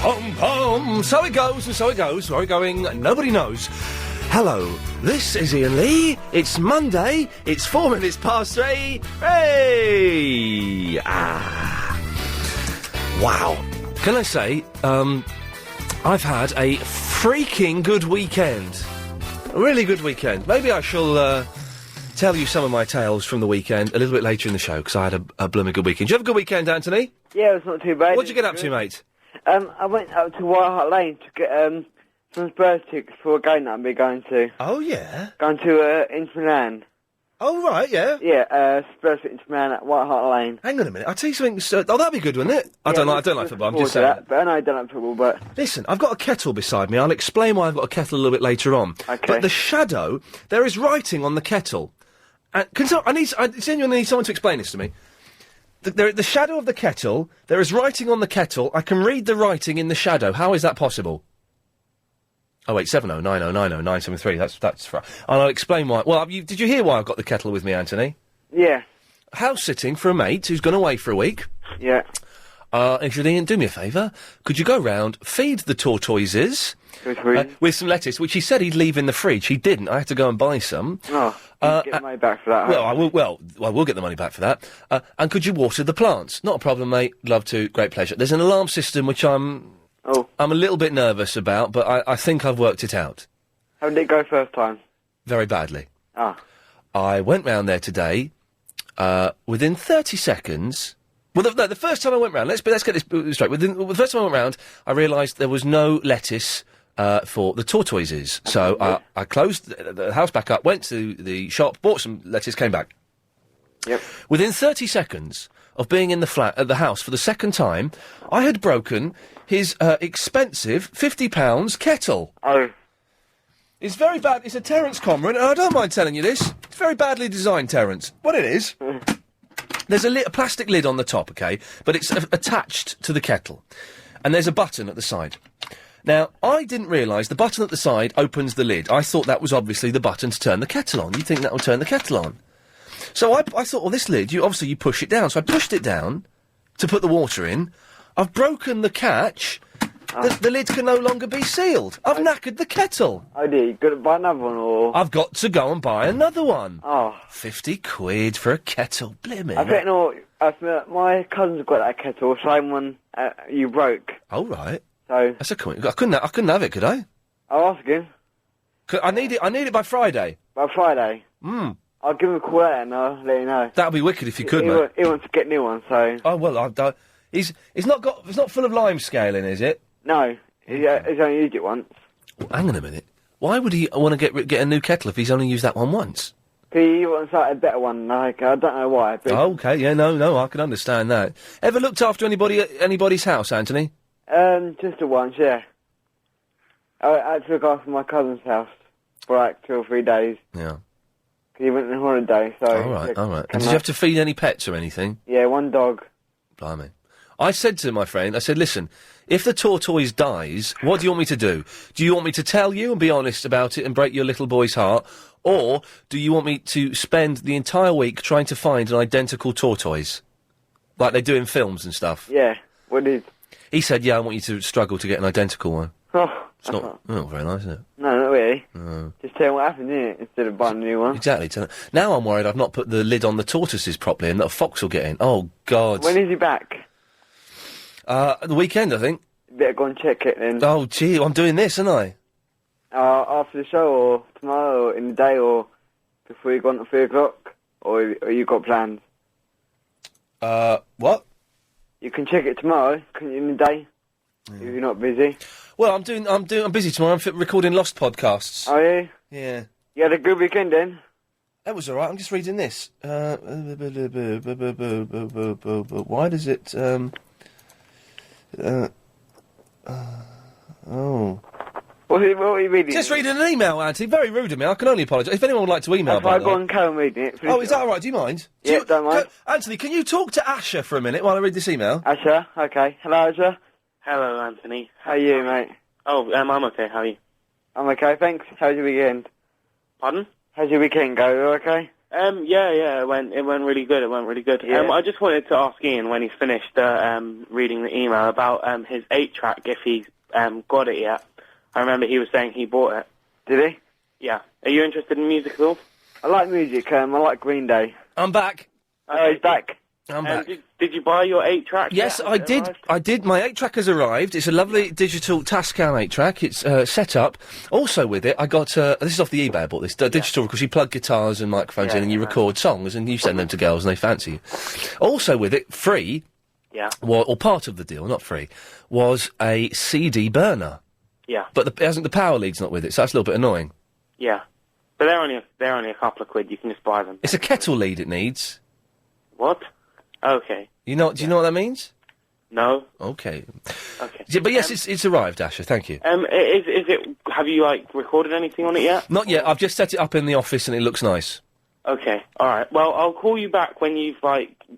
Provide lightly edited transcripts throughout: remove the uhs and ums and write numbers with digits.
So it goes, and so it goes. Where are we going? Nobody knows. Hello, this is Iain Lee. It's Monday. It's 4 minutes past 3. Hey! Wow. Can I say, I've had a freaking good weekend. A really good weekend. Maybe I shall, tell you some of my tales from the weekend a little bit later in the show, because I had a blooming good weekend. Did you have a good weekend, Anthony? Yeah, it's not too bad. What'd you get up to, mate? I went up to White Hart Lane to get some Spurs tickets for a game that I'll be going to. Oh, yeah? Going to Inter Milan. Oh, right, yeah? Yeah, Spurs Inter Milan at White Hart Lane. Hang on a minute, I'll tell you something. Oh, that'd be good, wouldn't it? I don't like football, I'm just saying. That, but I know I don't like football, but... Listen, I've got a kettle beside me. I'll explain why I've got a kettle a little bit later on. Okay. But the shadow, there is writing on the kettle. I genuinely need someone to explain this to me. The shadow of the kettle, there is writing on the kettle. I can read the writing in the shadow. How is that possible? Oh, wait, 7090900973. That's right. And I'll explain why. Well, did you hear why I've got the kettle with me, Anthony? Yeah. House sitting for a mate who's gone away for a week. Yeah. And should Iain do me a favour? Could you go round, feed the tortoises with some lettuce, which he said he'd leave in the fridge. He didn't. I had to go and buy some. Oh, get the money back for that. Well, I will. Well, I will get the money back for that. And could you water the plants? Not a problem, mate. Love to. Great pleasure. There's an alarm system which I'm a little bit nervous about, but I think I've worked it out. How did it go first time? Very badly. Ah. I went round there today. Within 30 seconds. Well, the first time I went round, let's get this straight. The first time I went round, I realised there was no lettuce for the tortoises. So I closed the house back up, went to the shop, bought some lettuce, came back. Yep. Within 30 seconds of being in the house for the second time, I had broken his expensive £50 kettle. Oh. It's very bad. It's a Terence Comron, and I don't mind telling you this. It's very badly designed, Terence. What it is... There's a plastic lid on the top, okay? But it's attached to the kettle. And there's a button at the side. Now, I didn't realise the button at the side opens the lid. I thought that was obviously the button to turn the kettle on. You'd think that would turn the kettle on. So I thought, well, this lid, you push it down. So I pushed it down to put the water in. I've broken the catch. The lid can no longer be sealed. I've knackered the kettle. Oh dear, you got to buy another one, or...? I've got to go and buy another one. Oh. 50 quid for a kettle, blimmin'. I bet my cousin's got that kettle, same one you broke. Oh, right. So... That's a coin. I couldn't have it, could I? I'll ask him. I need it by Friday. By Friday? I'll give him a call out and I'll let you know. That'd be wicked if you could, mate. He wants to get a new one, so... Oh, well, it's not full of lime scaling, is it? No, he's only used it once. Well, hang on a minute. Why would he want to get a new kettle if he's only used that one once? He wants a better one, like, I don't know why. But... Oh, okay, yeah, no, I can understand that. Ever looked after anybody at anybody's house, Anthony? Just the once, yeah. I had to look after my cousin's house for like 2 or 3 days. Yeah. He went on holiday, so... All right. And did you have to feed any pets or anything? Yeah, one dog. Blimey. I said to my friend, listen, if the tortoise dies, what do you want me to do? Do you want me to tell you and be honest about it and break your little boy's heart? Or do you want me to spend the entire week trying to find an identical tortoise? Like they do in films and stuff? Yeah, what is? He said, yeah, I want you to struggle to get an identical one. Oh, it's not very nice, is it? No, not really. No. Just tell him what happened, innit? Instead of buying a new one. Exactly. Now I'm worried I've not put the lid on the tortoises properly and that a fox will get in. Oh, God. When is he back? The weekend, I think. Better go and check it then. Oh, gee, I'm doing this, aren't I? After the show, or tomorrow, or in the day, or before you go on at 3 o'clock, or you got plans? What? You can check it tomorrow, couldn't you, in the day? If you're not busy. Well, I'm busy tomorrow. I'm recording Lost podcasts. Are you? Yeah. You had a good weekend then? That was alright. I'm just reading this. Why does it, oh. What are you reading? Just reading an email, Auntie. Very rude of me. I can only apologise. If anyone would like to email, I'll go and carry on reading it. Oh, is that alright? Do you mind? Don't mind. Anthony, can you talk to Asher for a minute while I read this email? Asher? Okay. Hello, Asher. Hello, Anthony. How are you, mate? Oh, I'm okay. How are you? I'm okay, thanks. How's your weekend? Pardon? How's your weekend go? You okay? Yeah, it went really good. It went really good. Yeah. I just wanted to ask Ian when he's finished reading the email about his 8-track, if he's got it yet. I remember he was saying he bought it. Did he? Yeah. Are you interested in music at all? I like music. I like Green Day. I'm back. Oh, he's back. I'm back. Did you buy your 8-track? Yes, yet? I did. Arrived? I did. My 8-track has arrived. It's a lovely digital Tascam 8-track. It's set up. Also with it, I got... this is off the eBay, I bought this. Digital, because you plug guitars and microphones in and you record songs and you send them to girls and they fancy you. Also with it, free, or part of the deal, not free, was a CD burner. Yeah. But the power lead's not with it, so that's a little bit annoying. Yeah. But they're only a couple of quid. You can just buy them. It's a kettle lead it needs. What? Okay. Do you know what that means? No. Okay. Okay. Yeah, but yes, it's arrived, Asher. Thank you. Is it? Have you recorded anything on it yet? Not yet. I've just set it up in the office and it looks nice. Okay. All right. Well, I'll call you back when you've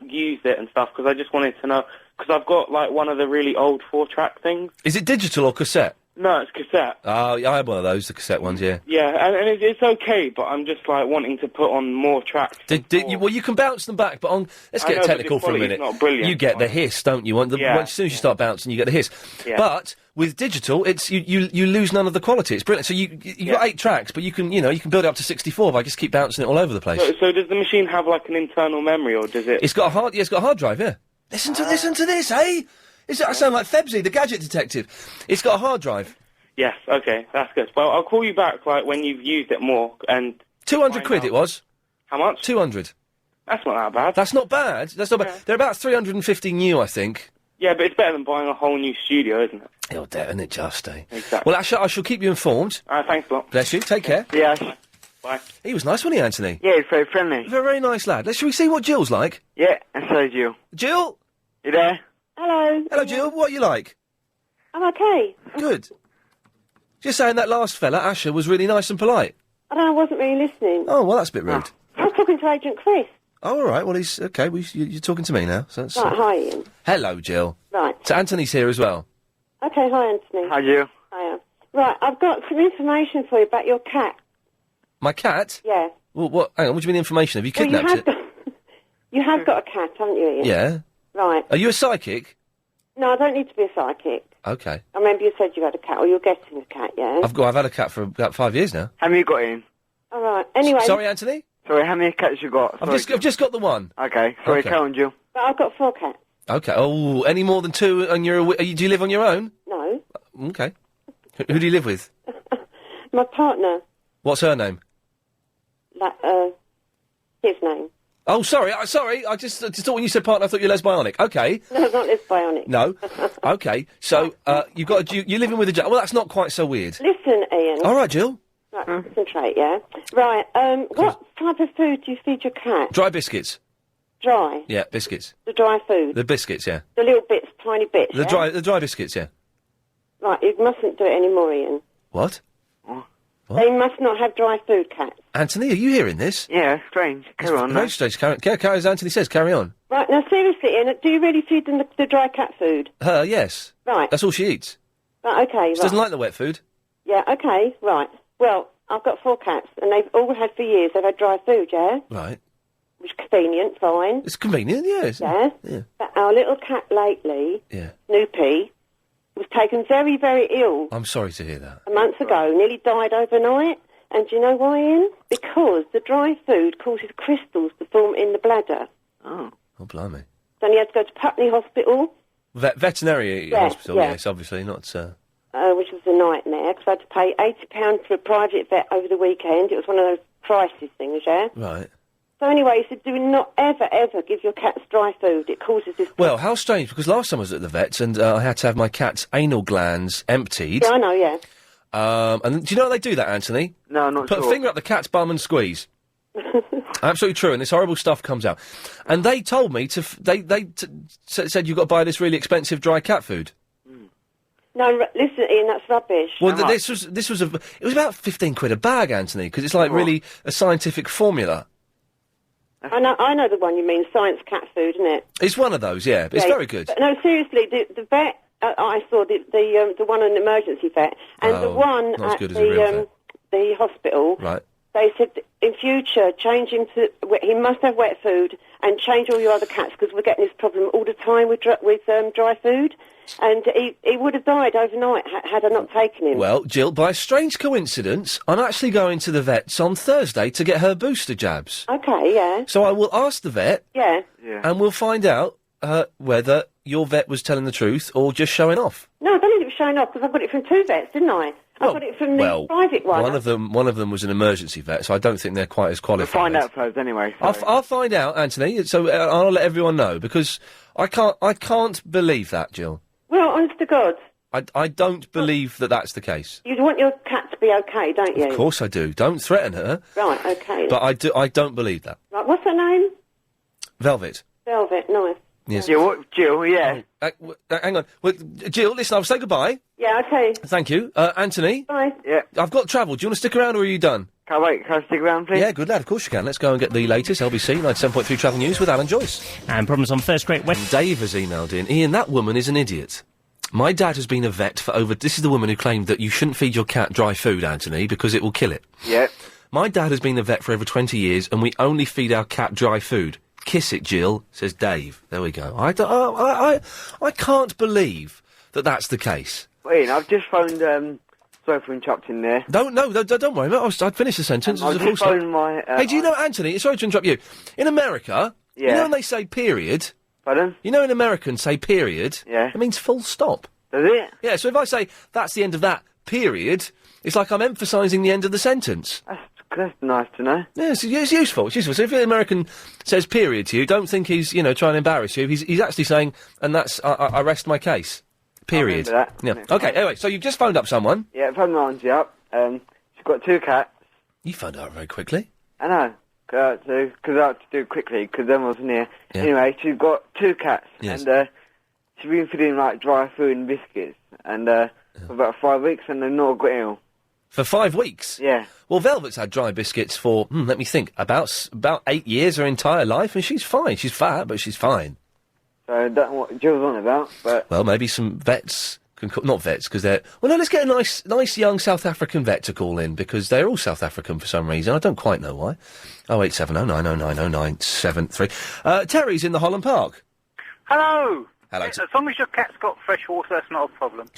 used it and stuff, because I just wanted to know, because I've got one of the really old 4-track things. Is it digital or cassette? No, it's cassette. Oh, yeah, I had one of those, the cassette ones, yeah. Yeah, and it's okay, but I'm just wanting to put on more tracks. Well, you can bounce them back, but let's I get know, but technical the for a quality's minute. not brilliant. You get the hiss, don't you? As soon as you start bouncing, you get the hiss. Yeah. But with digital, it's you lose none of the quality. It's brilliant. So you got 8 tracks, but you can build it up to 64 by just keep bouncing it all over the place. So does the machine have an internal memory, or does it? It's got a hard drive. Yeah. Listen to this, eh? I sound like Febsy, the gadget detective. It's got a hard drive. Yes, okay, that's good. Well, I'll call you back when you've used it more and... 200 quid it was. How much? 200. That's not that bad. That's not bad. They're about 350 new, I think. Yeah, but it's better than buying a whole new studio, isn't it? Oh, isn't it just, eh? Exactly. Well, I shall keep you informed. All right, thanks a lot. Bless you. Take care. Yeah. Bye. He was nice, wasn't he, Anthony? Yeah, he's very friendly. Very, very nice lad. Shall we see what Jill's like? Yeah, and so is you. Jill? You there? Hello. Hello, Jill. What are you like? I'm okay. Good. Just saying that last fella, Asher, was really nice and polite. I don't know, I wasn't really listening. Oh, well, that's a bit rude. I was talking to Agent Chris. Oh, all right. Well, he's... Okay, you're talking to me now. So that's, Right, hi, Ian. Hello, Jill. Right. So Anthony's here as well. Okay, hi, Anthony. Hi, Jill. Hiya. Right, I've got some information for you about your cat. My cat? Yeah. Well, what? Hang on, what do you mean information? Have you Well, kidnapped it? you have got a cat, haven't you, Ian? Yeah. Right. Are you a psychic? No, I don't need to be a psychic. Okay. I remember you said you had a cat, or you're getting a cat, yeah? I've had a cat for about 5 years now. How many you got in? All right. Anyway. Sorry, Anthony? Sorry, how many cats you got? I've just got the one. Okay, sorry, Okay. carry on, Jill. But I've got 4 cats. Okay. Oh, any more than 2 and do you live on your own? No. Okay. Who do you live with? My partner, What's her name? his name. Oh, sorry. I just thought when you said partner, I thought you were lesbionic. Okay. No, not this bionic. No. Okay. So, you've got you're living with a... Well, that's not quite so weird. Listen, Ian. All right, Jill. Right, concentrate, yeah? Right, what type of food do you feed your cat? Dry biscuits. Dry? Yeah, biscuits. The dry food? The biscuits, yeah. The little bits, tiny bits, The yeah? dry biscuits, yeah. Right, you mustn't do it anymore, Ian. What? What? They must not have dry food, cats. Anthony, are you hearing this? Yeah, strange. Carry on, Very though. strange. Carry as Anthony says, carry on. Right, now seriously, Ian, do you really feed them the dry cat food? Her, yes. Right. That's all she eats. Right, okay, She right. doesn't like the wet food. Yeah, okay, right. Well, I've got 4 cats, and they've all had for years, they've had dry food, yeah? Right. Which is convenient, fine. It's convenient, yes. Yeah? Yeah. But our little cat lately, Yeah. Snoopy, was taken very, very ill I'm sorry to hear that. a month ago, nearly died overnight. And do you know why, Ian? Because the dry food causes crystals to form in the bladder. Oh. Oh, blimey. Then he had to go to Putney Hospital, Veterinary Yeah, hospital, yeah. yes, obviously, not... which was a nightmare, because I had to pay £80 for a private vet over the weekend. It was one of those crisis things, yeah? Right. So anyway, he said, do not ever, ever give your cats dry food. It causes this... Well, how strange, because last time I was at the vet's and I had to have my cat's anal glands emptied. Yeah, I know, yeah. And do you know how they do that, Anthony? No, not Put sure. a finger up the cat's bum and squeeze. Absolutely true, and this horrible stuff comes out. And they told me said you've got to buy this really expensive dry cat food. No, listen, Ian, that's rubbish. Well, this was it was about 15 quid a bag, Anthony, because it's like really a scientific formula. I know the one you mean, science cat food, isn't it? It's one of those, yeah. But it's Yeah, very good. But no, seriously, the vet, I saw the one in the emergency vet, and the one not as at good as a real vet. the hospital, Right. they said in future, change him to... He must have wet food and change all your other cats because we're getting this problem all the time with dry food. And he would have died overnight had I not taken him. Well, Jill, by a strange coincidence, I'm actually going to the vet's on Thursday to get her booster jabs. Okay, yeah. So I will ask the vet, Yeah. and we'll find out whether your vet was telling the truth or just showing off. No, I don't think it was showing off because I got it from 2 vets, didn't I? I got it from the private one. One of them was an emergency vet, so I don't think they're quite as qualified. We'll find out first anyway. I'll find out, Anthony. So I'll let everyone know because I can't believe that, Jill. Well, honest to God. I don't believe that that's the case. You want your cat to be okay, don't you? Of course I do. Don't threaten her. Right, okay. But I don't believe that. Right, what's her name? Velvet. Velvet, nice. Yes. Jill, yeah. Hang on. Well, Jill, listen, I'll say goodbye. Yeah, okay. Thank you. Anthony? Bye. Yeah. I've got travel. Do you want to stick around or are you done? Can't wait. Can I stick around, please? Yeah, good lad. Of course you can. Let's go and get the latest LBC 97.3 Travel News with Alan Joyce. And problems on First Great West. Dave has emailed in. Ian, that woman is an idiot. My dad has been a vet for over... This is the woman who claimed that you shouldn't feed your cat dry food, Anthony, because it will kill it. Yeah. My dad has been a vet for over 20 years, and we only feed our cat dry food. Kiss it, Jill, says Dave. There we go. I can't believe that that's the case. Well, Ian, I've just phoned... Sorry for interrupting there. Don't worry, mate. I'd finish the sentence. I've just phoned my... hey, do you know, Anthony, sorry to interrupt you. In America, you know when they say period... Pardon? You know when Americans say period, yeah, it means full stop. Does it? Yeah, so if I say, that's the end of that period, it's like I'm emphasising the end of the sentence. That's nice to know. Yeah, it's useful. It's useful. So if an American says period to you, don't think he's, trying to embarrass you. He's actually saying, and that's, I rest my case. Period. I remember that. Yeah. Okay, anyway, so you've just phoned up someone. Yeah, I phoned my auntie up. She's got 2 cats. You phoned her up very quickly. I know. Because I had to do it quickly, because then I wasn't here. Yeah. Anyway, she's got 2 cats. Yes. And she's been feeding, dry food and biscuits. And for about 5 weeks, and they've not got ill. For 5 weeks? Yeah. Well, Velvet's had dry biscuits for, let me think, about 8 years, her entire life, and she's fine. She's fat, but she's fine. So I don't know what Jill's on about, but... Well, maybe some vets... Not vets, because they're... Well, no, let's get a nice young South African vet to call in, because they're all South African for some reason. I don't quite know why. 08709090973. Terry's in the Holland Park. Hello. Hello. As long as your cat's got fresh water, that's not a problem.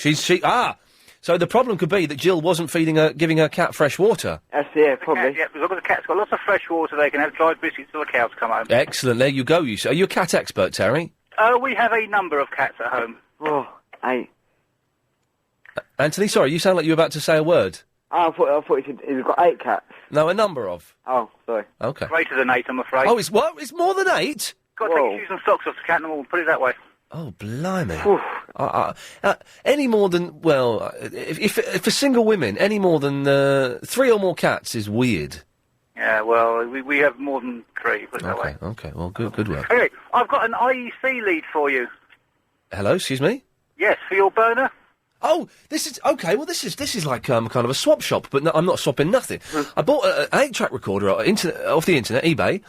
So the problem could be that Jill wasn't giving her cat fresh water. That's it, probably. Yeah, as long as the cat's got lots of fresh water, they can have dried biscuits till the cows come home. Excellent. There you go. Are you a cat expert, Terry? We have a number of cats at home. Oh, 8. Anthony, sorry, you sound like you were about to say a word. I thought he said he's got 8 cats. No, a number of. Oh, sorry. Okay. Greater than 8, I'm afraid. Oh, it's what? It's more than 8? Got to take your shoes and socks off the cat and we'll put it that way. Oh, blimey. Any more than, well, if for single women, any more than 3 or more cats is weird. Yeah, well, we have more than 3, put it that way. Okay, well, good work. Anyway, I've got an IEC lead for you. Hello, excuse me? Yes, for your burner. Oh, this is like kind of a swap shop, but no, I'm not swapping nothing. I bought an 8-track recorder off the internet, eBay,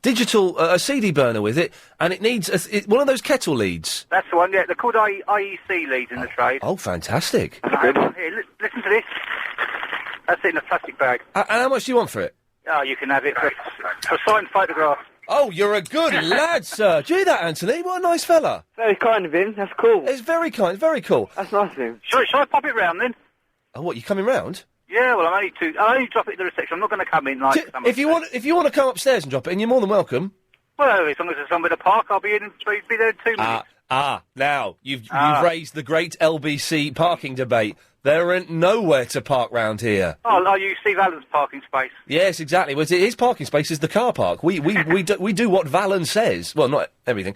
digital, a CD burner with it, and it needs one of those kettle leads. That's the one, yeah. They're called IEC leads in the trade. Oh, fantastic. Here, listen to this. That's it in a plastic bag. And how much do you want for it? Oh, you can have it for a signed photograph. Oh, you're a good lad, sir. Do you hear that, Anthony? What a nice fella. Very kind of him. That's cool. It's very kind. Very cool. That's nice of him. Shall I pop it round then? Oh, what? You coming round? Yeah, well, I'll only drop it in the reception. I'm not going to come in like. If you want to come upstairs and drop it in, you're more than welcome. Well, as long as there's somewhere to park, I'll be there in 2 minutes. Now you've raised the great LBC parking debate. There ain't nowhere to park round here. Oh, I'll use Steve Allen's parking space. Yes, exactly. Well, his parking space is the car park. We do what Valen says. Well, not everything.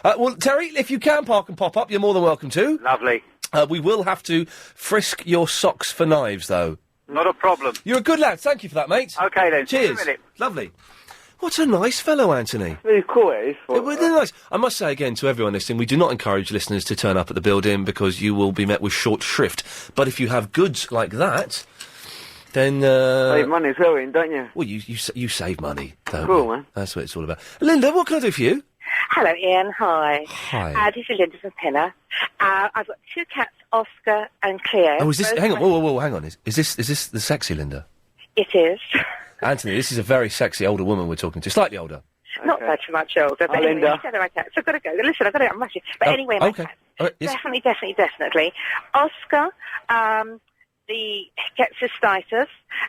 Well, Terry, if you can park and pop up, you're more than welcome to. Lovely. We will have to frisk your socks for knives, though. Not a problem. You're a good lad. Thank you for that, mate. Okay, then. Cheers. See you in a minute. Lovely. What a nice fellow, Anthony. Really cool, it is. It was really nice. I must say again to everyone listening, we do not encourage listeners to turn up at the building because you will be met with short shrift. But if you have goods like that, then... Save money as well, Ian, don't you? Well, you save money, don't Cool, you? man. That's what it's all about. Linda, what can I do for you? Hello, Ian. Hi. Hi. This is Linda from Penner. I've got 2 cats, Oscar and Cleo. Oh, is this... Hang on, whoa, hang on. Is this the sexy Linda? It is. Anthony, this is a very sexy older woman we're talking to. Slightly older. Not that much older, but anyway, Linda. you said my cats. I've got to go. Listen, I've got to go. I'm rushing. But anyway, my okay. cats. All right, yes. Definitely. Oscar, gets cystitis,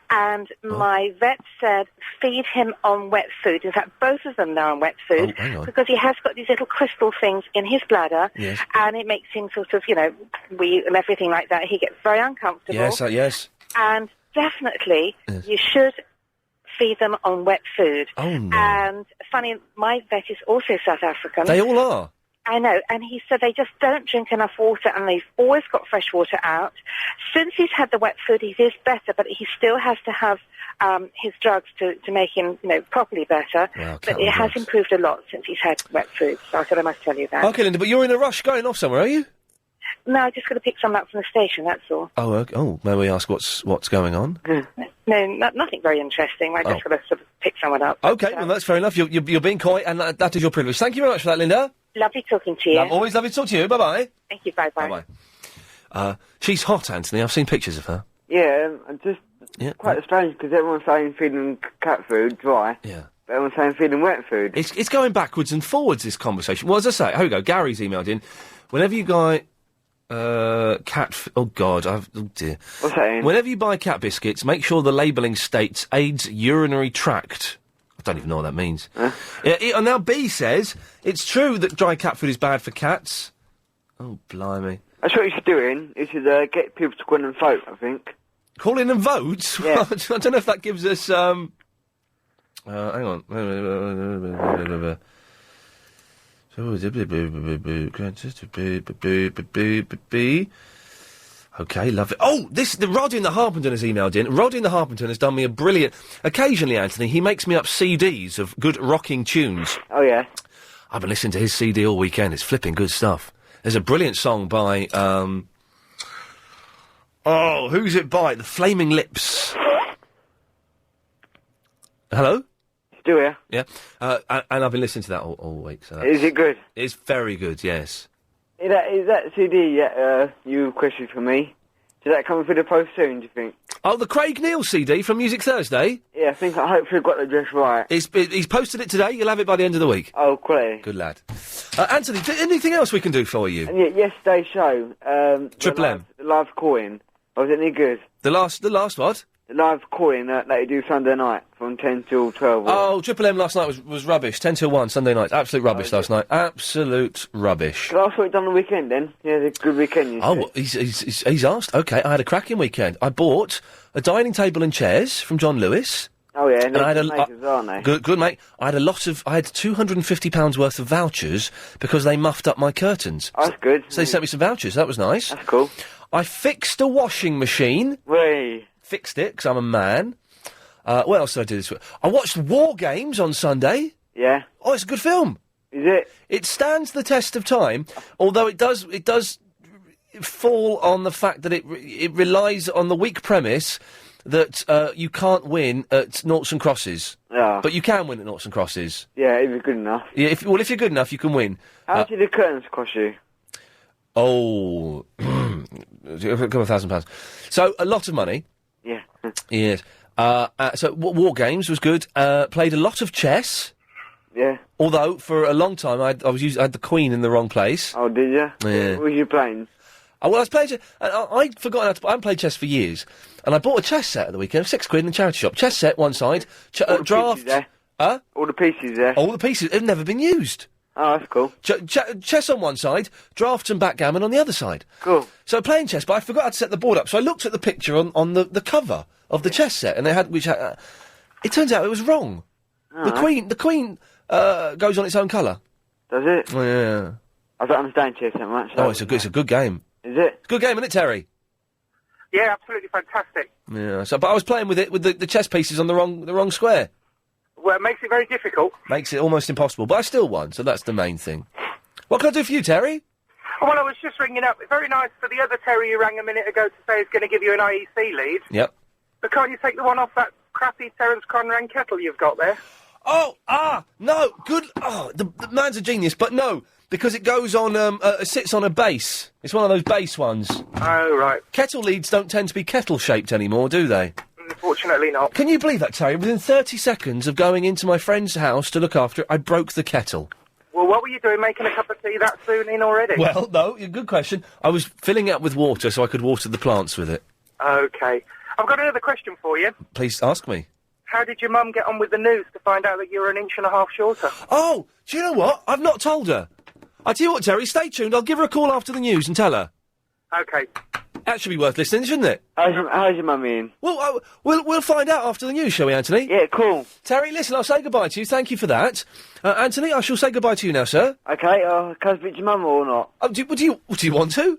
and my vet said feed him on wet food. In fact, both of them are on wet food hang on. because he has got these little crystal things in his bladder, Yes. and it makes him sort of, wee and everything like that. He gets very uncomfortable. Yes. And definitely, you should feed them on wet food. Oh, no. And funny, my vet is also South African. They all are. I know, and he said they just don't drink enough water, and they've always got fresh water out. Since he's had the wet food, he is better, but he still has to have his drugs to make him, properly better. Well, but it has improved a lot since he's had wet food, so I thought I must tell you that. Okay, Linda, but you're in a rush going off somewhere, are you? No, I'm just going to pick some up from the station, that's all. Oh, okay. Oh, may we ask what's going on? No, nothing very interesting. I just got to sort of pick someone up. Okay, But, well, that's fair enough. You're being coy, and that is your privilege. Thank you very much for that, Linda. lovely talking to you. Always lovely to talk to you. Bye-bye. Thank you, bye-bye. Bye-bye. She's hot, Anthony. I've seen pictures of her. Yeah, just quite strange because everyone's saying feeding cat food dry. Yeah. But everyone's saying feeding wet food. It's going backwards and forwards, this conversation. Well, as I say, here we go. Gary's emailed in. Whenever you buy oh, God. Oh, dear. What's that in? Whenever you buy cat biscuits, make sure the labelling states aids urinary tract. I don't even know what that means. And now B says, it's true that dry cat food is bad for cats. Oh, blimey. That's what you should do, Ian. You should get people to go in and vote, I think. Call in and vote? Yeah. I don't know if that gives us, hang on. Okay, love it. Oh, the Roddy and the Harpington has emailed in. Roddy and the Harpington has done me a brilliant... Occasionally, Anthony, he makes me up CDs of good rocking tunes. Oh, yeah? I've been listening to his CD all weekend. It's flipping good stuff. There's a brilliant song by, who's it by? The Flaming Lips. Hello? Still here? Yeah. And I've been listening to that all week. So Is it good? It's very good, yes. Is that CD you requested for me? Is that coming through the post soon, do you think? Oh, the Craig Neal CD from Music Thursday? Yeah, I hopefully I've got the address right. He's posted it today. You'll have it by the end of the week. Oh, great. Good lad. Anthony, anything else we can do for you? And yesterday's show, Triple M. The live call-in, was it any good? The last what? The live call-in that you do Sunday night from 10 till 12. Oh, Triple M last night was rubbish. 10 till 1, Sunday night. Absolute rubbish last night. Absolute rubbish. Can I ask what you done on the weekend then? Yeah, it's a good weekend, you Oh, he's asked. Okay, I had a cracking weekend. I bought a dining table and chairs from John Lewis. Oh, yeah, and I had makers, aren't they? Good, mate. I had £250 worth of vouchers because they muffed up my curtains. Oh, that's good. So they sent me some vouchers. That was nice. That's cool. I fixed a washing machine. Whee. Fixed it, because I'm a man. What else did I do this week? I watched War Games on Sunday. Yeah. Oh, it's a good film. Is it? It stands the test of time, although it does fall on the fact that it relies on the weak premise that you can't win at noughts and crosses. Yeah. But you can win at noughts and crosses. Yeah, if you're good enough. Yeah, if you're good enough, you can win. How much did the curtains cost you? Oh, a couple of £1,000. So, a lot of money. Yeah. Yes. So, War Games was good. Played a lot of chess. Yeah. Although, for a long time, I had the Queen in the wrong place. Oh, did you? Yeah. What were you playing? Well, I was playing chess. I'd forgotten how to... I haven't played chess for years. And I bought a chess set at the weekend, £6 in a charity shop. Chess set, one side. Draft... Huh? All the pieces there? All the pieces. They've never been used. Oh, that's cool. Chess on one side, drafts and backgammon on the other side. Cool. So playing chess, but I forgot how to set the board up. So I looked at the picture on the cover of the chess set, and it turns out it was wrong. Oh, The Queen goes on its own colour. Does it? Oh, yeah. I don't understand chess that much. Oh, it's a good game. Is it? It's a good game, isn't it, Terry? Yeah, absolutely fantastic. Yeah. So, but I was playing with it with the chess pieces on the wrong square. Well, it makes it very difficult. Makes it almost impossible, but I still won, so that's the main thing. What can I do for you, Terry? Well, I was just ringing up. Very nice for the other Terry who rang a minute ago to say he's going to give you an IEC lead. Yep. But can't you take the one off that crappy Terence Conran kettle you've got there? No, good. Oh, the man's a genius, but no, because it goes on, sits on a base. It's one of those base ones. Oh, right. Kettle leads don't tend to be kettle-shaped anymore, do they? unfortunately not. Can you believe that, Terry? Within 30 seconds of going into my friend's house to look after it, I broke the kettle. Well, what were you doing, making a cup of tea that soon in already? Well, no, good question. I was filling it up with water so I could water the plants with it. Okay. I've got another question for you. Please ask me. How did your mum get on with the news to find out that you were an inch and a half shorter? Oh, do you know what? I've not told her. I tell you what, Terry, stay tuned. I'll give her a call after the news and tell her. Okay. That should be worth listening, shouldn't it? How's your mum in? Well, we'll find out after the news, shall we, Anthony? Yeah, cool. Terry, listen, I'll say goodbye to you. Thank you for that. Anthony, I shall say goodbye to you now, sir. Okay, can I speak to your mum or not? Oh, do you want to?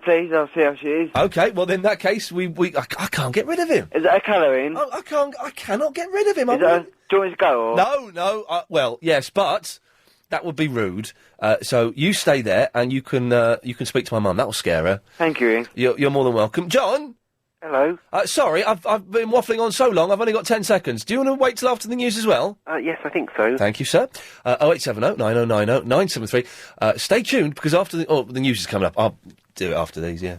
Please, I'll see how she is. Okay, well, in that case, I can't get rid of him. Is it a colouring? Oh, I cannot get rid of him. Do you want me to go, or? No, well, yes, but that would be rude. So you stay there and you can speak to my mum. That'll scare her. Thank you, Ian. You're more than welcome. John? Hello? Sorry, I've been waffling on so long, I've only got 10 seconds. Do you want to wait till after the news as well? Yes, I think so. Thank you, sir. 0870 9090 973. Stay tuned, because after the news is coming up. I'll do it after these, yeah.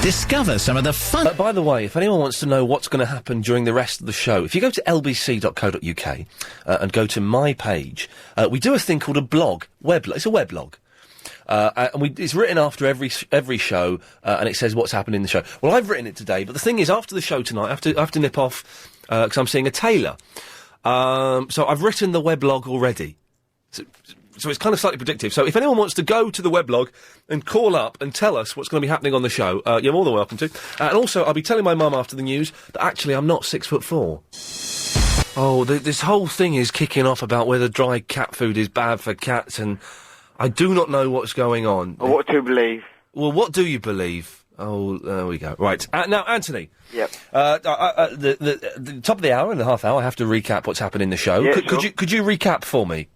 Discover some of the fun... by the way, if anyone wants to know what's going to happen during the rest of the show, if you go to lbc.co.uk and go to my page, we do a thing called a blog. It's a weblog. And it's written after every show, and it says what's happened in the show. Well, I've written it today, but the thing is, after the show tonight, I have to nip off, because I'm seeing a tailor. So I've written the weblog already. So it's kind of slightly predictive. So if anyone wants to go to the weblog and call up and tell us what's going to be happening on the show, you're more than welcome to. And also, I'll be telling my mum after the news that actually I'm not 6'4". Oh, this whole thing is kicking off about whether dry cat food is bad for cats, and I do not know what's going on. Or what to believe. Well, what do you believe? Oh, there we go. Right. Now, Anthony. Yep. The top of the hour and the half hour, I have to recap what's happened in the show. Yeah, Could you recap for me?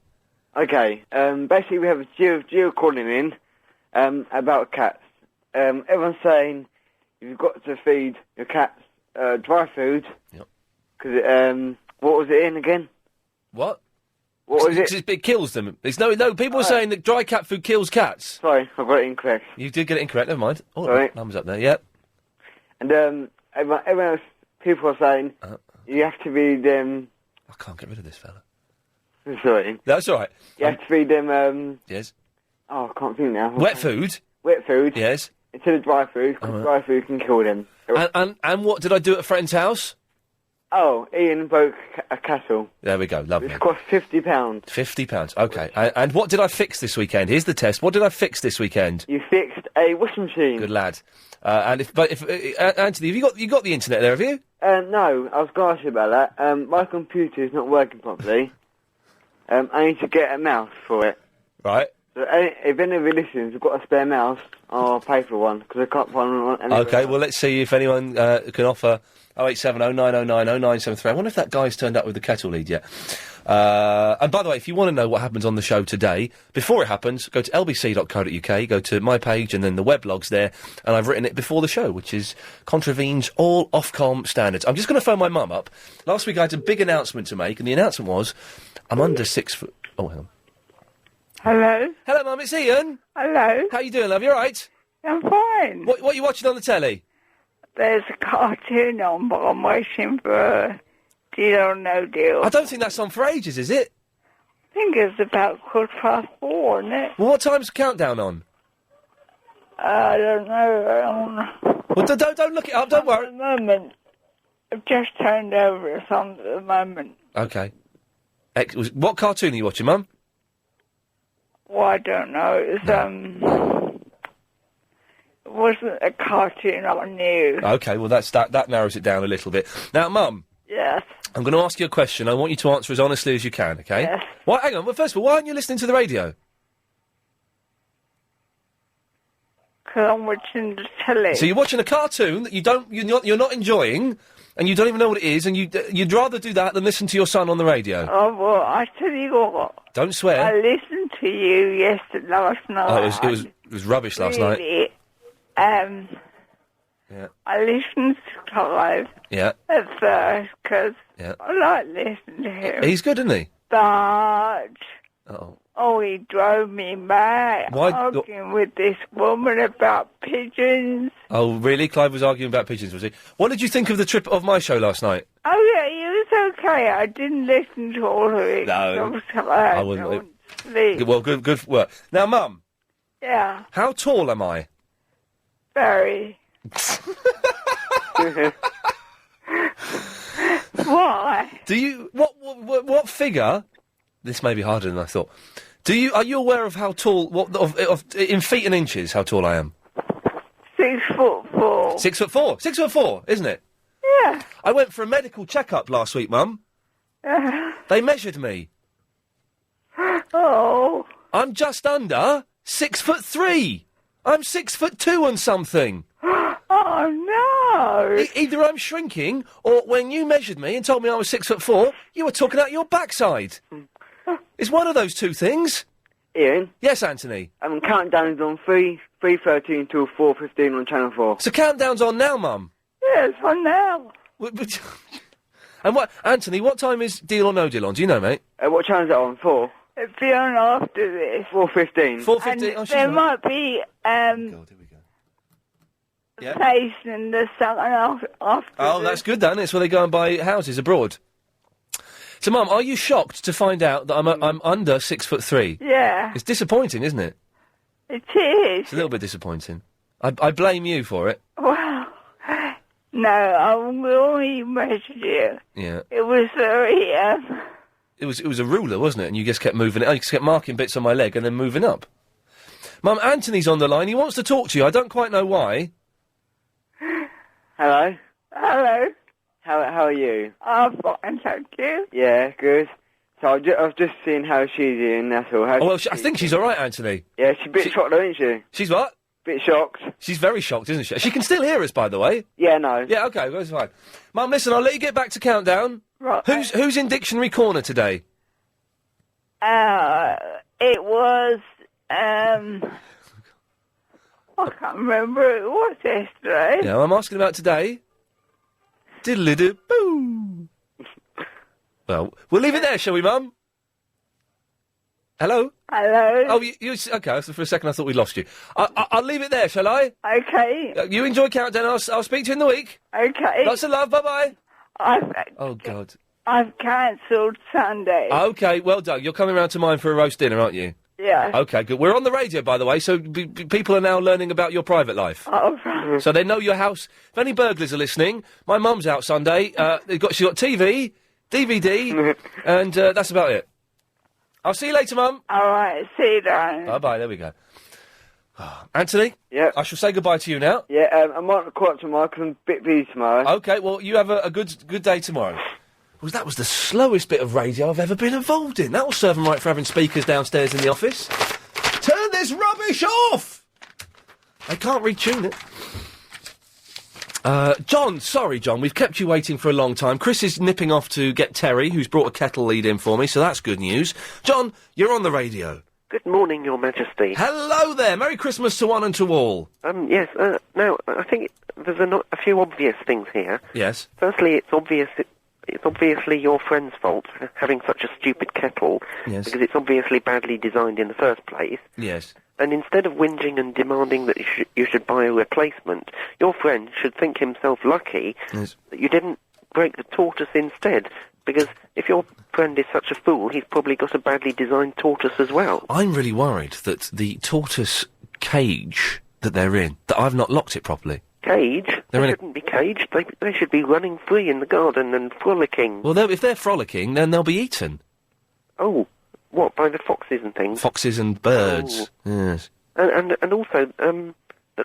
Okay, basically we have a Geo calling in, about cats. Everyone's saying you've got to feed your cats, dry food. Yep. Because, what was it in again? What? What was it? It kills them. It's no, people are saying that dry cat food kills cats. Sorry, I got it incorrect. You did get it incorrect, never mind. Oh, Sorry. Numbers up there, yep. And, everyone else, people are saying you have to feed them... I can't get rid of this fella. Sorry. That's all right. You have to feed them, Yes. Oh, I can't think now. Wet food? Wet food. Yes. Instead of dry food, because dry food can kill them. And what did I do at a friend's house? Oh, Ian broke a kettle. There we go, lovely. It's cost £50. £50, okay. And what did I fix this weekend? Here's the test. What did I fix this weekend? You fixed a washing machine. Good lad. Anthony, have you got the internet there, have you? No, I was going to ask you about that. My computer is not working properly. I need to get a mouse for it. Right. So if any of your listeners have got a spare mouse, I'll pay for one, because I can't find one anywhere Okay, else. well, let's see if anyone can offer 0870 909 0973. I wonder if that guy's turned up with the kettle lead yet. And by the way, if you want to know what happens on the show today, before it happens, go to lbc.co.uk, go to my page, and then the weblog's there, and I've written it before the show, which contravenes all Ofcom standards. I'm just going to phone my mum up. Last week I had a big announcement to make, and the announcement was, I'm under 6 foot... Oh, hang on. Hello? Hello, Mum, it's Ian. Hello? How you doing, love? You all right? I'm fine. What are you watching on the telly? There's a cartoon on, but I'm waiting for Deal or No Deal. I don't think that's on for ages, is it? I think it's about 4:15, isn't it? Well, what time's the countdown on? I don't know. Well, don't look it up, don't worry. At the moment, I've just turned over. It's on at the moment. Okay. What cartoon are you watching, Mum? Well, I don't know. It's, it wasn't a cartoon I knew. Okay, well, that narrows it down a little bit. Now, Mum. Yes. I'm going to ask you a question. I want you to answer as honestly as you can, okay? Yes. Well, hang on. Well, first of all, why aren't you listening to the radio? Because I'm watching the telly. So you're watching a cartoon that you're not enjoying, and you don't even know what it is, and you'd rather do that than listen to your son on the radio. Oh, well, I tell you what. Don't swear. I listened to you last night. Oh, it was rubbish last night. Yeah. I listened to Clive Yeah. at first because Yeah. I like listening to him. He's good, isn't he? But Uh-oh. Oh, he drove me mad. Why- Arguing with this woman about pigeons. Oh, really? Clive was arguing about pigeons, was he? What did you think of the trip of my show last night? Oh, yeah, he was okay. I didn't listen to all of it. No. I was tired. I wouldn't- I wouldn't sleep. Well, good work. Now, Mum, Yeah, how tall am I? very. Why? Do you what figure? This may be harder than I thought. Are you aware of how tall? In feet and inches, how tall I am? 6'4". 6'4". 6'4", isn't it? Yeah. I went for a medical checkup last week, Mum. They measured me. Oh. I'm just under 6'3". I'm 6'2" and something. Oh, no. Either I'm shrinking, or when you measured me and told me I was 6'4", you were talking out your backside. It's one of those two things. Ian? Yes, Anthony? Countdown is on 3:13 until 4:15 on Channel 4. So countdown's on now, Mum? Yes, on now. And what, Anthony, what time is Deal or No Deal on? Do you know, mate? What channel is it on? 4? It'll be on after this. 4:15. 4:15. And there might be, place in the second after Oh, this. that's good, then. It's where they go and buy houses abroad. So, Mum, are you shocked to find out that I'm under 6'3"? Yeah. It's disappointing, isn't it? It is. It's a little bit disappointing. I blame you for it. Well, no, I only measured you. Yeah. It was very, It was a ruler, wasn't it? And you just kept moving it. I just kept marking bits on my leg and then moving up. Mum, Anthony's on the line. He wants to talk to you. I don't quite know why. Hello? Hello. How are you? I'm fine, thank you. Yeah, good. So I was just seeing how she's in, that's all. I think she's all right, Anthony. Yeah, she's a bit shocked, though, isn't she? She's what? Bit shocked. She's very shocked, isn't she? She can still hear us, by the way. Yeah, no. Yeah, okay, that's fine. Mum, listen, I'll let you get back to countdown. Right. Who's in Dictionary Corner today? It was, I can't remember. It was yesterday. Yeah, I'm asking about today. Diddly-doo-boo. Well, we'll leave it there, shall we, Mum? Hello? Hello? Oh, you okay, so for a second I thought we'd lost you. I'll leave it there, shall I? Okay. You enjoy countdown, I'll speak to you in the week. Okay. Lots of love, bye-bye. Oh, God. I've cancelled Sunday. Okay, well done. You're coming round to mine for a roast dinner, aren't you? Yeah. Okay, good. We're on the radio, by the way, so people are now learning about your private life. Oh, right. So they know your house. If any burglars are listening, my mum's out Sunday. She's got TV, DVD, and that's about it. I'll see you later, Mum. All right, see you, darling. Bye-bye, there we go. Anthony? Yeah. I shall say goodbye to you now. Yeah, I might call up tomorrow because I'm a bit busy tomorrow. Okay, well, you have a good day tomorrow. Well, that was the slowest bit of radio I've ever been involved in. That'll serve them right for having speakers downstairs in the office. Turn this rubbish off! I can't retune it. John, sorry, John, we've kept you waiting for a long time. Chris is nipping off to get Terry, who's brought a kettle lead in for me, so that's good news. John, you're on the radio. Good morning, Your Majesty. Hello there! Merry Christmas to one and to all. Yes, now, I think there's a few obvious things here. Yes. Firstly, it's obviously your friend's fault for having such a stupid kettle. Yes. Because it's obviously badly designed in the first place. Yes. And instead of whinging and demanding that you should buy a replacement, your friend should think himself lucky Yes. that you didn't break the tortoise instead. Because if your friend is such a fool, he's probably got a badly designed tortoise as well. I'm really worried that the tortoise cage that they're in, that I've not locked it properly. Cage? They shouldn't be caged. They should be running free in the garden and frolicking. Well, if they're frolicking, then they'll be eaten. Oh, what, by the foxes and things? Foxes and birds. Yes. And also,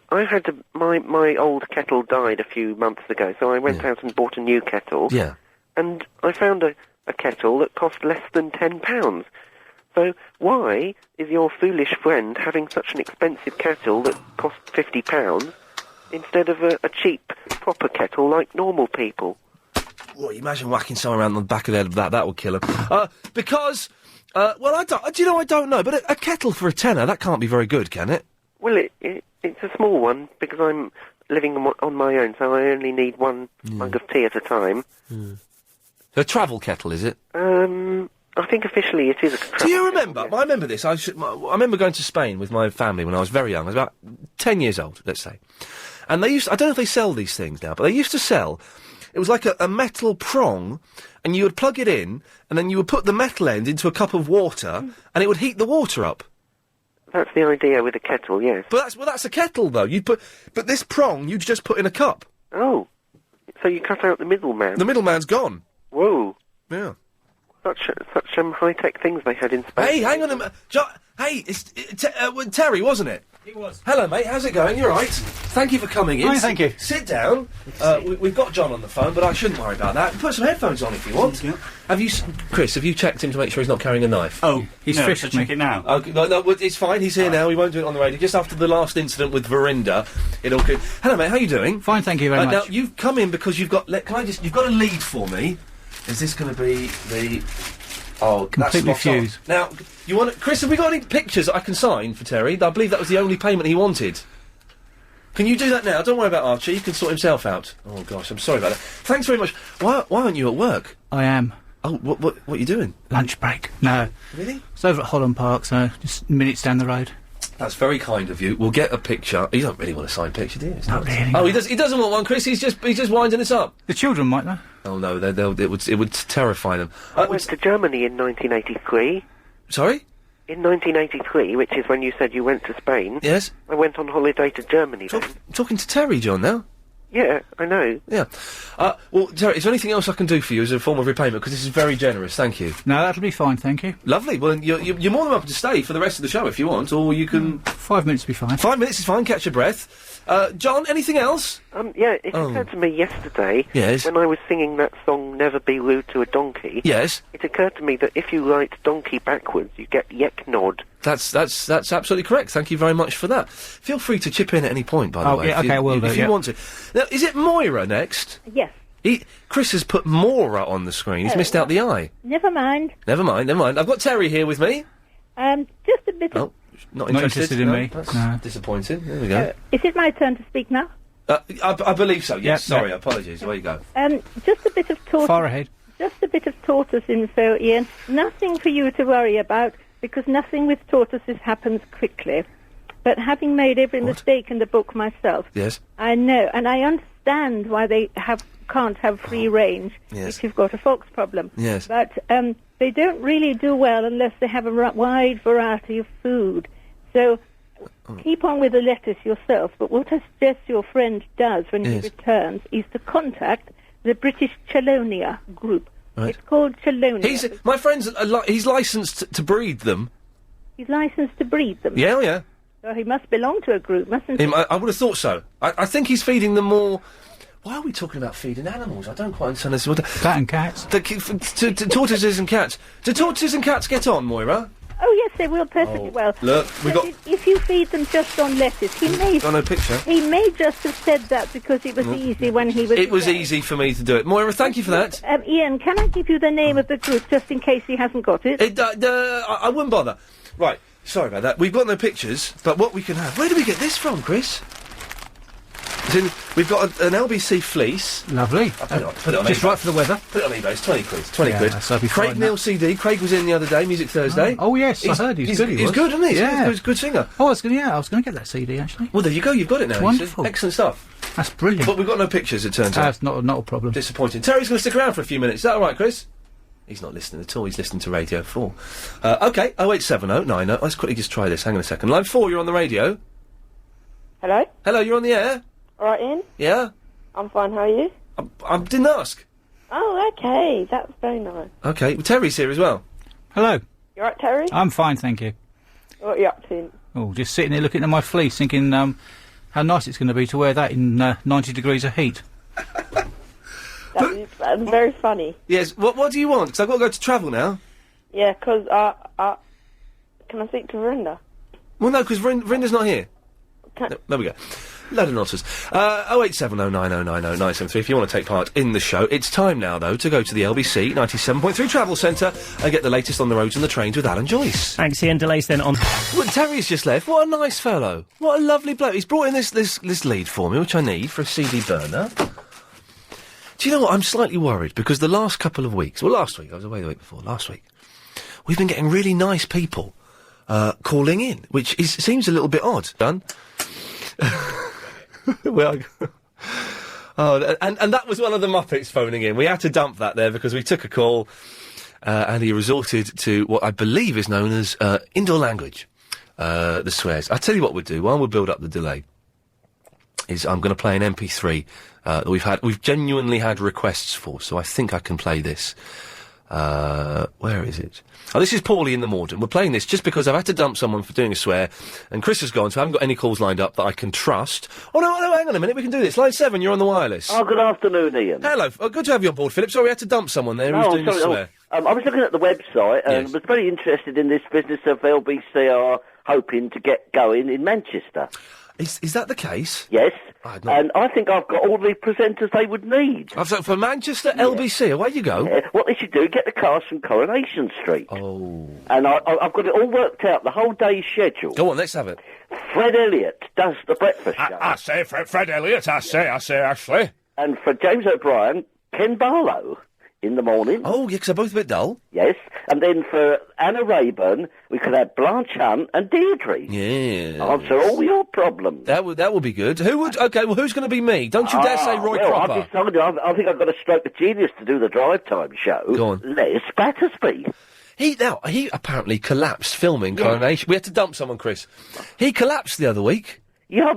I had my old kettle died a few months ago, so I went out and bought a new kettle. Yeah. And I found a kettle that cost less than £10. So why is your foolish friend having such an expensive kettle that costs £50 instead of a cheap, proper kettle like normal people? Well, imagine whacking someone around the back of the head with that. That would kill him. Because, well, I don't know, but a kettle for a tenner, that can't be very good, can it? Well, it's a small one, because I'm living on my own, so I only need one mug of tea at a time. A travel kettle, is it? I think officially it is a travel Do you remember? kettle, I remember this. I remember going to Spain with my family when I was very young. I was about 10 years old, let's say. And they used... I don't know if they sell these things now, but they used to sell... It was like a metal prong, and you would plug it in, and then you would put the metal end into a cup of water, and it would heat the water up. That's the idea with a kettle, yes. But that's a kettle, though. But this prong, you'd just put in a cup. Oh. So you cut out the middleman. The middleman's gone. Whoa. Yeah. Such high-tech things they had in Spain. Hey, hang on a minute. Hey, it's Terry, wasn't it? It was. Hello, mate. How's it going? You all right? Thank you for coming in. Hi, thank you. Sit down. We've got John on the phone, but I shouldn't worry about that. Put some headphones on if you want. Yeah. Chris, have you checked him to make sure he's not carrying a knife? Oh, He's fished me. check it now. Okay, no, it's fine. He's here now. We won't do it on the radio. Just after the last incident with Verinda, it all could... Hello, mate. How you doing? Fine, thank you very much. Now, you've come in because you've got... You've got a lead for me. Is this going to be the... Oh, completely that's spot on. fused. Now, you want... Chris, have we got any pictures that I can sign for Terry? I believe that was the only payment he wanted. Can you do that now? Don't worry about Archie. He can sort himself out. Oh, gosh, I'm sorry about that. Thanks very much. Why aren't you at work? I am. Oh, what are you doing? Lunch break. No. Really? It's over at Holland Park, so just minutes down the road. That's very kind of you. We'll get a picture. You don't really want a signed picture, do you? Not really. Oh, he doesn't want one, Chris. He's just winding us up. The children might, though. Oh no, it would terrify them. I went to Germany in 1983. Sorry? In 1983, which is when you said you went to Spain. Yes. I went on holiday to Germany then. Talking to Terry, John, now? Yeah, I know. Yeah. Well, Terry, is there anything else I can do for you as a form of repayment? Because this is very generous, thank you. No, that'll be fine, thank you. Lovely. Well, you're more than welcome to stay for the rest of the show if you want, or you can... 5 minutes will be fine. 5 minutes is fine, catch your breath. John, anything else? Yeah, it occurred to me yesterday, yes, when I was singing that song, Never Be Rude to a Donkey. Yes. It occurred to me that if you write donkey backwards, you get yek-nod. That's absolutely correct. Thank you very much for that. Feel free to chip in at any point, by the way. Yeah, okay, I will do, if you want to. Now, is it Moira next? Yes. Chris has put Mora on the screen. He's missed out the I. Never mind. Never mind. I've got Terry here with me. Just a bit of... Not interested in me. That's no. disappointing. There we go. Is it my turn to speak now? I believe so, yes. Yep, Sorry, yep. apologies. There you go. Just a bit of tortoise... Far ahead. Just a bit of tortoise info, Ian. Nothing for you to worry about, because nothing with tortoises happens quickly. But having made every mistake in the book myself... Yes. I know, and I understand why they can't have free range if you've got a fox problem. Yes. But they don't really do well unless they have a wide variety of food. So keep on with the lettuce yourself. But what I suggest your friend does when he returns is to contact the British Chelonia group. Right. It's called Chelonia. My friend's he's licensed to breed them. He's licensed to breed them. Yeah, yeah. So he must belong to a group, mustn't he? I would have thought so. I think he's feeding them more... Why are we talking about feeding animals? I don't quite understand this. Cat and cats. To tortoises and cats. Do tortoises and cats get on, Moira? Oh, yes, they will perfectly well. Look, we got... If you feed them just on lettuce, he may... Got no picture. He may just have said that because it was easy when he was... It was easy for me to do it. Moira, thank you for that. Ian, can I give you the name of the group just in case he hasn't got it? I wouldn't bother. Right, sorry about that. We've got no pictures, but what we can have... Where do we get this from, Chris? We've got an LBC fleece. Lovely. Put it on just eBay. right for the weather. Put it on eBay. It's 20 quid. 20 Yeah, quid. so I'll be Craig fine Neal that. CD. Craig was in the other day, Music Thursday. Oh yes, I heard he's good. He's good, isn't he? Yeah. He's a good singer. Oh, I was going to get that CD actually. Well, there you go. You've got it now. It's wonderful. Excellent stuff. That's brilliant. But we've got no pictures, it turns out. That's not a problem. Disappointing. Terry's going to stick around for a few minutes. Is that all right, Chris? He's not listening at all. He's listening to Radio 4. OK, 0870 90. Let's quickly just try this. Hang on a second. Line 4, you're on the radio. Hello? Hello, you're on the air. All right, Ian? Yeah? I'm fine, how are you? I didn't ask. Oh, okay, that's very nice. OK, well, Terry's here as well. Hello. You all right, Terry? I'm fine, thank you. What are you up to? Oh, just sitting there looking at my fleece, thinking how nice it's going to be to wear that in 90 degrees of heat. That's very funny. Yes, what do you want? Because I've got to go to travel now. Yeah, because, can I speak to Verinda? Well, no, because Verinda's not here. No, there we go. Load of nonsense. 08709090973 if you want to take part in the show. It's time now, though, to go to the LBC 97.3 Travel Centre and get the latest on the roads and the trains with Alan Joyce. Thanks, Ian. Delays then on... Well, Terry's just left. What a nice fellow. What a lovely bloke. He's brought in this lead for me, which I need for a CD burner. Do you know what? I'm slightly worried because the last couple of weeks... Well, last week. I was away the week before. Last week. we've been getting really nice people calling in, which seems a little bit odd. Done. Well, and that was one of the Muppets phoning in. We had to dump that there because we took a call, and he resorted to what I believe is known as indoor language, the swears. I tell you what we'll do, while we build up the delay, is I'm going to play an MP3 that we've genuinely had requests for, so I think I can play this. Where is it? Oh, this is Paulie in the Morden. We're playing this just because I've had to dump someone for doing a swear, and Chris has gone, so I haven't got any calls lined up that I can trust. Oh, no, hang on a minute, we can do this. Line 7, you're on the wireless. Oh, good afternoon, Ian. Hello, good to have you on board, Philip. Sorry, we had to dump someone there who's doing a swear. I was looking at the website and was very interested in this business of LBC are hoping to get going in Manchester. Is that the case? Yes. And I think I've got all the presenters they would need. So for Manchester, LBC, away you go. Yeah. What they should do, get the cars from Coronation Street. Oh. And I've got it all worked out, the whole day's schedule. Go on, let's have it. Fred Elliott does the breakfast show. I say Fred Elliott, I say Ashley. And for James O'Brien, Ken Barlow in the morning. Oh, yeah, because they're both a bit dull. Yes. And then for Anna Rayburn, we could have Blanche Hunt and Deirdre. Yeah. Answer all your problems. That would be good. Who would? Okay, well, who's going to be me? Don't you dare say Roy Cropper. I've decided, I think I've got a stroke of genius to do the drive time show. Go on. Les Battersby. He apparently collapsed filming Coronation. We had to dump someone, Chris. He collapsed the other week. Yeah,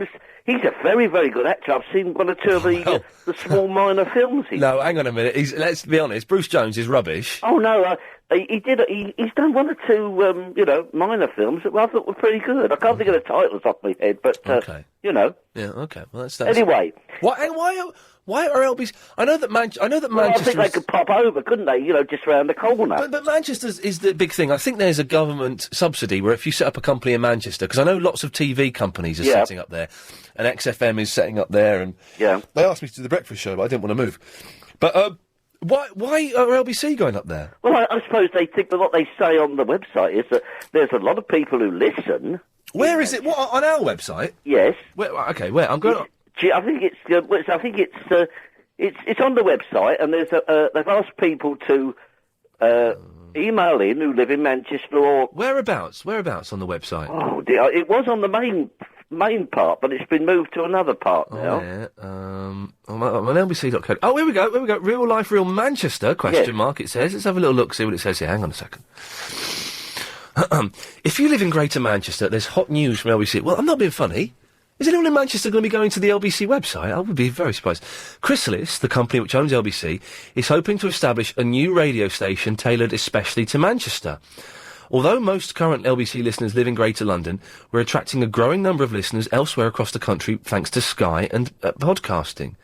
he's a very, very good actor. I've seen one or two of the small minor films. No, hang on a minute. Let's be honest. Bruce Jones is rubbish. Oh no, he's done one or two, minor films that I thought were pretty good. I can't think of the titles off my head, but okay. you know. Yeah, okay. Well, that's anyway. Why are LBC? I know that Manchester. I think they could pop over, couldn't they? Just round the corner. But Manchester is the big thing. I think there's a government subsidy where if you set up a company in Manchester, because I know lots of TV companies are setting up there, and XFM is setting up there, and they asked me to do the breakfast show, but I didn't want to move. But why are LBC going up there? Well, I suppose they think that what they say on the website is that there's a lot of people who listen. Where is it? What, on our website? Yes. Where? I'm going. I think it's on the website, and they've asked people to email in who live in Manchester or whereabouts on the website. Oh dear, it was on the main part, but it's been moved to another part now. Yeah. On LBC.co. Oh, here we go. Real life, real Manchester? Question mark. It says. Let's have a little look. See what it says here. Hang on a second. If you live in Greater Manchester, there's hot news from LBC. Well, I'm not being funny. Is anyone in Manchester going to be going to the LBC website? I would be very surprised. Chrysalis, the company which owns LBC, is hoping to establish a new radio station tailored especially to Manchester. Although most current LBC listeners live in Greater London, we're attracting a growing number of listeners elsewhere across the country thanks to Sky and podcasting.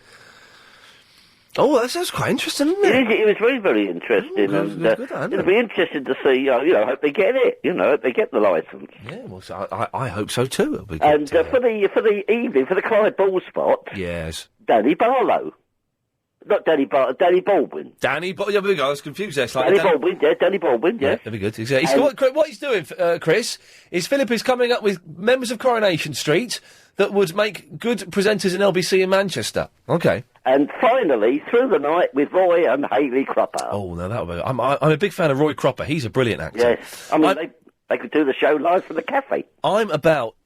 Oh, that sounds quite interesting, isn't it? It was very, very interesting. It'll be interesting to see, hope they get it, hope they get the licence. Yeah, well, so I hope so too. It'll be good. And for the evening, for the Clyde Ball spot... Yes. Danny Barlow. Not Danny Baldwin. Yeah, there we go, I was confused there Danny slightly. Baldwin, yes. That'd be good. What he's doing, Chris, is Philip is coming up with members of Coronation Street that would make good presenters in LBC in Manchester. Okay. And finally, Through the Night with Roy and Hayley Cropper. Oh, no, that would be... I'm a big fan of Roy Cropper. He's a brilliant actor. Yes. I mean, they could do the show live from the cafe. I'm about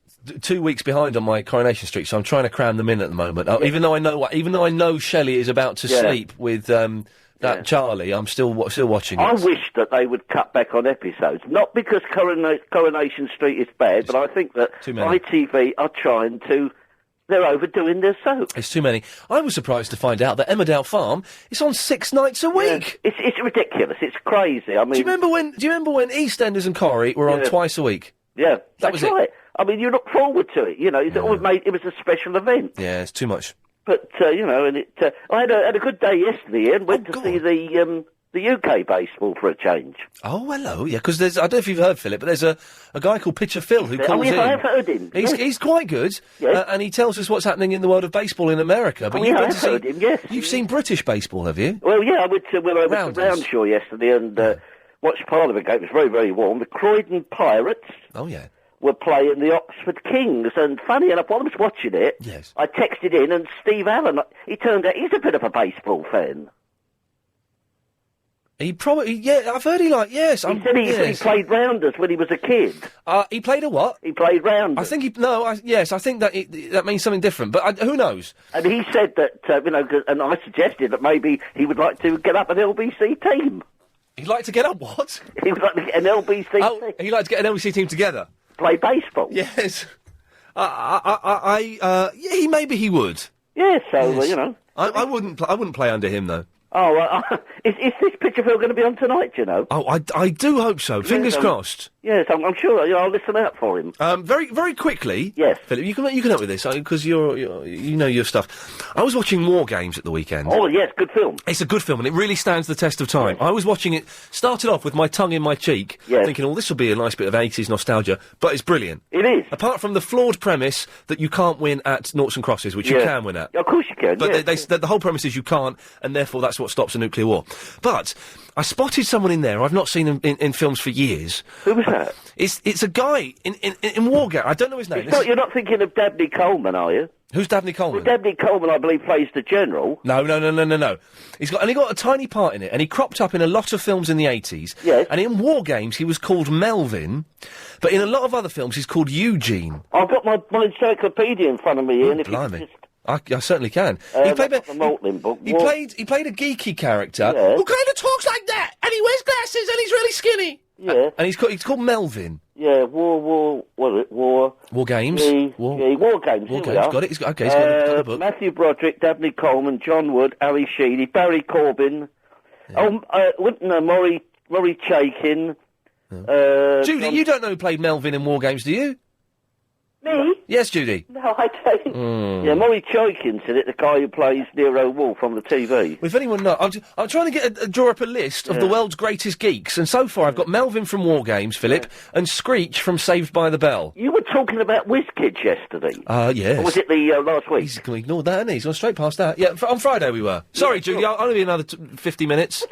2 weeks behind on my Coronation Street, so I'm trying to cram them in at the moment. Even though I know Shelley is about to sleep with that Charlie, I'm still watching it. I wish that they would cut back on episodes, not because Coronation Street is bad, but I think that ITV are trying to... They're overdoing their soap. It's too many. I was surprised to find out that Emmerdale Farm is on 6 nights a week. Yeah. It's ridiculous. It's crazy. I mean, do you remember when EastEnders and Corrie were on twice a week? Yeah, that's right. I mean, you look forward to it. It was a special event. Yeah, it's too much. But I had a good day yesterday and went to see the UK baseball for a change. Oh, hello, yeah, because I don't know if you've heard, Philip, but there's a guy called Pitcher Phil who calls in. I have heard him. He's quite good, and he tells us what's happening in the world of baseball in America. But I've heard him, yes. You've seen British baseball, have you? Well, yeah, I went to Roundshaw yesterday and watched part of a game. It was very, very warm. The Croydon Pirates. Oh, yeah. Were playing the Oxford Kings, and funny enough, while I was watching it, I texted in, and Steve Allen, he turned out he's a bit of a baseball fan. He probably, yeah, I've heard he yes. He said he played rounders when he was a kid. He played a what? He played rounders. I think I think that means something different, but who knows? And he said that, and I suggested that maybe he would like to get up an LBC team. He'd like to get up what? He would like to get an LBC team. He'd like to get an LBC team together? Play baseball. Yes. Maybe he would. Yeah, so, I wouldn't play under him, though. Oh, is this picture film going to be on tonight, do you know? Oh, I do hope so. Fingers crossed. Yes, I'm sure. I'll listen out for him. Very, very quickly. Yes, Philip, you can help with this because you know your stuff. I was watching War Games at the weekend. Oh yes, good film. It's a good film and it really stands the test of time. Yes. I was watching it. Started off with my tongue in my cheek, thinking, "Oh, this will be a nice bit of 80s nostalgia," but it's brilliant. It is. Apart from the flawed premise that you can't win at noughts and crosses, which you can win at. Of course you can. But the whole premise is you can't, and therefore that's what stops a nuclear war. But I spotted someone in there I've not seen in films for years. Who was that? It's a guy in War Games. I don't know his name. You're not thinking of Dabney Coleman, are you? Who's Dabney Coleman? Well, Dabney Coleman, I believe, plays the general. No. He got a tiny part in it, and he cropped up in a lot of films in the 80s. Yes. And in War Games, he was called Melvin, but in a lot of other films, he's called Eugene. I've got my encyclopedia in front of me, Ian. Blimey. I certainly can. He played a book. He played a geeky character who kind of talks like that, and he wears glasses, and he's really skinny. Yeah. And he's called Melvin. Yeah, War Games. War Games. War Games. Got it. He's got the book. Matthew Broderick, Dabney Coleman, John Wood, Ali Sheedy, Barry Corbin. Maury Chaikin. Judy, you don't know who played Melvin in War Games, do you? Me? Yes, Judy. No, I don't. Yeah, Maury Chaikin's in it, the guy who plays Nero Wolfe on the TV. If anyone knows, I'm trying to draw up a list of the world's greatest geeks, and so far I've got Melvin from War Games, Philip, and Screech from Saved by the Bell. You were talking about WizKids yesterday. Yes. Or was it the last week? He's going to ignore that, hasn't he? He's gone straight past that. Yeah, on Friday we were. Sorry, Judy, I'll only be another 50 minutes.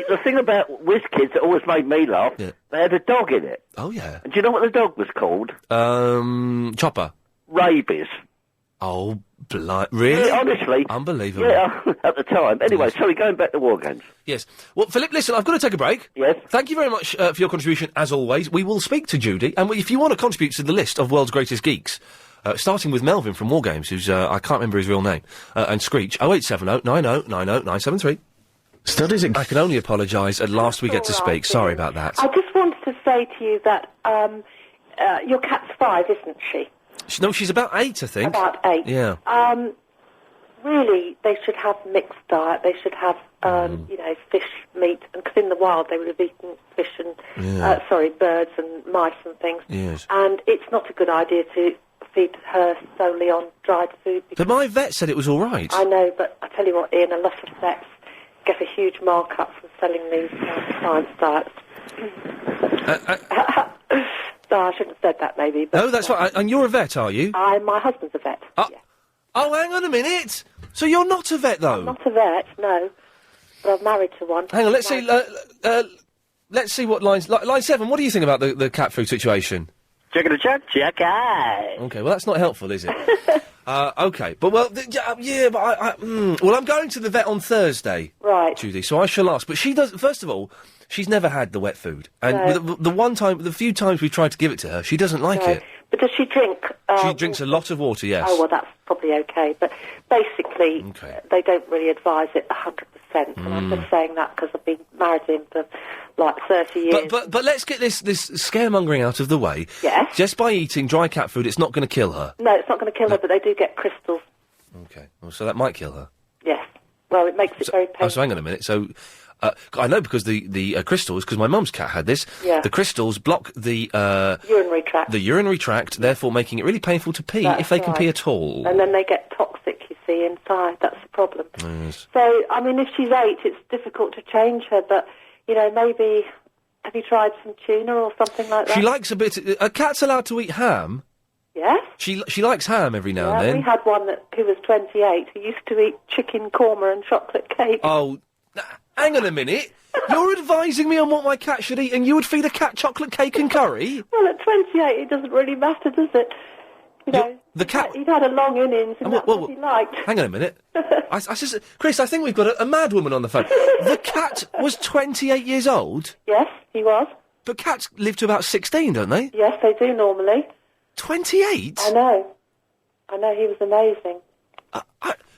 The thing about WizKids that always made me laugh, they had a dog in it. Oh, yeah. And do you know what the dog was called? Chopper. Rabies. Oh, really? Yeah, honestly. Unbelievable. Yeah, at the time. Anyway, sorry, going back to War Games. Yes. Well, Philip, listen, I've got to take a break. Yes. Thank you very much for your contribution, as always. We will speak to Judy, and if you want to contribute to the list of world's greatest geeks, starting with Melvin from War Games, who's, I can't remember his real name, and Screech, 0870 90 90 973. Studies I can only apologise, at last we get to speak. Sorry about that. I just wanted to say to you that your cat's 5, isn't she? No, she's about 8, I think. About 8. Yeah. Really, they should have mixed diet. They should have, fish, meat, and because in the wild they would have eaten fish and, birds and mice and things. Yes. And it's not a good idea to feed her solely on dried food. But my vet said it was all right. I know, but I tell you what, Ian, a lot of vets get a huge markup from selling these science diets. No, I shouldn't have said that, maybe. But no, that's right. And you're a vet, are you? My husband's a vet. Yeah. Oh, hang on a minute. So you're not a vet, though? I'm not a vet, no. But I'm married to one. Hang on, let's see. Let's see what line 7. What do you think about the cat food situation? Check it. Okay, well that's not helpful, is it? Okay, but well, well, I'm going to the vet on Thursday, right, Judy. So I shall ask. But she does. First of all, she's never had the wet food, and the few times we tried to give it to her, she doesn't like it. But does she drink? She drinks a lot of water. Yes. Oh well, that's probably okay. But basically, they don't really advise it 100%. And I'm just saying that because I've been married to him for like 30 years. But let's get this scaremongering out of the way. Yes. Just by eating dry cat food, it's not going to kill her. No, it's not going to kill her, but they do get crystals. Okay. Well, so that might kill her. Yes. Well, it makes it very painful. Oh, so hang on a minute. So. I know because the crystals, because my mum's cat had this. Yeah. The crystals block the urinary tract. The urinary tract, therefore making it really painful to pee if they can pee at all. And then they get toxic, you see, inside. That's the problem. Yes. So, I mean, if she's 8, it's difficult to change her. But maybe have you tried some tuna or something like that? She likes a bit. A cat's allowed to eat ham. Yes. She likes ham every now and then. We had one who was 28 who used to eat chicken korma and chocolate cake. Oh. Hang on a minute. You're advising me on what my cat should eat, and you would feed a cat chocolate cake and curry? Well, at 28, it doesn't really matter, does it? The cat... He'd had a long innings, and that's what he liked. Hang on a minute. Chris, I think we've got a mad woman on the phone. The cat was 28 years old? Yes, he was. But cats live to about 16, don't they? Yes, they do normally. 28? I know, he was amazing.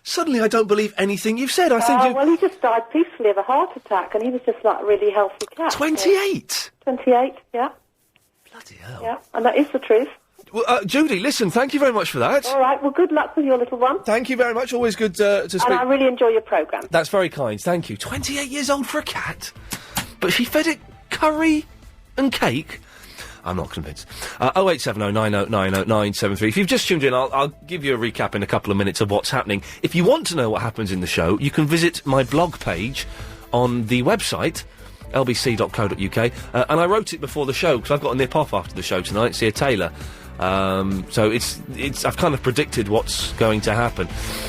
Suddenly I don't believe anything you've said. I think Well, he just died peacefully of a heart attack, and he was just like a really healthy cat. 28? 28, yeah. Bloody hell. Yeah, and that is the truth. Well, Judy, listen, thank you very much for that. All right, well, good luck with your little one. Thank you very much. Always good to speak. And I really enjoy your programme. That's very kind. Thank you. 28 years old for a cat? But she fed it curry and cake? I'm not convinced. 0870 90 90 973. If you've just tuned in, I'll give you a recap in a couple of minutes of what's happening. If you want to know what happens in the show, you can visit my blog page on the website, lbc.co.uk, and I wrote it before the show, because I've got to nip off after the show tonight, see a tailor. So it's I've kind of predicted what's going to happen.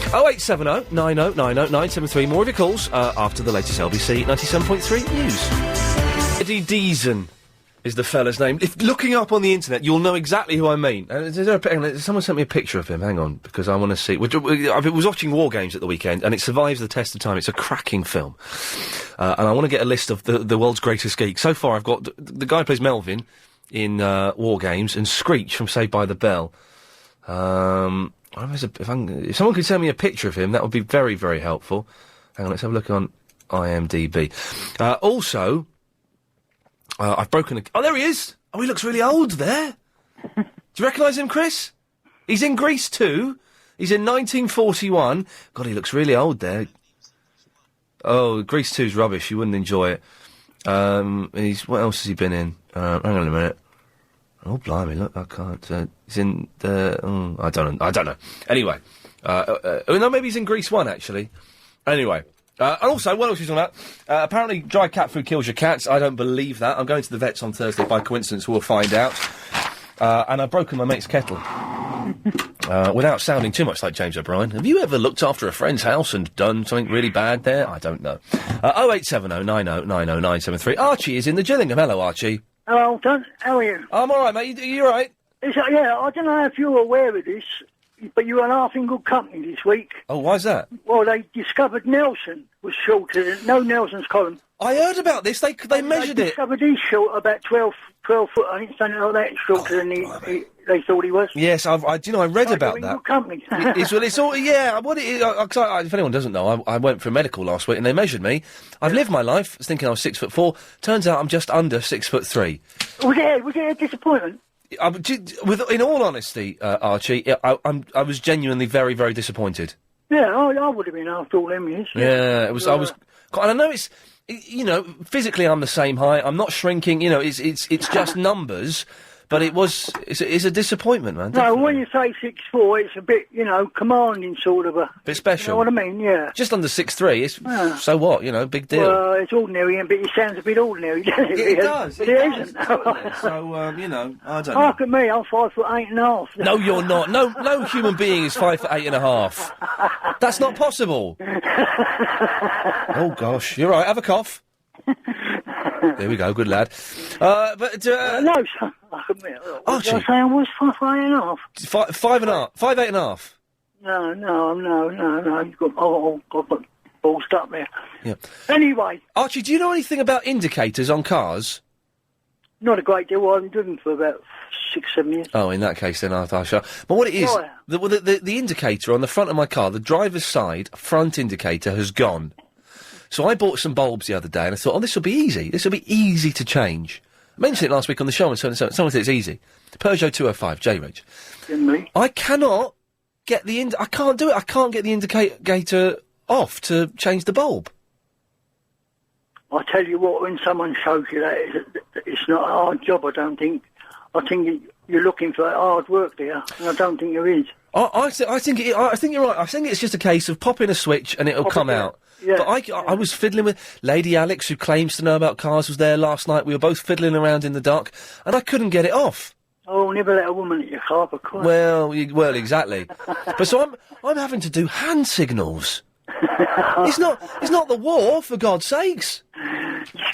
0870 90 90 973. More of your calls after the latest LBC 97.3 news. Eddie Deason is the fella's name. If looking up on the internet, you'll know exactly who I mean. Someone sent me a picture of him. Hang on, because I want to see. I was watching War Games at the weekend, and it survives the test of time. It's a cracking film. And I want to get a list of the world's greatest geeks. So far, I've got the guy who plays Melvin in War Games, and Screech from Saved by the Bell. If someone could send me a picture of him, that would be very, very helpful. Hang on, let's have a look on IMDb. Also, I've broken oh, there he is! Oh, he looks really old there. Do you recognise him, Chris? He's in Grease 2. He's in 1941. God, he looks really old there. Oh, Grease 2's rubbish. You wouldn't enjoy it. What else has he been in? Hang on a minute. Oh, blimey, look, I can't. He's in the... I don't know. Anyway. No, maybe he's in Grease 1, actually. Anyway. And also, what else are you talking about? Apparently, dry cat food kills your cats. I don't believe that. I'm going to the vets on Thursday. By coincidence, we'll find out. And I've broken my mate's kettle. Without sounding too much like James O'Brien. Have you ever looked after a friend's house and done something really bad there? I don't know. 0870 90 90 973. Archie is in the Gillingham. Hello, Archie. Hello, Don. How are you? I'm all right, mate. You all right? Yeah, I don't know if you're aware of this, but you were half in good company this week. Oh, why's that? Well, they discovered Nelson was shorter. No Nelson's column. I heard about this. They measured They discovered he's short, about 12 foot. I think something like that, shorter than they thought he was. Yes, I read about that. Good company. It's all, yeah. What it is, if anyone doesn't know, I went for medical last week and they measured me. I've lived my life thinking I was 6'4". Turns out I'm just under 6'3". Was it a disappointment? In all honesty, Archie, I was genuinely very, very disappointed. Yeah, I would have been after all them years. Yeah, it was. I was, and I know it's. Physically I'm the same height. I'm not shrinking. It's just numbers. But it's a disappointment, man. No, when you say 6'4", it's a bit, commanding sort of a... Bit special. You know what I mean, yeah. Just under 6'3", it's, so what, big deal. Well, it's ordinary, but it sounds a bit ordinary, doesn't it? It does. But it isn't. So, I don't know. Look at me, I'm 5'8.5". No, you're not. No human being is 5'8.5". That's not possible. Oh, gosh. You're right, have a cough. There we go, good lad. No, son. Archie. Did I say I was 5'8.5"? 5'8.5". No. You've got balls up there. Yeah. Anyway. Archie, do you know anything about indicators on cars? Not a great deal. I haven't done them for about 6-7 years. Oh, in that case, then I shall. But what it is, the indicator on the front of my car, the driver's side front indicator has gone. So I bought some bulbs the other day, and I thought, this will be easy. This will be easy to change. I mentioned it last week on the show, and someone said it's easy. Peugeot 205, J-Reg. I cannot get I can't do it. I can't get the indicator off to change the bulb. I tell you what, when someone shows you that, it's not a hard job, I don't think. I think you're looking for hard work there, and I don't think there is. I think you're right. I think it's just a case of popping a switch and it'll come out. Yeah, but I was fiddling with Lady Alex, who claims to know about cars, was there last night. We were both fiddling around in the dark, and I couldn't get it off. Oh, never let a woman at your car, of course. Well, exactly. But so I'm having to do hand signals. It's not the war, for God's sakes.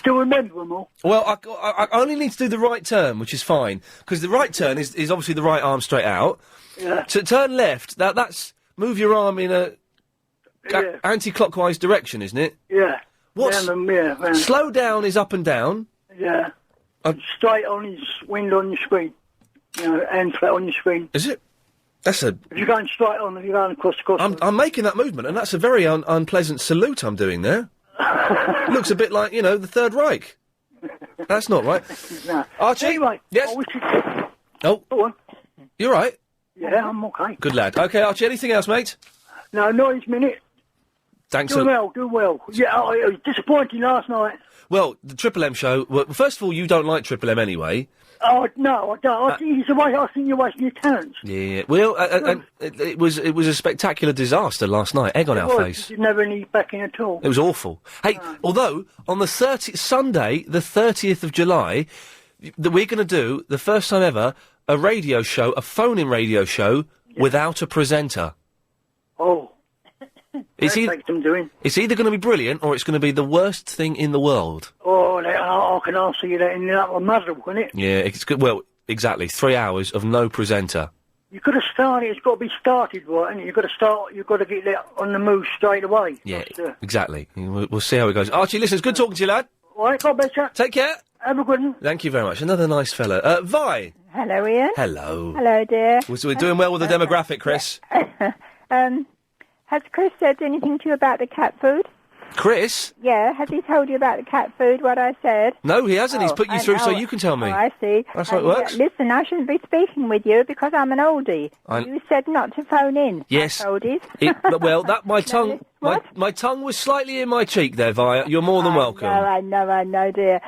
still remember them all? Well, I only need to do the right turn, which is fine, because the right turn is obviously the right arm straight out. Yeah. To turn left, that's move your arm in a anti-clockwise direction, isn't it? Yeah. What's round. slow down is up and down. Yeah. Straight on his window on your screen. You know, and flat on your screen. Is it? That's a. If you're going straight on, if you're going across. I'm making that movement, and that's a very unpleasant salute I'm doing there. Looks a bit like, the Third Reich. That's not right. No. Archie? Anyway, yes? Go on. You all right? Yeah, I'm okay. Good lad. OK, Archie, anything else, mate? No, not this minute. Thanks Do well. Yeah, it was disappointing last night. Well, the Triple M show... Well, first of all, you don't like Triple M anyway. Oh, no, I don't. I think you're wasting your talents. Yeah, well, it was a spectacular disaster last night. Egg on our face. You didn't have any backing at all. It was awful. Hey, although, on the Sunday, the 30th of July, we're going to do, the first time ever, a radio show, a phone-in radio show, without a presenter. Oh. It's either going to be brilliant, or it's going to be the worst thing in the world. Oh, I can answer you that in a muzzle, can it? Yeah, it's good. Well, exactly. 3 hours of no presenter. You could have started. It's got to be started, right? And you've got to start. You've got to get that on the move straight away. Yeah, exactly. We'll see how it goes. Archie, listen, it's good talking to you, lad. All right, God bless you. Take care. Have a good one. Thank you very much. Another nice fella. Vi. Hello, Ian. Hello. Hello, dear. We're doing well with the demographic, Chris. Has Chris said anything to you about the cat food? Chris? Yeah, has he told you about the cat food, what I said? No, he hasn't. He's put you through so you can tell me. Oh, I see. That's how it works. Listen, I shouldn't be speaking with you because I'm an oldie. You said not to phone in. Yes. Oldies. My tongue... My tongue was slightly in my cheek there, Vi. You're more than welcome. I know, dear.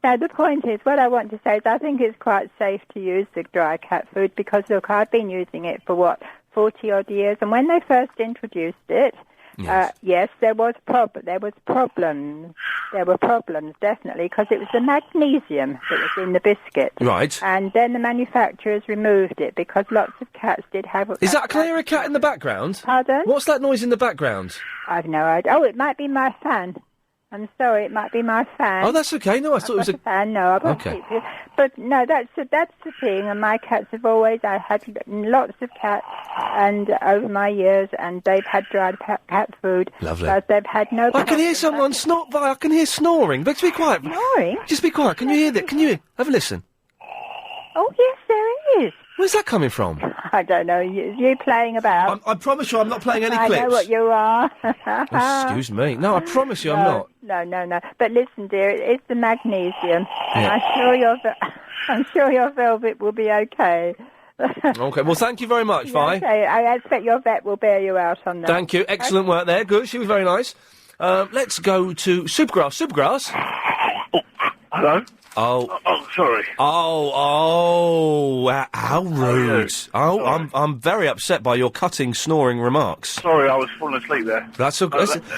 Now, the point is, what I want to say is I think it's quite safe to use the dry cat food because, look, I've been using it for, 40-odd years, and when they first introduced it, yes, there were problems. There were problems, definitely, because it was the magnesium that was in the biscuit. Right. And then the manufacturers removed it because lots of cats did have... Is that clear a cat in the background? Pardon? What's that noise in the background? I've no idea. Oh, it might be my fan. I'm sorry, it might be my fan. Oh, that's okay. No, I thought it was a fan. No, I won't okay. keep you. But no, that's the thing. And my cats have always. I had lots of cats, and over my years, and they've had dried cat food. Lovely. But they've had no. I can hear someone snort. Vi, I can hear snoring. But be quiet. Snoring? Just be quiet. Can you hear that? Can you have a listen? Oh yes, there is. Where's that coming from? I don't know. You playing about? I promise you, I'm not playing any I clips. know what you are. Excuse me. No, I promise you, I'm not. No. But listen, dear, it's the magnesium, and Yeah. I'm sure your velvet will be okay. Okay. Well, thank you very much, Vi. Okay, I expect your vet will bear you out on that. Thank you. Excellent work there. Good. She was very nice. Let's go to Supergrass. Supergrass. Hello? Oh, sorry. How rude. I'm very upset by your cutting, snoring remarks. Sorry, I was falling asleep there.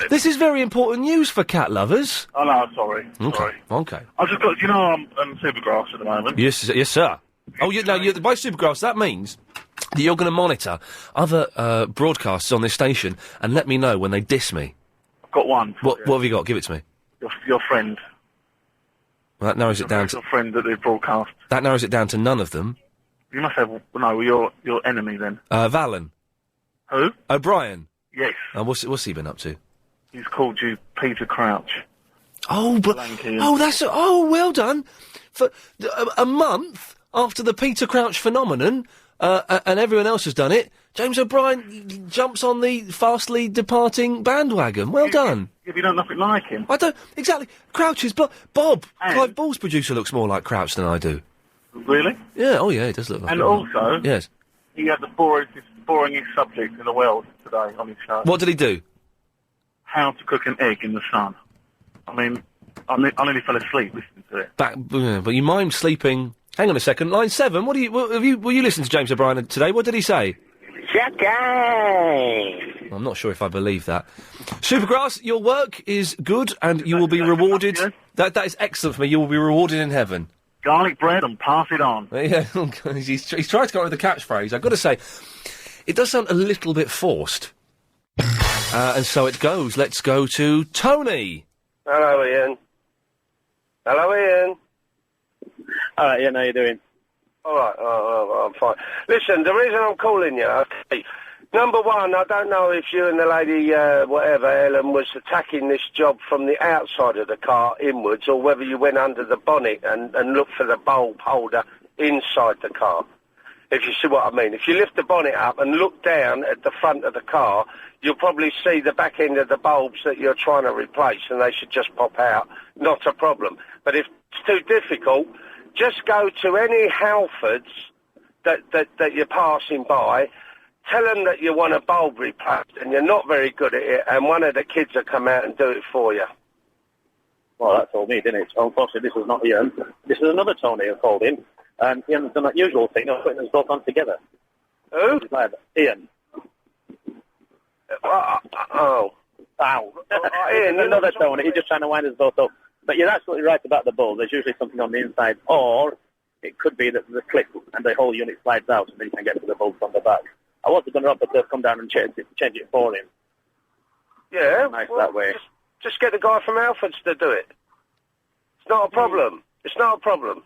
This is very important news for cat lovers. Oh, no, sorry. Okay. Okay. I just got, I'm Supergrass at the moment. Yes, sir. Oh, by Supergrass, that means that you're going to monitor other broadcasts on this station and let me know when they diss me. I've got one. What have you got? Give it to me. Your friend. Well, that narrows it down to... Your friend that they broadcast. That narrows it down to none of them. You must have... No, your enemy then. Valen. Who? O'Brien. Yes. What's he been up to? He's called you Peter Crouch. Oh, but... well done. For a month after the Peter Crouch phenomenon, and everyone else has done it, James O'Brien jumps on the fastly departing bandwagon. Well done. If you don't nothing like him. I don't... Exactly. Crouch is... Bob, Clive Ball's producer, looks more like Crouch than I do. Really? Yeah, he does look like And him. also... Yes. He had the boringest subject in the world today on his show. What did he do? How to cook an egg in the sun. I mean, I nearly fell asleep listening to it. But you mind sleeping... Hang on a second. Line 7, will you listen to James O'Brien today? What did he say? I'm not sure if I believe that. Supergrass, your work is good and you will be rewarded. That is excellent for me. You will be rewarded in heaven. Garlic bread and pass it on. Yeah, he's tried to come up with the catchphrase. I've got to say, it does sound a little bit forced. And so it goes. Let's go to Tony. Hello, Ian. Hello, Ian. All right, Ian, how you doing? All right, I'm fine. Listen, the reason I'm calling you, okay, number one, I don't know if you and the lady, whatever, Ellen, was attacking this job from the outside of the car inwards, or whether you went under the bonnet and looked for the bulb holder inside the car. If you see what I mean. If you lift the bonnet up and look down at the front of the car, you'll probably see the back end of the bulbs that you're trying to replace, and they should just pop out. Not a problem. But if it's too difficult, just go to any Halfords that you're passing by, tell them that you want a bulb replaced, and you're not very good at it, and one of the kids will come out and do it for you. Well, that told me, didn't it? Unfortunately, this was not Ian. This is another Tony who called in. And Ian's done that usual thing of putting us both on together. Who? Ian. Oh. Ow. Ian, another Tony. He's just trying to wind us both up. But you're absolutely right about the bulb. There's usually something on the inside. Or it could be that there's a clip and the whole unit slides out and then you can get to the bulb from the back. I wasn't going to offer to come down and change it for him. Yeah. Nice that way. Just get the guy from Halfords to do it. It's not a problem. It's not a problem.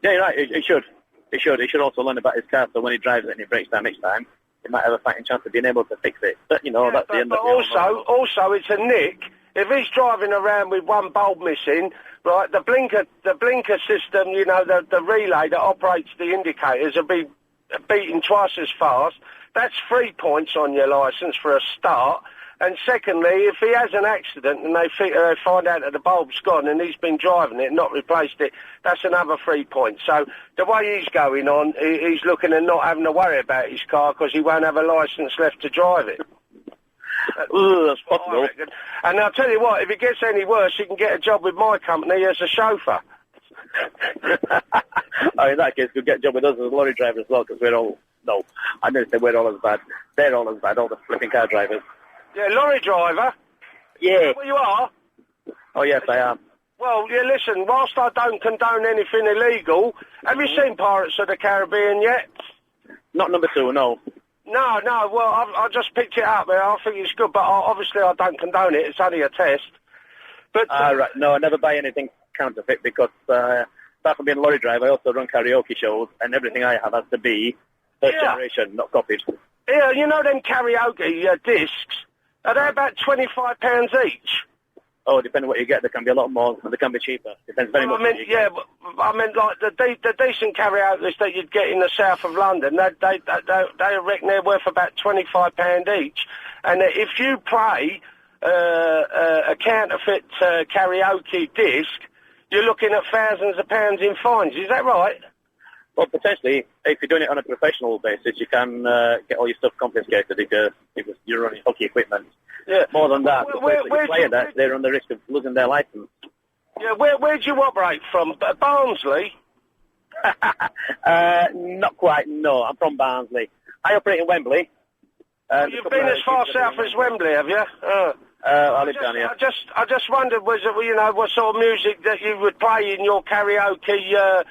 Yeah, you're right. He should. He should also learn about his car, so when he drives it and he breaks down next time, he might have a fighting chance of being able to fix it. But, that's the end of it. But also, it's a nick. If he's driving around with one bulb missing, right, the blinker system, the relay that operates the indicators will be beating twice as fast. That's 3 points on your licence for a start. And secondly, if he has an accident and they find out that the bulb's gone and he's been driving it and not replaced it, that's another 3 points. So the way he's going on, he's looking at not having to worry about his car because he won't have a licence left to drive it. That's possible. And I'll tell you what, if it gets any worse, he can get a job with my company as a chauffeur. In that case, we'll get a job with us as a lorry driver as well, because we're all... No, I didn't say we're all as bad. They're all as bad, all the flipping car drivers. Yeah, lorry driver? Yeah. Is that what you are? Oh, yes, I am. Well, yeah, listen, whilst I don't condone anything illegal, have you seen Pirates of the Caribbean yet? Not number 2, no. No, well, I just picked it up, man. I think it's good, but obviously I don't condone it. It's only a test. But right. No, I never buy anything counterfeit because, apart from being a lorry driver, I also run karaoke shows, and everything I have has to be first generation, not copied. Yeah, you know them karaoke discs? Are they about £25 each? Oh, depending on what you get, there can be a lot more, and they can be cheaper. Depends very much. I meant like the decent karaoke's that you'd get in the south of London. They reckon they're worth about £25 each. And if you play a counterfeit karaoke disc, you're looking at thousands of pounds in fines. Is that right? Well, potentially, if you're doing it on a professional basis, you can get all your stuff confiscated if you're running hockey equipment. Yeah. More than that, they're on the risk of losing their licence. Yeah, where do you operate from? Barnsley? Not quite, no. I'm from Barnsley. I operate in Wembley. You've been as far south as Wembley, have you? I live down here. I just wondered, was it, what sort of music that you would play in your karaoke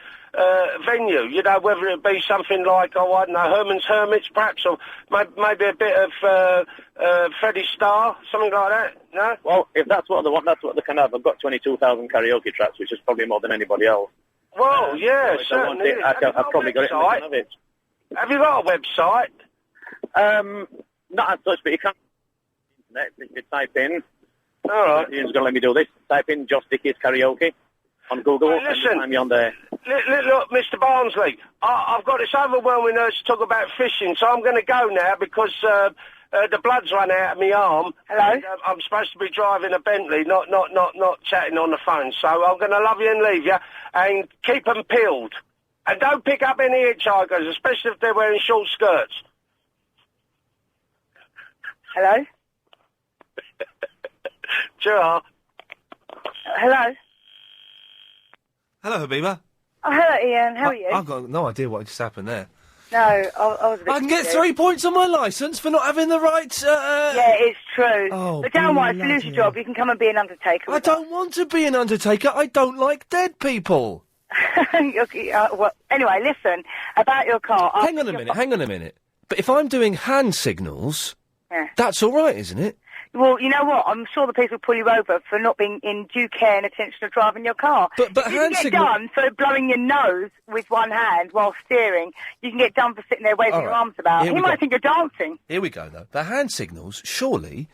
venue, whether it be something like, I don't know, Herman's Hermits perhaps, or maybe a bit of Freddie Starr, something like that, no? Well, if that's what they want, that's what they can have. I've got 22,000 karaoke tracks, which is probably more than anybody else. Well, yeah, certainly. I've probably got it in the of it. Have you got a website? Not as such, but you can. If you type in, all right. Ian's going to let me do this. Type in Josh Dickey's karaoke on Google, and you'll find me on there. Look, Mr. Barnsley, I've got this overwhelming urge to talk about fishing, so I'm going to go now because the blood's run out of my arm. Hello? And, I'm supposed to be driving a Bentley, not chatting on the phone. So I'm going to love you and leave you, and keep them peeled. And don't pick up any hitchhikers, especially if they're wearing short skirts. Hello? Sure. Hello? Hello, Habiba. Oh, hello, Ian. How are you? I've got no idea what just happened there. No, I was a bit I can get confused. 3 points on my licence for not having the right... Yeah, it's true. Oh, but don't worry, if you lose your job, you can come and be an undertaker. I don't want to be an undertaker. I don't like dead people. Well, anyway, listen, about your car... Hang on a minute. But if I'm doing hand signals, that's all right, isn't it? Well, you know what? I'm sure the police will pull you over for not being in due care and attention of driving your car. But you can get done for blowing your nose with one hand while steering. You can get done for sitting there waving All your right. arms about. Here He we might go. think you're dancing. Here we go, though. The hand signals, surely,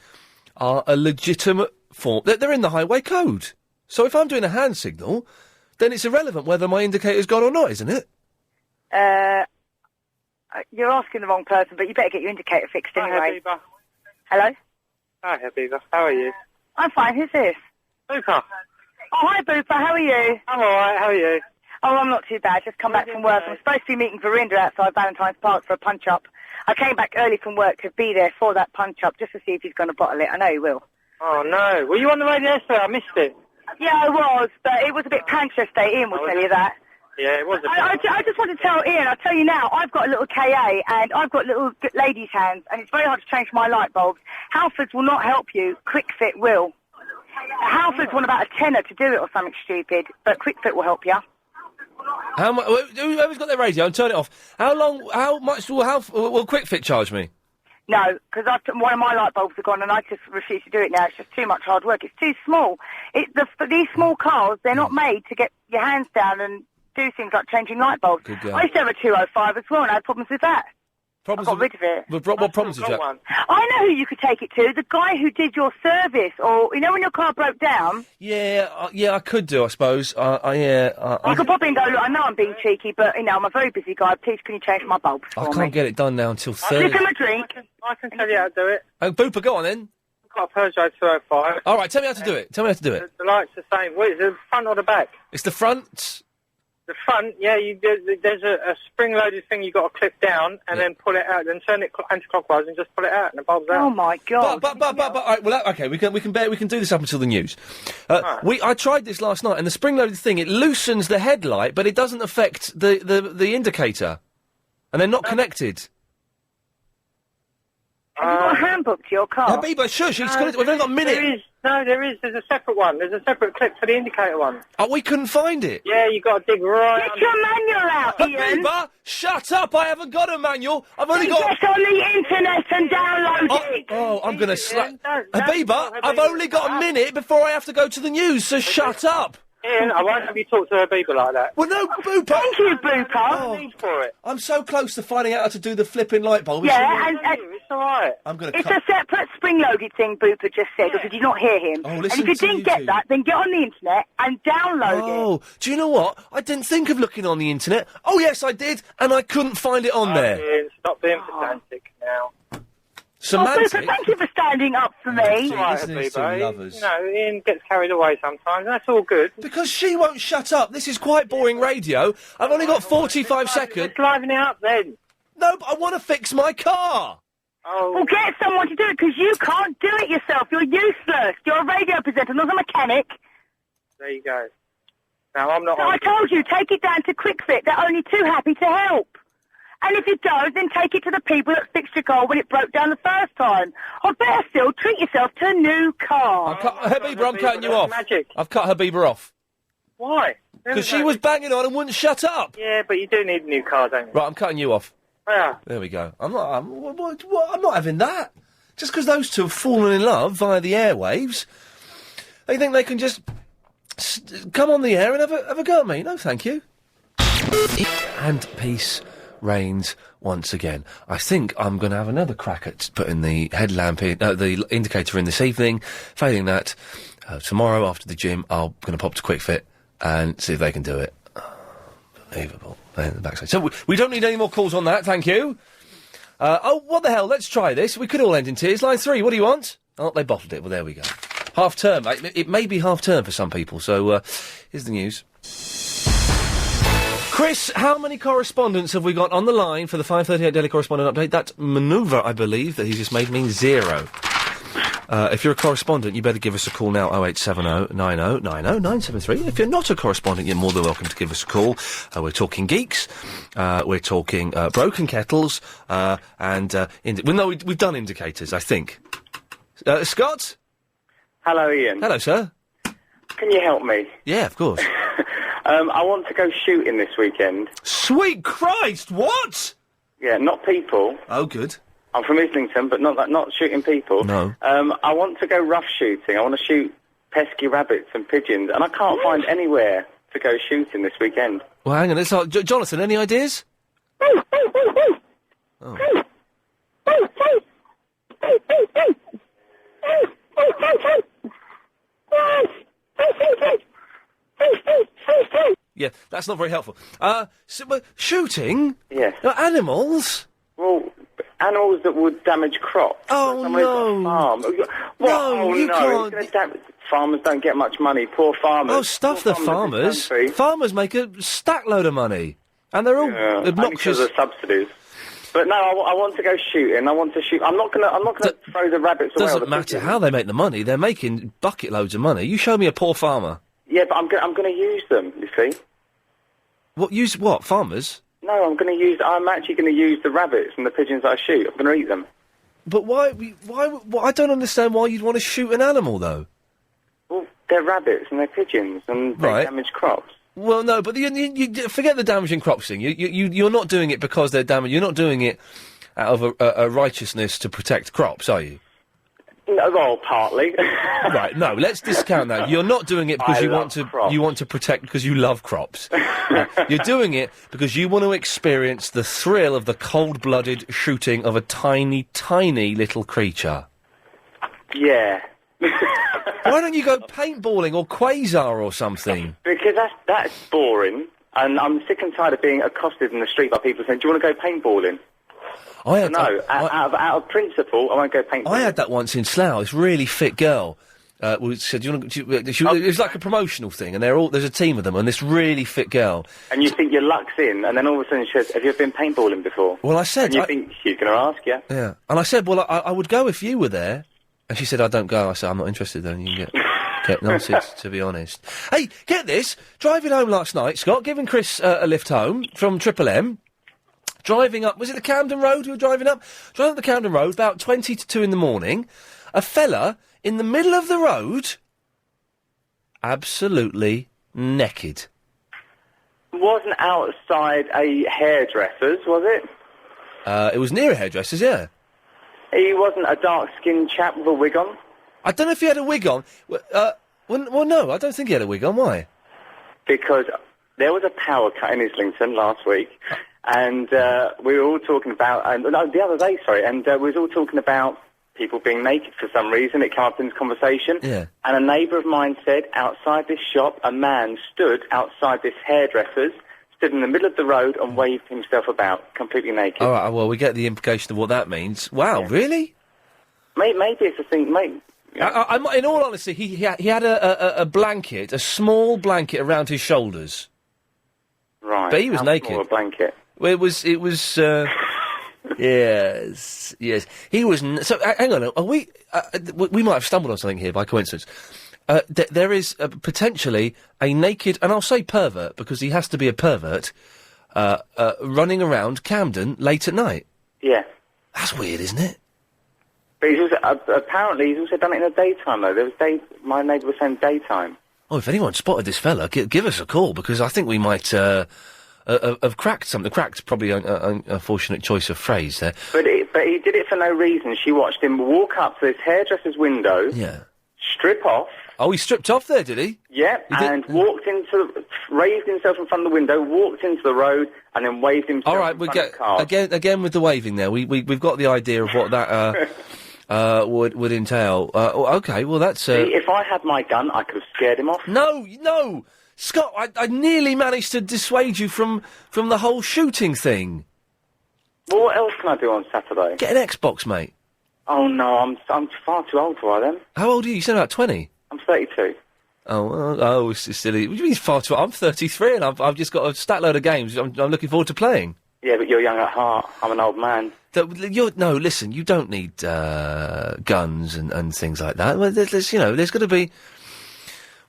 are a legitimate form. They're in the highway code. So if I'm doing a hand signal, then it's irrelevant whether my indicator's gone or not, isn't it? You're asking the wrong person, but you better get your indicator fixed anyway. Habiba. Hello? Hi, Habiba. How are you? I'm fine. Who's this? Booper. Oh, hi, Booper. How are you? I'm all right. How are you? Oh, I'm not too bad. Just come back from work. I'm supposed to be meeting Verinda outside Valentine's Park for a punch-up. I came back early from work to be there for that punch-up, just to see if he's going to bottle it. I know he will. Oh, no. Were you on the radio yesterday? I missed it. Yeah, I was, but it was a bit pancho yesterday. Ian will tell you that. Yeah, it was a I just want to tell Ian, I'll tell you now, I've got a little KA and I've got little ladies' hands and it's very hard to change my light bulbs. Halfords will not help you, Quick Fit will. Halfords want about a tenner to do it or something stupid, but Quick Fit will help you. How much? Whoever's got their radio and turn it off. How much will Quick Fit charge me? No, because one of my light bulbs are gone and I just refuse to do it now. It's just too much hard work. It's too small. For these small cars, they're not made to get your hands down and do things like changing light bulbs. Good girl. I used to have a 205 as well and I had problems with that. Problems I got rid of it. What problems did you have? I know who you could take it to. The guy who did your service, or you know when your car broke down. Yeah, I could do, I suppose. I could pop in and go, look, I know I'm being cheeky, but you know I'm a very busy guy. Please, can you change my bulbs for I me? can't get it done now until Give Thursday. him a drink. I can tell you how to do it. Oh, Booper, go on then. I've got a Peugeot 205. All right, tell me how to do it. Tell me how to do it. The light's the same. What is it, the front or the back? It's the front. The front, yeah, there's a spring-loaded thing you've got to clip down and then pull it out, then turn it anti-clockwise and just pull it out and the bulb's out. Oh my God! But all right, well, okay, we can do this up until the news. I tried this last night, and the spring-loaded thing, it loosens the headlight, but it doesn't affect the indicator, and they're not connected. Have you got a handbook to your car? Habiba, shush, we've only got a minute. There is. There's a separate one. There's a separate clip for the indicator one. Oh, we couldn't find it. Yeah, you got to dig right. Get your manual out, Ian. Habiba, shut up! I haven't got a manual. I've only got. Get on the internet and download it. Oh, I'm gonna slap. Habiba, I've only got a minute before I have to go to the news. So shut up. Ian, I won't have you talk to Habiba like that. Well, no, Booper. Thank you, Booper. No need for it. I'm so close to finding out how to do the flipping light bulb. Yeah, and it's all right. I'm gonna. It's a separate spring-loaded thing Booper just said, or did you not hear him? Oh, and listen if you to didn't get YouTube. that, then get on the internet and download it. Oh, do you know what? I didn't think of looking on the internet. Oh, yes, I did, and I couldn't find it on there. Ian, stop being pedantic now. Semantic? Oh, Booper, thank you for standing up for me. Right, Habiba. lovers. You know, Ian gets carried away sometimes, and that's all good. Because she won't shut up. This is quite boring radio. I've only got 45 seconds. Driving it up then. No, but I want to fix my car. Oh. Well, get someone to do it, because you can't do it yourself. You're useless. You're a radio presenter, not a mechanic. There you go. Now, I'm not... So I told you, take it down to Quick Fit. They're only too happy to help. And if you don't, then take it to the people that fixed your car when it broke down the first time. Or better still, treat yourself to a new car. Habiba, I'm cutting you off. Magic. I've cut Habiba off. Why? Because she was banging on and wouldn't shut up. Yeah, but you do need a new car, don't you? Right, I'm cutting you off. Yeah. There we go. I'm not having that. Just because those two have fallen in love via the airwaves, they think they can just come on the air and have a go at me. No, thank you. And peace reigns once again. I think I'm going to have another crack at putting the headlamp in, the indicator in this evening. Failing that, tomorrow after the gym, I'm going to pop to Quick Fit and see if they can do it. Unbelievable. In the backside. So we don't need any more calls on that, thank you. Oh, what the hell? Let's try this. We could all end in tears. Line 3, what do you want? Oh, they bottled it. Well, there we go. Half term. It may be half term for some people, so here's the news. Chris, how many correspondents have we got on the line for the 5:38 Daily Correspondent Update? That manoeuvre, I believe, that he's just made means 0. If you're a correspondent, you better give us a call now, 0870 90 90 973. If you're not a correspondent, you're more than welcome to give us a call. We're talking geeks, we're talking broken kettles, we've done indicators, I think. Scott? Hello, Ian. Hello, sir. Can you help me? Yeah, of course. I want to go shooting this weekend. Sweet Christ, what? Yeah, not people. Oh, good. I'm from Islington, but not shooting people. No. I want to go rough shooting. I want to shoot pesky rabbits and pigeons, and I can't find anywhere to go shooting this weekend. Well, hang on. Let's Jonathan, any ideas? Oh. Yeah, that's not very helpful. But shooting? Yes. Animals? Well, animals that would damage crops. Oh, no. Farm. What? No, you can't. It's gonna farmers don't get much money. Poor farmers. Oh, stuff the farmers. Farmers make a stack load of money. And they're all obnoxious. Only because of subsidies. But no, I want to go shooting. I want to shoot. I'm not gonna throw the rabbits away. Doesn't matter how they make the money. They're making bucket loads of money. You show me a poor farmer. Yeah, but I'm going to use them. You see? What? Use what? Farmers? No, I'm actually going to use the rabbits and the pigeons that I shoot. I'm going to eat them. But why? I don't understand why you'd want to shoot an animal though. Well, they're rabbits and they're pigeons and they damage crops. Well, no, but you forget the damaging crops thing. You're not doing it because they're damaged. You're not doing it out of a righteousness to protect crops, are you? No, well, partly. Right. No, let's discount that. You're not doing it because you want to protect because you love crops. You're doing it because you want to experience the thrill of the cold-blooded shooting of a tiny, tiny little creature. Yeah. Why don't you go paintballing or Quasar or something? Because that's boring, and I'm sick and tired of being accosted in the street by people saying, "Do you want to go paintballing?" Out of principle, I won't go paintballing. I had that once in Slough. This really fit girl said, "Do you want to?" It was like a promotional thing, and there's a team of them, and this really fit girl. And you think your luck's in, and then all of a sudden she says, "Have you ever been paintballing before?" Well, I said, and you think she's going to ask you. Yeah, and I said, "Well, I would go if you were there." And she said, "I don't go." I said, "I'm not interested then, you can get nonsense, to be honest." Hey, get this! Driving home last night, Scott, giving Chris a lift home from Triple M. Driving up, was it the Camden Road we were driving up? Driving up the Camden Road, about 20 to 2 in the morning. A fella, in the middle of the road, absolutely naked. Wasn't outside a hairdresser's, was it? It was near a hairdresser's, yeah. He wasn't a dark-skinned chap with a wig on? I don't know if he had a wig on. Well, no, I don't think he had a wig on. Why? Because there was a power cut in Islington last week, and we were all talking about... the other day, sorry, and we was all talking about people being naked for some reason. It came up in this conversation. Yeah. And a neighbour of mine said, outside this shop, a man stood outside this hairdresser's, stood in the middle of the road and waved himself about, completely naked. All right, well, we get the implication of what that means. Wow, really? Maybe it's a thing, mate. In all honesty, he had a blanket, a small blanket around his shoulders. Right. But he was naked. Small a blanket? Well, it was, yes. He was, so, hang on, are we might have stumbled on something here by coincidence. There is potentially a naked, and I'll say pervert, because he has to be a pervert, running around Camden late at night. Yeah. That's weird, isn't it? But he's also, apparently he's also done it in the daytime, though. My neighbour was saying daytime. Oh, if anyone spotted this fella, give us a call, because I think we might have cracked something. Cracked probably an unfortunate choice of phrase there. But he did it for no reason. She watched him walk up to this hairdresser's window. Yeah. Strip off. Oh, he stripped off there, did he? Yeah, and raised himself in front of the window, walked into the road, and then waved himself in front of the car. Again with the waving there. We've got the idea of what that would entail. Okay, well that's... See, if I had my gun, I could have scared him off. No! Scott, I nearly managed to dissuade you from the whole shooting thing. Well, what else can I do on Saturday? Get an Xbox, mate. Oh, no, I'm far too old for them. How old are you? You said about 20. I'm 32. Oh, it's silly. What do you mean far too old? I'm 33 and I've just got a stat load of games I'm looking forward to playing. Yeah, but you're young at heart. I'm an old man. No, listen, you don't need guns and things like that. Well, there's got to be...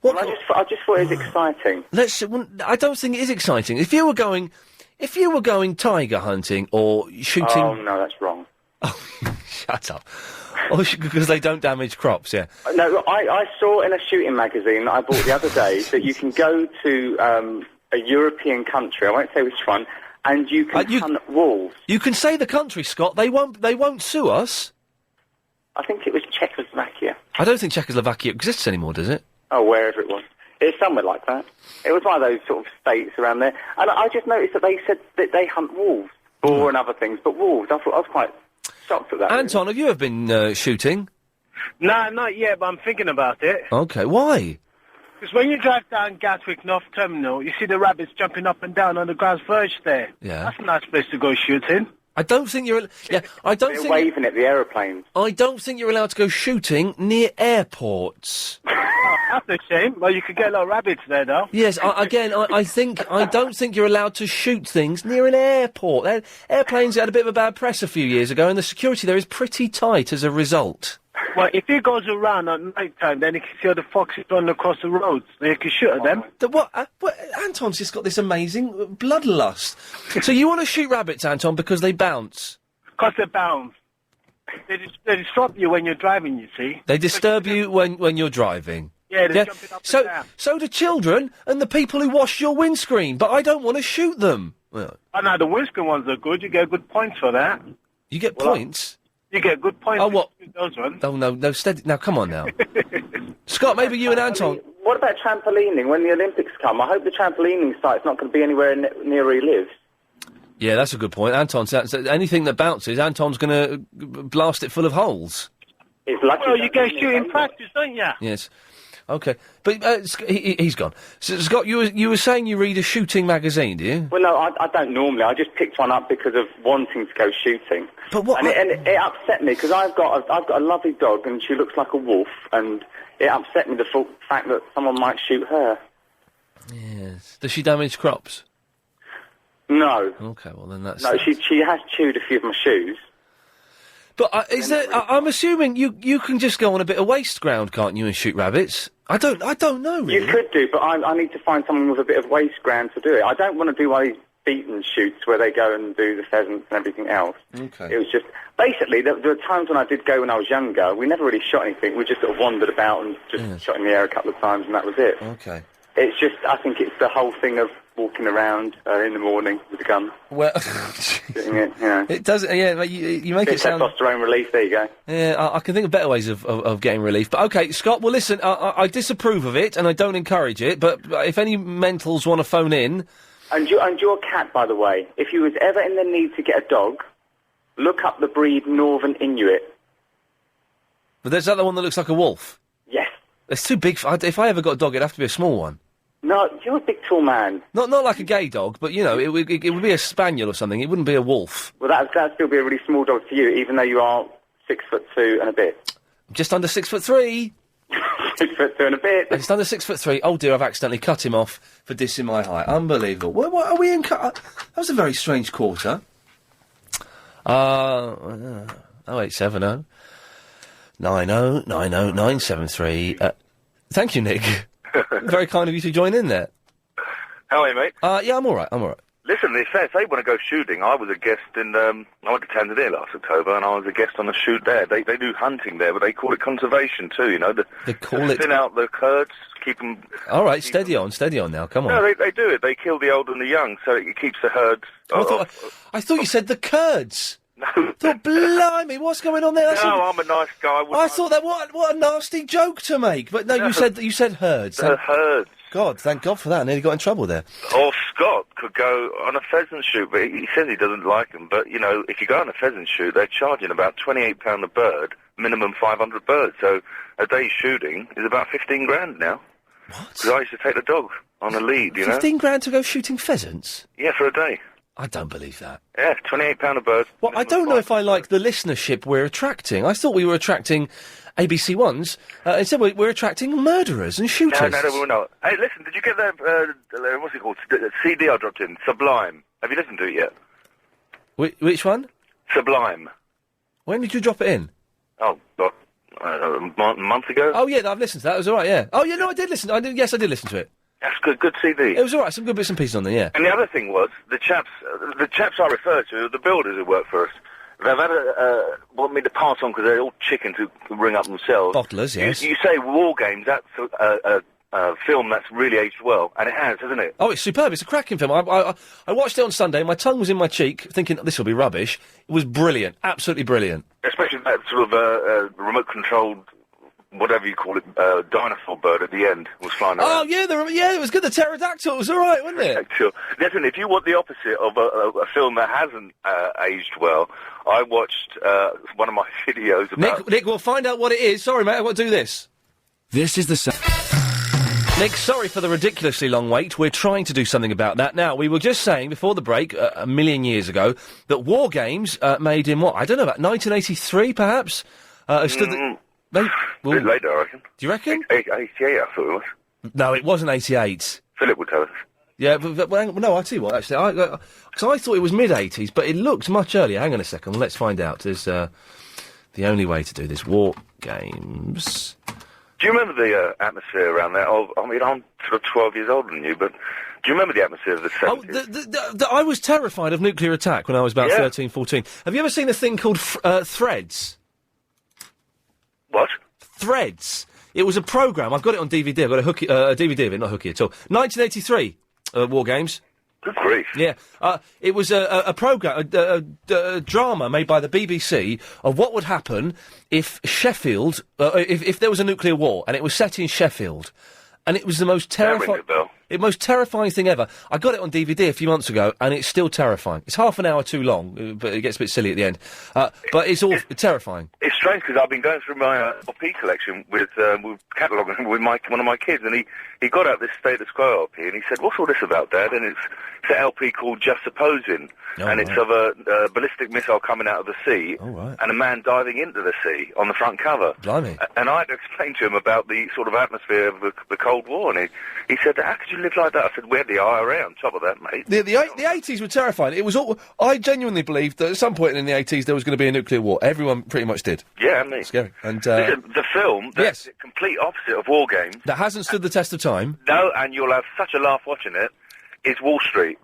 Well, I just thought it was exciting. I don't think it is exciting. If you were going tiger hunting or shooting... Oh, no, that's wrong. Shut up. Because they don't damage crops, yeah. No, I saw in a shooting magazine that I bought the other day that you can go to a European country, I won't say which one, and you can hunt wolves. You can say the country, Scott. They won't sue us. I think it was Czechoslovakia. I don't think Czechoslovakia exists anymore, does it? Oh, wherever it was. It's somewhere like that. It was one of those sort of states around there. And I just noticed that they said that they hunt wolves, boar and other things, but wolves. I was quite shocked at that. Anton, have you ever been shooting? No, not yet, but I'm thinking about it. Okay, why? Because when you drive down Gatwick North Terminal, you see the rabbits jumping up and down on the ground's verge there. Yeah. That's a nice place to go shooting. I don't think you're... Yeah, I don't They're think... waving at the aeroplanes. I don't think you're allowed to go shooting near airports. That's a shame. Well, you could get a lot of rabbits there, though. Yes, I don't think you're allowed to shoot things near an airport. Airplanes had a bit of a bad press a few years ago, and the security there is pretty tight as a result. Well, if he goes around at night time, then he can see all the foxes running across the roads. Then he can shoot at them. What? Anton's just got this amazing bloodlust. So you want to shoot rabbits, Anton, because they bounce? Because they bounce. They disrupt you when you're driving, you see. They disturb you when you're driving? Yeah, they're jumping up and down. So do children and the people who wash your windscreen, but I don't want to shoot them. Well, Oh, no, the windscreen ones are good. You get good points for that. you get points? You get good points. Oh, what? For those ones. Oh, no, steady. Now, come on now. Scott, maybe you and Anton... What about trampolining when the Olympics come? I hope the trampolining site's not going to be anywhere near where he lives. Yeah, that's a good point. Anton, so anything that bounces, Anton's going to blast it full of holes. It's lucky. Well, you go shooting practice, don't you? Yes. Okay. But he's gone. So, Scott, you were saying you read a shooting magazine, do you? Well, no, I don't normally. I just picked one up because of wanting to go shooting. But what? And it upset me because I've got a lovely dog and she looks like a wolf, and it upset me the fact that someone might shoot her. Yes. Does she damage crops? No. Okay, well then that's... No, she has chewed a few of my shoes. But I'm assuming you can just go on a bit of waste ground, can't you, and shoot rabbits? I don't know, really. You could do, but I need to find someone with a bit of waste ground to do it. I don't want to do one of these beaten shoots where they go and do the pheasants and everything else. Okay. It was just... Basically, there were times when I did go when I was younger, we never really shot anything. We just sort of wandered about and just shot in the air a couple of times, and that was it. Okay. It's just, I think it's the whole thing of walking around in the morning with a gun. Well, doing it, you know. It does, yeah, you make it sound... testosterone relief, there you go. Yeah, I can think of better ways of getting relief. But OK, Scott, well listen, I disapprove of it and I don't encourage it, but if any mentals want to phone in... And your cat, by the way, if you was ever in the need to get a dog, look up the breed Northern Inuit. But there's that the one that looks like a wolf? Yes. It's too big. If I ever got a dog, it'd have to be a small one. No, you're a big tall man. Not like a gay dog, but, you know, it would be a spaniel or something. It wouldn't be a wolf. Well, that'd still be a really small dog to you, even though you are 6'2" and a bit. Just under 6'3". 6'2" and a bit. Just under 6'3". Oh dear, I've accidentally cut him off for dissing my height. Unbelievable. What are we in? That was a very strange quarter. 0870 90 90 973. Thank you, Nick. Very kind of you to join in there. How are you, mate? Yeah, I'm all right. Listen, if they want to go shooting, I was a guest in, I went to Tanzania last October, and I was a guest on a shoot there. They do hunting there, but they call it conservation too, you know. They call it... Thin out the herds, keep them... All right, steady on now, come on. No, they do it. They kill the old and the young, so it keeps the herds... I thought you said the Kurds. No. Thought, blimey, what's going on there? I'm a nice guy. I thought that, what a nasty joke to make. But no, you said herds. The herds. God, thank God for that. I nearly got in trouble there. Or Scott could go on a pheasant shoot, but he says he doesn't like them. But, you know, if you go on a pheasant shoot, they're charging about £28 a bird, minimum 500 birds. So a day's shooting is about 15 grand now. What? Because I used to take the dog on a lead, you know. 15 grand to go shooting pheasants? Yeah, for a day. I don't believe that. Yeah, £28 a bird. Well, I don't know if I like the listenership we're attracting. I thought we were attracting ABC Ones. Instead, we're attracting murderers and shooters. No, we're not. Hey, listen, did you get that, what's it called, CD I dropped in, Sublime? Have you listened to it yet? Which one? Sublime. When did you drop it in? Oh, God, a month ago? Oh, yeah, I've listened to that. It was all right, yeah. Oh, yeah, no, I did listen. Yes, I did listen to it. That's good CD. It was all right, some good bits and pieces on there, yeah. And the other thing was, the chaps I refer to, the builders who work for us, they've had want me to pass on because they're all chickens who ring up themselves. Bottlers, yes. You say war games, that's film that's really aged well, and it has, hasn't it? Oh, it's superb. It's a cracking film. I watched it on Sunday. My tongue was in my cheek, thinking this will be rubbish. It was brilliant, absolutely brilliant. Especially that sort of remote-controlled, whatever you call it, dinosaur bird at the end was flying around. Oh yeah, it was good. The pterodactyl was all right, wasn't it? Sure. Listen, if you want the opposite of a film that hasn't aged well, I watched one of my videos about... Nick, we'll find out what it is. Sorry, mate, I've got to do this. This is the... Nick, sorry for the ridiculously long wait. We're trying to do something about that. Now, we were just saying before the break, a million years ago, that War Games made in what? I don't know, about 1983, perhaps? a bit later, I reckon. Do you reckon? 88, I thought it was. No, it wasn't 88. Philip would tell us. Yeah, well, no, I'll tell you what, actually. Because I thought it was mid-80s, but it looks much earlier. Hang on a second, let's find out. There's the only way to do this. War Games... Do you remember the atmosphere around there? I mean, I'm sort of 12 years older than you, but do you remember the atmosphere of the 70s? I was terrified of nuclear attack when I was about 13, 14. Have you ever seen a thing called Threads? What? Threads. It was a programme. I've got it on DVD. I've got a DVD of it, not hooky at all. 1983, War Games. Good grief. Yeah. It was a programme, a drama made by the BBC of what would happen if Sheffield, if there was a nuclear war, and it was set in Sheffield. And it was the most terrifying thing ever. I got it on DVD a few months ago, and it's still terrifying. It's half an hour too long, but it gets a bit silly at the end. But it's terrifying. It's strange because I've been going through my LP collection with cataloguing with one of my kids, and he got out this Status Quo LP, and he said, "What's all this about, Dad?" And it's an LP called Just Supposing, and it's of a ballistic missile coming out of the sea, and a man diving into the sea on the front cover. Blimey. And I had to explain to him about the sort of atmosphere of the Cold War, and he said, "How could you live like that?" I said, "We had the IRA on top of that, mate." The 80s were terrifying. It was all... I genuinely believed that at some point in the 80s there was going to be a nuclear war. Everyone pretty much did. Yeah, me. Scary. And listen, the film, that's the complete opposite of War Games. That hasn't stood the test of time. No, and you'll have such a laugh watching it, is Wall Street.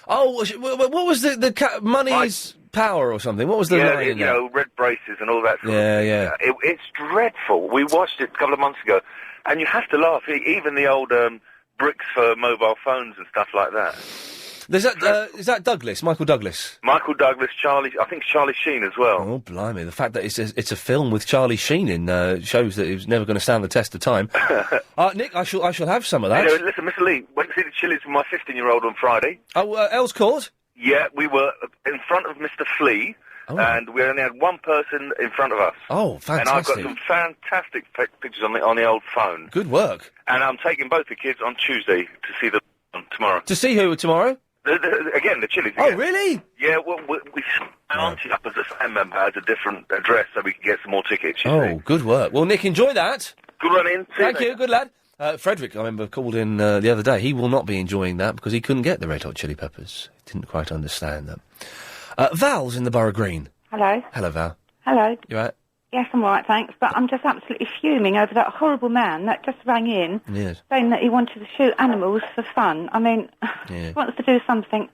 Oh, what was the money's power or something? What was the line in you know, red braces and all that sort of thing. Yeah. It's dreadful. We watched it a couple of months ago, and you have to laugh. Even the old bricks for mobile phones and stuff like that. Is that Douglas? Michael Douglas? Michael Douglas, I think Charlie Sheen as well. Oh, blimey. The fact that it's a film with Charlie Sheen in shows that it was never going to stand the test of time. Nick, I shall have some of that. Anyway, listen, Mr. Lee, went to see the Chili's with my 15-year-old on Friday. Oh, Earls Court? Yeah, we were in front of Mr. Flea, and we only had one person in front of us. Oh, fantastic. And I've got some fantastic pictures on the old phone. Good work. And I'm taking both the kids on Tuesday to see the tomorrow. To see who tomorrow? Again, the Chili's. Oh, really? Yeah, well, we auntie up as a fan member as a different address so we can get some more tickets, you see. Good work. Well, Nick, enjoy that. Good run in. Thank you, good lad. Frederick, I remember, called in the other day. He will not be enjoying that because he couldn't get the Red Hot Chili Peppers. He didn't quite understand that. Val's in the Borough Green. Hello. Hello, Val. Hello. You right? Yes, I'm all right, thanks. But I'm just absolutely fuming over that horrible man that just rang in saying that he wanted to shoot animals for fun. I mean, he wants to do something,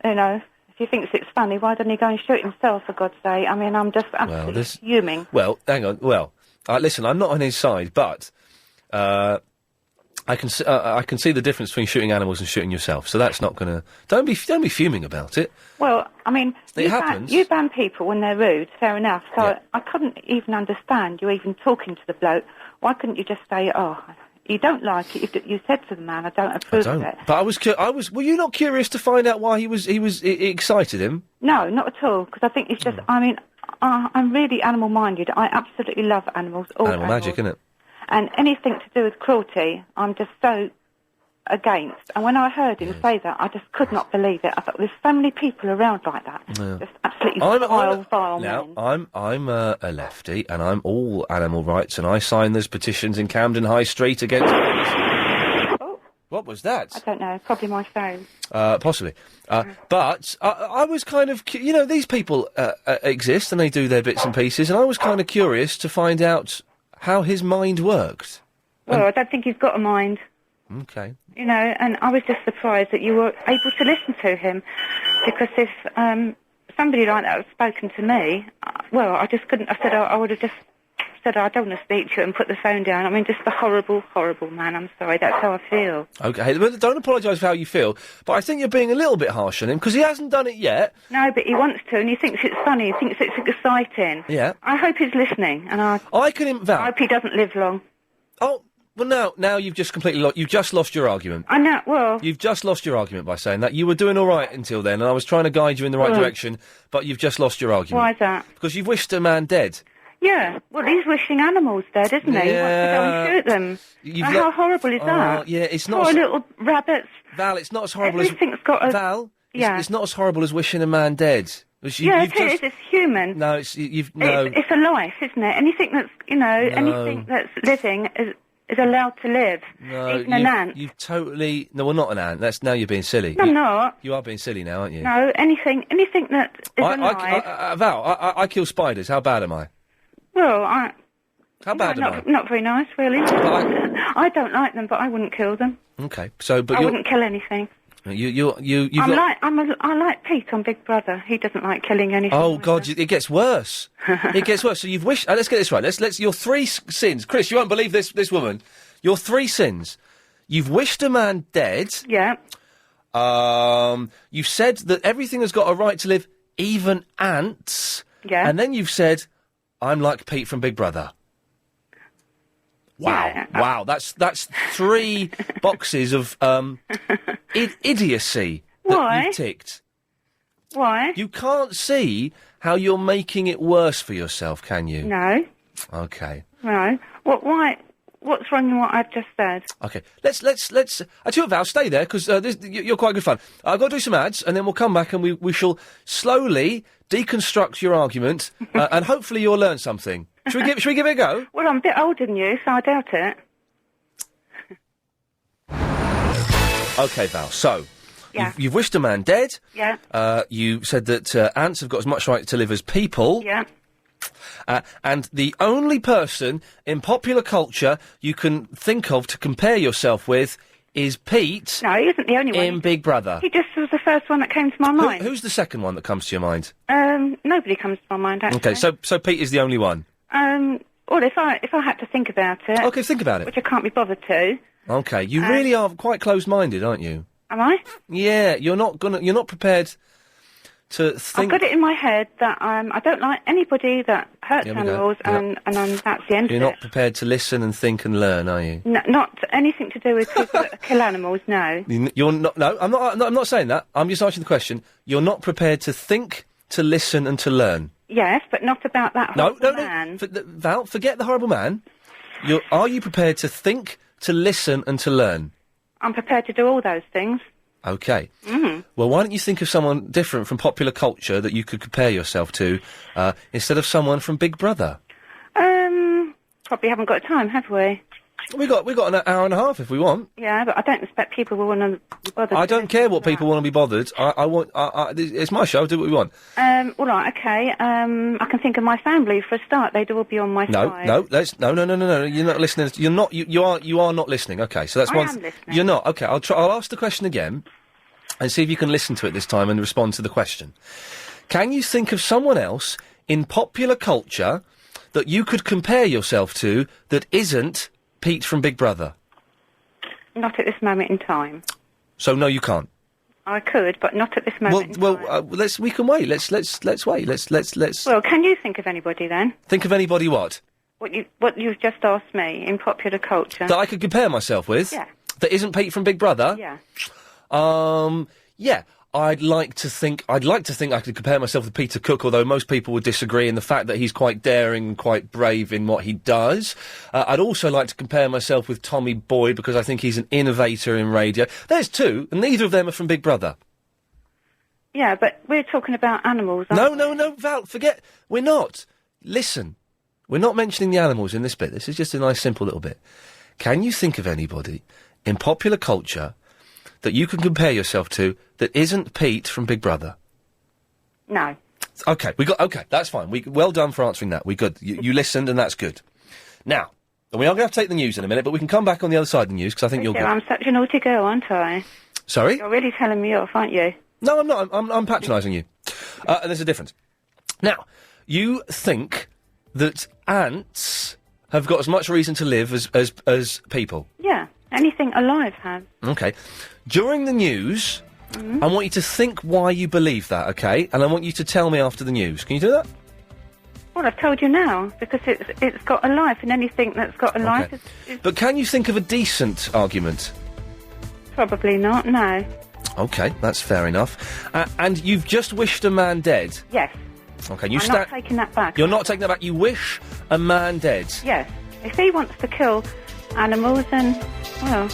you know, if he thinks it's funny, why doesn't he go and shoot himself, for God's sake? I mean, I'm just absolutely fuming. Well, hang on. Well, listen, I'm not on his side, but I can see the difference between shooting animals and shooting yourself. So that's not going to... Don't be fuming about it. Well, I mean, happens. You ban people when they're rude, fair enough. So I couldn't even understand you even talking to the bloke. Why couldn't you just say, "Oh, you don't like it"? You said to the man, "I don't approve of it." But I was. Were you not curious to find out why it excited him? No, not at all. Because I think it's just. I mean, I'm really animal minded. I absolutely love animals. All Animal magic, isn't it? And anything to do with cruelty, I'm just so against. And when I heard him say that, I just could not believe it. I thought, there's so many people around like that. Just absolutely vile men. I'm a lefty, and I'm all animal rights, and I sign those petitions in Camden High Street against... What was that? I don't know. Probably my phone. Possibly. But I was kind of... You know, these people exist, and they do their bits and pieces, and I was kind of curious to find out how his mind worked. Well, I don't think he's got a mind. Okay. You know, and I was just surprised that you were able to listen to him, because if somebody like that had spoken to me, well, I just couldn't. I said I would have just said I don't want to speak to you and put the phone down. I mean, just a horrible, horrible man. I'm sorry. That's how I feel. Okay, well, don't apologise for how you feel, but I think you're being a little bit harsh on him, because he hasn't done it yet. No, but he wants to, and he thinks it's funny. He thinks it's exciting. Yeah. I hope he's listening, and I hope he doesn't live long. Oh, well, now you've just completely you've just lost your argument. I know, well... You've just lost your argument by saying that. You were doing all right until then, and I was trying to guide you in the right direction, but you've just lost your argument. Why is that? Because you've wished a man dead. Yeah, well, he's wishing animals dead, isn't he? He wants to go and shoot them. How horrible is that? Yeah, it's not... Poor little rabbits. Val, it's not as horrible Everything's got a... Val, yeah. it's not as horrible as wishing a man dead. Yeah, it is. It's human. No, it's no. It's a life, isn't it? Anything that's anything that's living is allowed to live. No, even an ant. You've totally... No, well, not an ant. Now you're being silly. No, I'm not. You are being silly now, aren't you? No, anything that is alive. Val, I kill spiders. How bad am I? Well, How bad am I? Not very nice, really. I don't like them, but I wouldn't kill them. Okay, so but I wouldn't kill anything. I like Pete on Big Brother. He doesn't like killing anything. Oh God, it gets worse. It gets worse. So you've wished. Let's get this right. Let's your three sins, Chris. You won't believe this woman. Your three sins. You've wished a man dead. Yeah. You've said that everything has got a right to live, even ants. Yeah. And then you've said, I'm like Pete from Big Brother. Wow, yeah. Wow, that's three boxes of idiocy that Why? you've ticked. Why? You can't see how you're making it worse for yourself, can you? No. Okay. No. Why? What's wrong with what I've just said? Okay. Let's. I tell you what, Val, stay there because you're quite good fun. I've got to do some ads, and then we'll come back and we shall slowly deconstruct your argument, and hopefully you'll learn something. Should we give it a go? Well, I'm a bit older than you, so I doubt it. Okay, Val. So, Yeah. you've wished a man dead. Yeah. You said that ants have got as much right to live as people. Yeah. And the only person in popular culture you can think of to compare yourself with is Pete. No, he isn't the only one. In Big Brother. He just was the first one that came to my mind. Who's the second one that comes to your mind? Nobody comes to my mind, actually. Okay, so Pete is the only one. Well, if I had to think about it... Okay, think about it. Which I can't be bothered to. Okay, you really are quite close-minded, aren't you? Am I? Yeah, you're not prepared to think... I've got it in my head that I don't like anybody that hurts Here we go. animals, and that's the end You're of not it. prepared to listen and think and learn, are you? Not anything to do with people that kill animals, no. You're not... No, I'm not saying that. I'm just asking the question. You're not prepared to think, to listen and to learn. Yes, but not about that horrible man. Val, forget the horrible man. Are you prepared to think, to listen and to learn? I'm prepared to do all those things. Okay. Well, why don't you think of someone different from popular culture that you could compare yourself to, instead of someone from Big Brother? Probably haven't got time, have we? We got an hour and a half if we want. Yeah, but I don't expect people will want to be bothered. I don't care what people want to be bothered. I want. It's my show. Do what we want. All right, okay. I can think of my family for a start. They'd all be on my side. No. You're not listening. You're not. You are not listening. Okay, so that's I one. am listening. You're not. Okay, I'll ask the question again, and see if you can listen to it this time and respond to the question. Can you think of someone else in popular culture that you could compare yourself to that isn't Pete from Big Brother? Not at this moment in time. So no, you can't. I could, but not at this moment. We can wait. Let's wait. Let's. Well, can you think of anybody then? Think of anybody what? What you've just asked me in popular culture. That I could compare myself with? Yeah. That isn't Pete from Big Brother? Yeah. Yeah. I'd like to think I could compare myself with Peter Cook, although most people would disagree in the fact that he's quite daring and quite brave in what he does. I'd also like to compare myself with Tommy Boyd because I think he's an innovator in radio. There's two, and neither of them are from Big Brother. Yeah, but we're talking about animals, aren't we? No, Val, forget. We're not. Listen, we're not mentioning the animals in this bit. This is just a nice, simple little bit. Can you think of anybody in popular culture that you can compare yourself to that isn't Pete from Big Brother? No. Okay, okay, that's fine. Well done for answering that. We good. You listened, and that's good. Now, we are going to have to take the news in a minute, but we can come back on the other side of the news, because I think you're good. I'm such a naughty girl, aren't I? Sorry? You're really telling me off, aren't you? No, I'm not. I'm patronising you. And there's a difference. Now, you think that ants have got as much reason to live as people. Yeah, anything alive has. Okay. During the news, Mhm. I want you to think why you believe that, okay? And I want you to tell me after the news. Can you do that? Well, I've told you now, because it's got a life, and anything that's got a life is But can you think of a decent argument? probably not, no. Okay, that's fair enough. And you've just wished a man dead. Yes. Okay, you I'm not taking that back. You're not taking that back. You wish a man dead. Yes. If he wants to kill animals, then, well...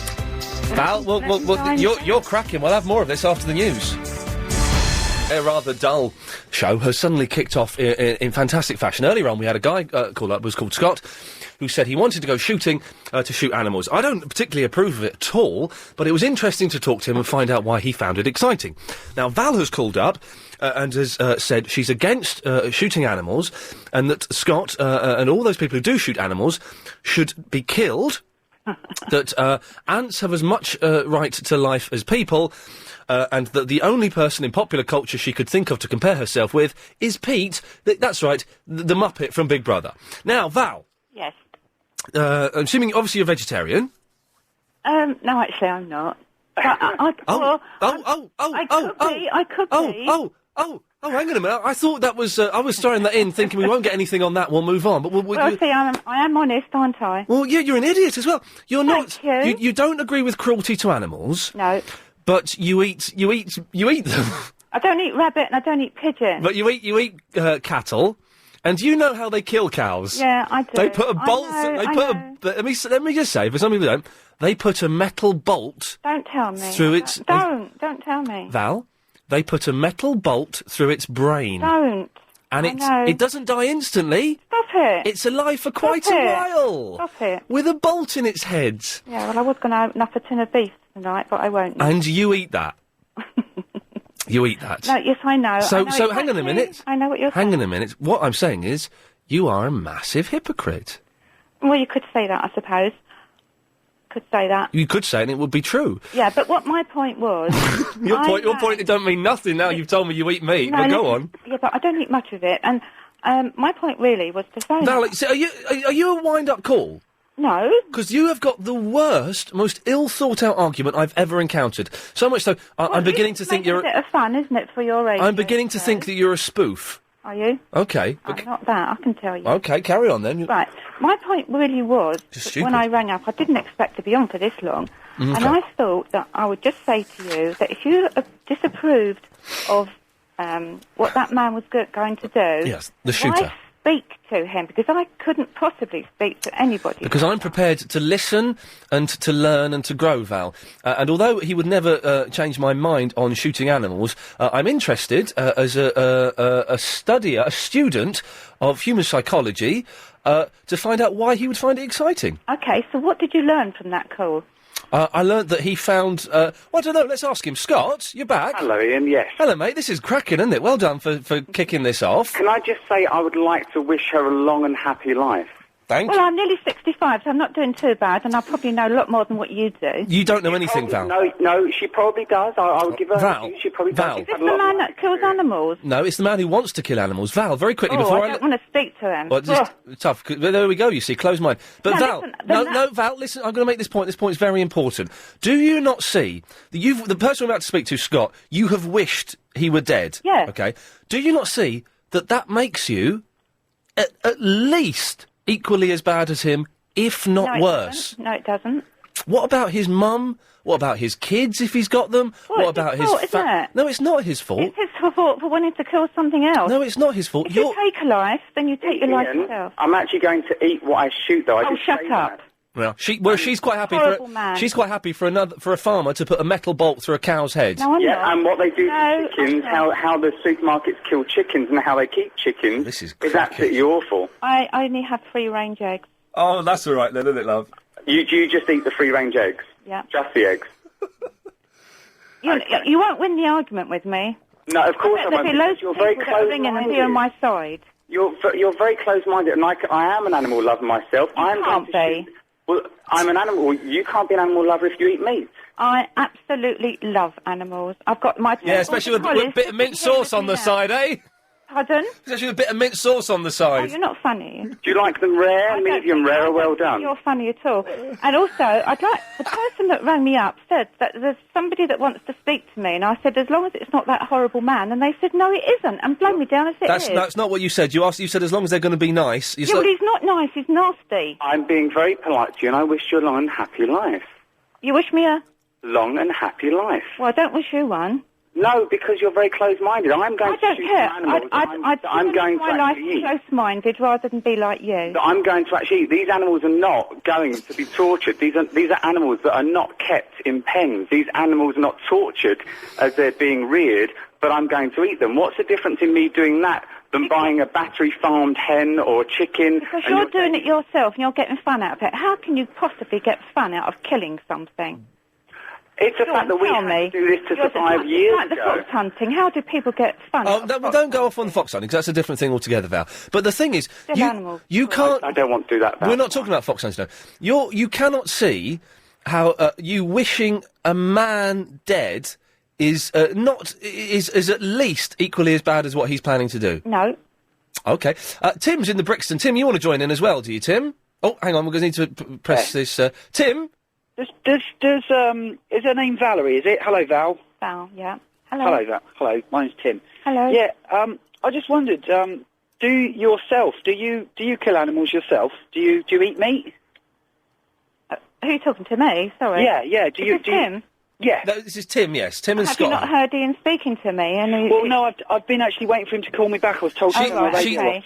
Val, well, you're cracking. We'll have more of this after the news. A rather dull show has suddenly kicked off in fantastic fashion. Earlier on, we had a guy called Scott, who said he wanted to go shooting to shoot animals. I don't particularly approve of it at all, but it was interesting to talk to him and find out why he found it exciting. Now, Val has called up and has said she's against shooting animals, and that Scott and all those people who do shoot animals should be killed. That ants have as much right to life as people, and that the only person in popular culture she could think of to compare herself with is Pete. That's right, the Muppet from Big Brother. Now, Val. Yes. I'm assuming, obviously, you're a vegetarian. No, actually, I'm not. But I could be. Oh, hang on a minute. I thought that was... I was throwing that in, thinking we won't get anything on that, we'll move on. But Well, see, I am honest, aren't I? Well, yeah, you're an idiot as well. You're Thank not... you. You don't agree with cruelty to animals. No. But you eat them. I don't eat rabbit and I don't eat pigeon. But you eat cattle. And do you know how they kill cows? Yeah, I do. They put a bolt... Let me just say, for some people who don't, they put a metal bolt... Don't tell me. ...through its... Don't tell me. Val, they put a metal bolt through its brain. Don't. And it doesn't die instantly. Stop it. It's alive for quite a while. Stop it. With a bolt in its head. Yeah, well, I was going to open up a tin of beef tonight, but I won't. And you eat that. You eat that. No, yes, I know. So I know hang on a minute. I know what you're saying. Hang on a minute. What I'm saying is, you are a massive hypocrite. Well, you could say that, I suppose. Could say that. You could say it and it would be true. Yeah, but what my point was... Your point, it don't mean nothing now. You've told me you eat meat. No, Well, go on. Yeah, but I don't eat much of it, and my point really was to say... Val, so are you a wind-up call? No. Because you have got the worst, most ill-thought-out argument I've ever encountered. So much so, I'm beginning to think you're... It's a bit of fun, isn't it, for your age? I'm beginning to think that you're a spoof. Are you? Okay. I'm not that, I can tell you. Okay, carry on then. Right. My point really was, Just that stupid. when I rang up, I didn't expect to be on for this long, Okay. and I thought that I would just say to you that if you disapproved of what that man was going to do... Yes, the shooter. Why speak to him? Because I couldn't possibly speak to anybody. Because I'm prepared to listen and to learn and to grow, Val. And although he would never change my mind on shooting animals, I'm interested as a student of human psychology to find out why he would find it exciting. Okay, so what did you learn from that call? I learnt that he found... well, I don't know, let's ask him. Scott, you're back. Hello, Ian, yes. Hello, mate. This is cracking, isn't it? Well done for kicking this off. Can I just say I would like to wish her a long and happy life? Thanks. Well, I'm nearly 65, so I'm not doing too bad, and I probably know a lot more than what you do. You don't know anything, Val. No, she probably does. I would give her Val, a few. She probably Val. does. Is this the man that kills animals? No, it's the man who wants to kill animals. Val, very quickly, Oh, before I don't want to speak to him. Well, just tough. Well, there we go, you see, close mind. But No, Val, listen, Val, listen, I'm going to make this point. This point's very important. Do you not see that the person I'm about to speak to, Scott, you have wished he were dead? Yeah. Okay. Do you not see that makes you at least equally as bad as him, if not worse? No, it doesn't. What about his mum? What about his kids, if he's got them? Well, what it's about his fault, isn't it? No, it's not his fault. It's his fault for wanting to kill something else. No, it's not his fault. If you take a life, then you take your life Ian, yourself. I'm actually going to eat what I shoot, though. I Oh, did shut say up. that. Well, she's quite happy Horrible man. she's quite happy for a farmer to put a metal bolt through a cow's head. No, I'm Yeah, not. and what they do No, to chickens, how the supermarkets kill chickens and how they keep chickens This is absolutely awful. I only have free-range eggs. Oh, that's all right then, isn't it, love? Do you just eat the free-range eggs? Yeah. Just the eggs? You won't win the argument with me. No, of course I There'll won't. be loads You're of very people that are ringing and be on my side. You're very close-minded, and I am an animal lover myself. I can't be. Well, I'm an animal. You can't be an animal lover if you eat meat. I absolutely love animals. I've got my... Yeah, especially with a bit of mint sauce on the side, eh? Pardon? There's actually a bit of mint sauce on the Oh, side. you're not funny. Do you like them rare, medium rare, or well done? You're funny at all. And also, I'd like the person that rang me up said that there's somebody that wants to speak to me, and I said as long as it's not that horrible man, and they said no, it isn't, and blow me down as it is. That's not what you said. You said as long as they're going to be nice. Yeah, but he's not nice. He's nasty. I'm being very polite to you, and I wish you a long and happy life. You wish me a Long and happy life. well? I don't wish you one. No, because you're very close-minded. I'm going I don't to shoot care. some animals. I'm going to my life actually eat. close-minded rather than be like you. That I'm going to actually eat. These animals are not going to be tortured. These are animals that are not kept in pens. These animals are not tortured as they're being reared, but I'm going to eat them. What's the difference in me doing that than buying a battery-farmed hen or chicken? Because you're doing it yourself and you're getting fun out of it. How can you possibly get fun out of killing something? It's the fact that we had to do this to survive years like the ago. fox hunting. How do people get fun? Oh, well, don't go off on the fox hunting, because that's a different thing altogether, Val. But the thing is, Still animals. you can't... I don't want to do that, Val. We're not talking about fox hunting, no. You cannot see how you wishing a man dead is is at least equally as bad as what he's planning to do. No. Okay. Tim's in the Brixton. Tim, you want to join in as well, do you, Tim? Oh, hang on, we're going to need to press this. Tim? Is her name Valerie, is it? Hello, Val. Val, yeah. Hello. Hello, Val. Hello, my name's Tim. Hello. Yeah, I just wondered, do you kill animals yourself? Do you eat meat? Who are you talking to me? Sorry. Yeah. Do you? Tim? Yeah. No, this is Tim, yes. Tim and Have Scott. you not heard Ian speaking to me? And Well, no, I've been actually waiting for him to call me back. I was told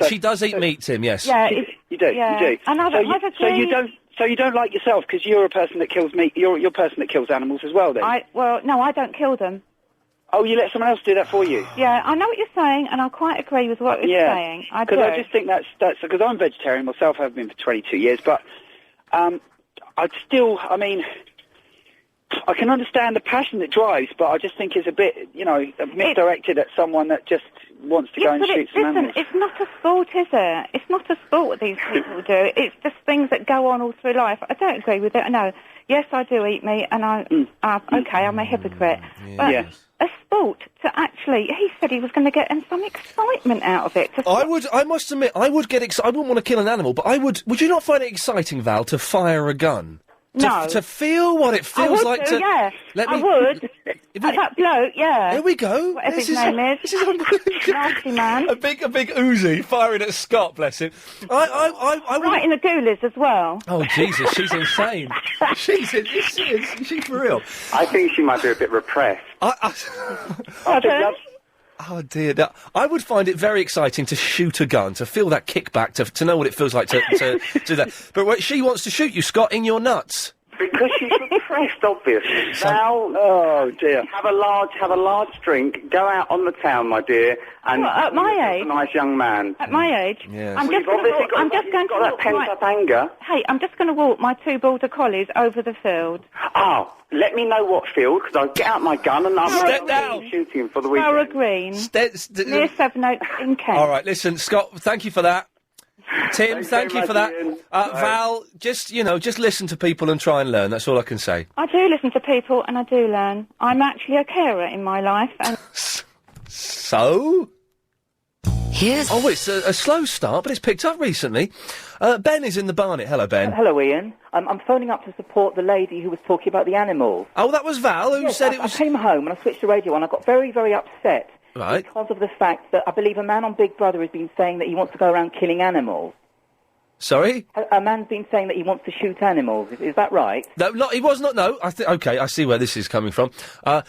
She does eat meat, Tim, yes. Yeah, you do. yeah. You do. And So you don't like yourself because you're a person that kills meat. You're a person that kills animals as well. Then. No, I don't kill them. Oh, you let someone else do that for you? Yeah, I know what you're saying, and I quite agree with what you're saying. I do. Because I just think that's because I'm vegetarian myself. I've been for 22 years, but I'd still. I mean, I can understand the passion that drives, but I just think it's a bit, misdirected at someone that just wants to go and shoot some animals. It's not a sport, is it? It's not a sport what these people do. It's just things that go on all through life. I don't agree with it. No. Yes, I do eat meat, and I'm a hypocrite. But a sport to actually, he said he was going to get some excitement out of it. I must admit, I would get excited. I wouldn't want to kill an animal, but would you not find it exciting, Val, to fire a gun? No. To feel what it feels like to... Yeah, I would. That bloke, yeah. Here we go. Whatever his name is. This is nasty man. A big Uzi firing at Scott, bless him. Right in the ghoulies as well. Oh, Jesus, she's insane. Is she for real? I think she might be a bit repressed. Oh dear! Now, I would find it very exciting to shoot a gun, to feel that kickback, to know what it feels like to do that. But she wants to shoot you, Scott, in your nuts. Because she's repressed, obviously. Now, oh dear. Have a large drink. Go out on the town, my dear, and at my age, a nice young man. At my age, yes. I'm just going to walk pent-up anger. Hey, I'm just going to walk my two border collies over the field. Oh, let me know what field, because I'll get out my gun and I'm shooting for the weekend. Borough Green, near Sevenoaks in Kent. All right, listen, Scott, thank you for that. Tim, thank you for that. Val, just listen to people and try and learn. That's all I can say. I do listen to people and I do learn. I'm actually a carer in my life. And So? It's a slow start, but it's picked up recently. Ben is in the Barnet. Hello, Ben. Hello, Ian. I'm phoning up to support the lady who was talking about the animals. Oh, that was Val who said it was... I came home and I switched the radio on. I got very, very upset. Right. Because of the fact that I believe a man on Big Brother has been saying that he wants to go around killing animals. Sorry? A man's been saying that he wants to shoot animals. Is that right? No, he was not. No, okay, I see where this is coming from. No,